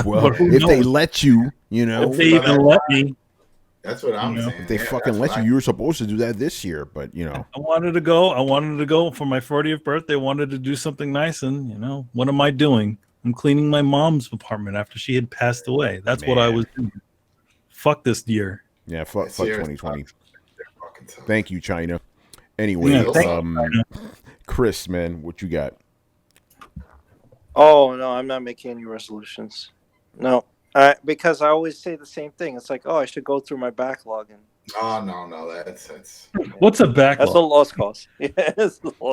Speaker 1: Well, if they let you,
Speaker 2: if they even let me.
Speaker 4: That's what I'm saying.
Speaker 1: If they fucking let you, you were supposed to do that this year, but
Speaker 2: I wanted to go for my 40th birthday. Wanted to do something nice, and what am I doing? I'm cleaning my mom's apartment after she had passed away. That's what I was doing. Fuck this year.
Speaker 1: Yeah, fuck 2020. Thank you, China. Anyway, Chris, man, what you got?
Speaker 3: Oh no, I'm not making any resolutions. No, because I always say the same thing. It's like, I should go through my backlog and.
Speaker 4: Oh no, that's.
Speaker 2: What's a backlog?
Speaker 3: That's a lost cause.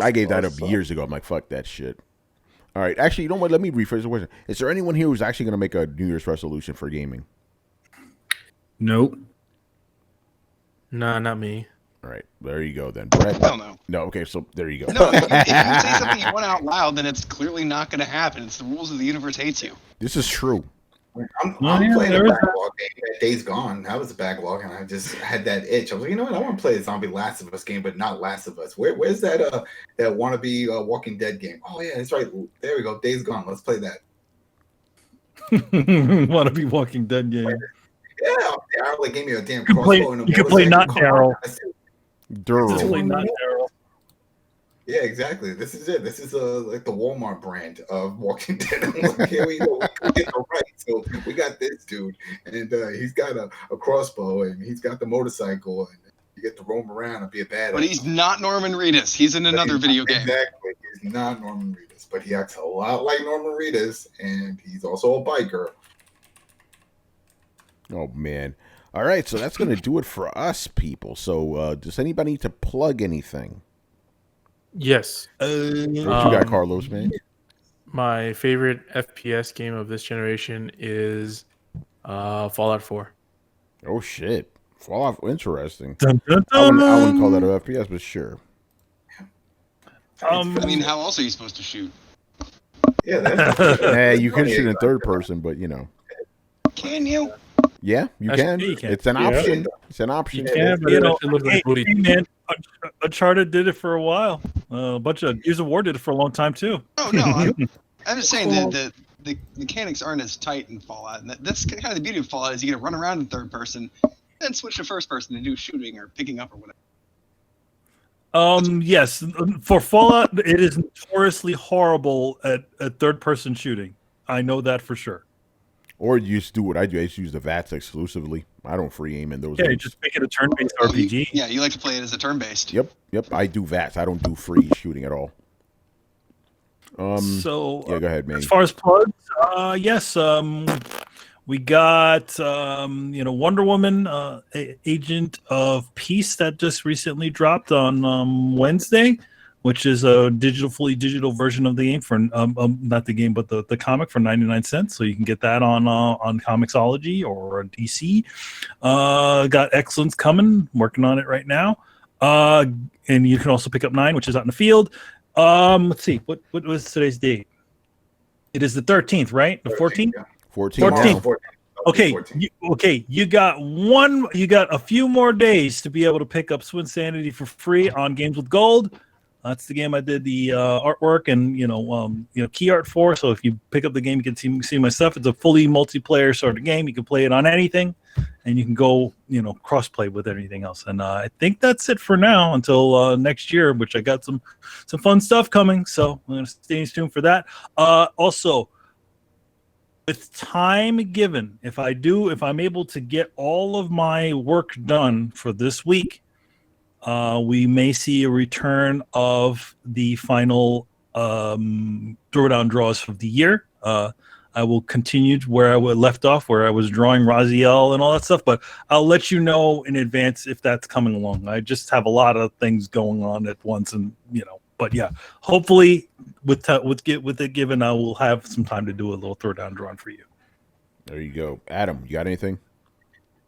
Speaker 1: I gave that up years ago. I'm like, fuck that shit. All right, actually, you know what? Let me rephrase the question. Is there anyone here who's actually going to make a New Year's resolution for gaming?
Speaker 2: Nope.
Speaker 6: Nah, not me.
Speaker 1: All right, there you go then. Brett?
Speaker 7: Hell no.
Speaker 1: No, okay, so there you go.
Speaker 7: No, if you say something you want out loud, then it's clearly not going to happen. It's the rules of the universe hates you.
Speaker 1: This is true.
Speaker 4: I'm playing a backlog game. Days Gone. That was a backlog, and I just had that itch. I was like, you know what? I want to play a zombie Last of Us game, but not Last of Us. Where's that that wannabe Walking Dead game? Oh yeah, that's right. There we go. Days Gone. Let's play that.
Speaker 2: Wannabe Walking Dead game.
Speaker 4: Yeah, Daryl gave me a damn
Speaker 2: You can
Speaker 4: crossbow and a
Speaker 2: you can play
Speaker 4: motorcycle.
Speaker 2: not
Speaker 4: Come on.
Speaker 2: Daryl.
Speaker 4: I said,
Speaker 1: Daryl.
Speaker 2: Play not Daryl.
Speaker 4: yeah, exactly. This is it. This is like the Walmart brand of Walking Dead. I'm like, here we go. We get the right. So we got this dude, and he's got a crossbow, and he's got the motorcycle, and you get to roam around and be a badass.
Speaker 8: But he's not Norman Reedus. He's in another video game.
Speaker 4: Exactly. He's not Norman Reedus, but he acts a lot like Norman Reedus, and he's also a biker.
Speaker 1: Oh man. All right, so that's gonna do it for us, people. So does anybody need to plug anything?
Speaker 6: Yes.
Speaker 1: What you got, Carlos, man?
Speaker 6: My favorite FPS game of this generation is Fallout 4.
Speaker 1: Oh shit. Fallout, interesting.
Speaker 2: Dun, dun,
Speaker 1: I wouldn't
Speaker 2: dun.
Speaker 1: call that a FPS, but sure.
Speaker 8: I mean, how else are you supposed to shoot?
Speaker 4: Yeah, that's
Speaker 1: Hey, you can shoot in third person, but you know.
Speaker 8: Can you?
Speaker 1: Yeah, you
Speaker 6: Actually,
Speaker 1: can.
Speaker 2: you can.
Speaker 1: It's an
Speaker 2: Yeah.
Speaker 1: option. It's an option.
Speaker 6: Yeah, but
Speaker 2: You
Speaker 6: it
Speaker 2: know,
Speaker 6: actually looks like
Speaker 2: hey,
Speaker 6: booty.
Speaker 2: man, Uncharted did it for a while. A bunch of Gears of War did it for a long time too.
Speaker 8: Oh no, I'm just saying that the mechanics aren't as tight in Fallout, and that's kind of the beauty of Fallout is you get to run around in third person, then switch to first person and do shooting or picking up or whatever.
Speaker 2: Yes, for Fallout, it is notoriously horrible at third person shooting. I know that for sure.
Speaker 1: Or you just do what I do. I just use the VATS exclusively. I don't free aim in those.
Speaker 2: Yeah, you
Speaker 1: games.
Speaker 2: just make it a turn-based RPG.
Speaker 8: You like to play it as a turn-based.
Speaker 1: Yep. I do VATS. I don't do free shooting at all.
Speaker 2: So
Speaker 1: yeah, go ahead, man.
Speaker 2: as far as plugs, yes, we got Wonder Woman, Agent of Peace that just recently dropped on Wednesday, which is a fully digital version of the game for not the game but the comic for 99 cents. So you can get that on Comixology or DC. Got Excellence coming, working on it right now, and you can also pick up 9, which is out in the field. Let's see, what was today's date? It is the 13th, right? The 14th?
Speaker 1: 14.
Speaker 2: 14. Okay,
Speaker 4: 14.
Speaker 2: you got a few more days to be able to pick up Swin Sanity for free on Games with Gold. That's the game I did the artwork and key art for. So if you pick up the game, you can see my stuff. It's a fully multiplayer sort of game. You can play it on anything, and you can go cross play with anything else. And I think that's it for now until next year, which I got some fun stuff coming. So I'm gonna stay tuned for that. Also, with time given, if I'm able to get all of my work done for this week, we may see a return of the final throwdown draws of the year. I will continue to where I left off, where I was drawing Raziel and all that stuff, but I'll let you know in advance if that's coming along. I just have a lot of things going on at once, and but yeah, hopefully with it given, I will have some time to do a little throwdown drawing for you.
Speaker 1: There you go. Adam, you got anything?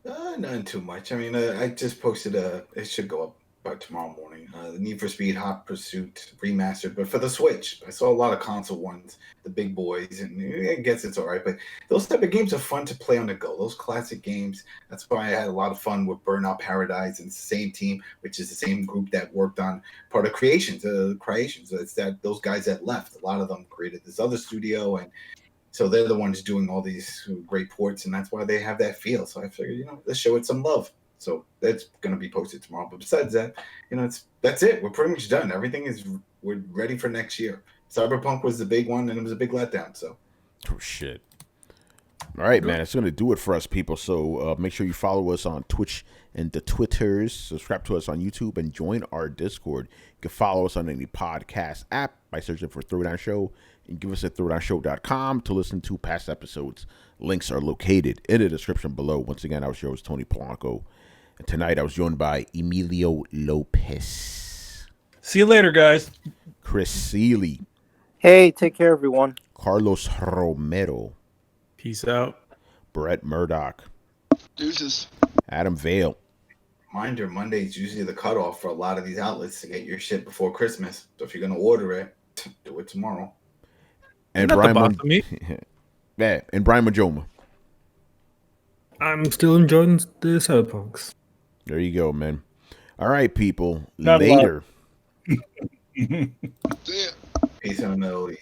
Speaker 4: Nothing too much. I mean, I just posted it should go up by tomorrow morning. The Need for Speed Hot Pursuit remastered, but for the Switch. I saw a lot of console ones, the big boys, and I guess it's all right. But those type of games are fun to play on the go. Those classic games. That's why I had a lot of fun with Burnout Paradise, and it's the same team, which is the same group that worked on part of Creations. It's that those guys that left. A lot of them created this other studio, and so they're the ones doing all these great ports, and that's why they have that feel. So I figured, let's show it some love. So that's going to be posted tomorrow. But besides that, that's it. We're pretty much done. We're ready for next year. Cyberpunk was the big one, and it was a big letdown. So,
Speaker 1: oh shit! All right, man, it's going to do it for us, people. So make sure you follow us on Twitch and the Twitters. Subscribe to us on YouTube and join our Discord. You can follow us on any podcast app by searching for Throwdown Show, and give us a throwdownshow.com to listen to past episodes. Links are located in the description below. Once again, our show is Tony Polanco. And tonight I was joined by Emilio Lopez.
Speaker 2: See you later, guys.
Speaker 1: Chris Seeley.
Speaker 3: Hey, take care, everyone.
Speaker 1: Carlos Romero.
Speaker 6: Peace out.
Speaker 1: Brett Murdoch.
Speaker 8: Deuces.
Speaker 1: Adam Vale.
Speaker 4: Reminder, Monday is usually the cutoff for a lot of these outlets to get your shit before Christmas. So if you're going to order it, do it tomorrow.
Speaker 1: And
Speaker 6: You're not
Speaker 1: Brian
Speaker 6: the boss of me.
Speaker 1: Yeah, and Brian Majoma.
Speaker 5: I'm still enjoying the Cyberpunks.
Speaker 1: There you go, man. All right, people.
Speaker 2: Not
Speaker 1: Later.
Speaker 8: See ya.
Speaker 4: Peace in the Middle East.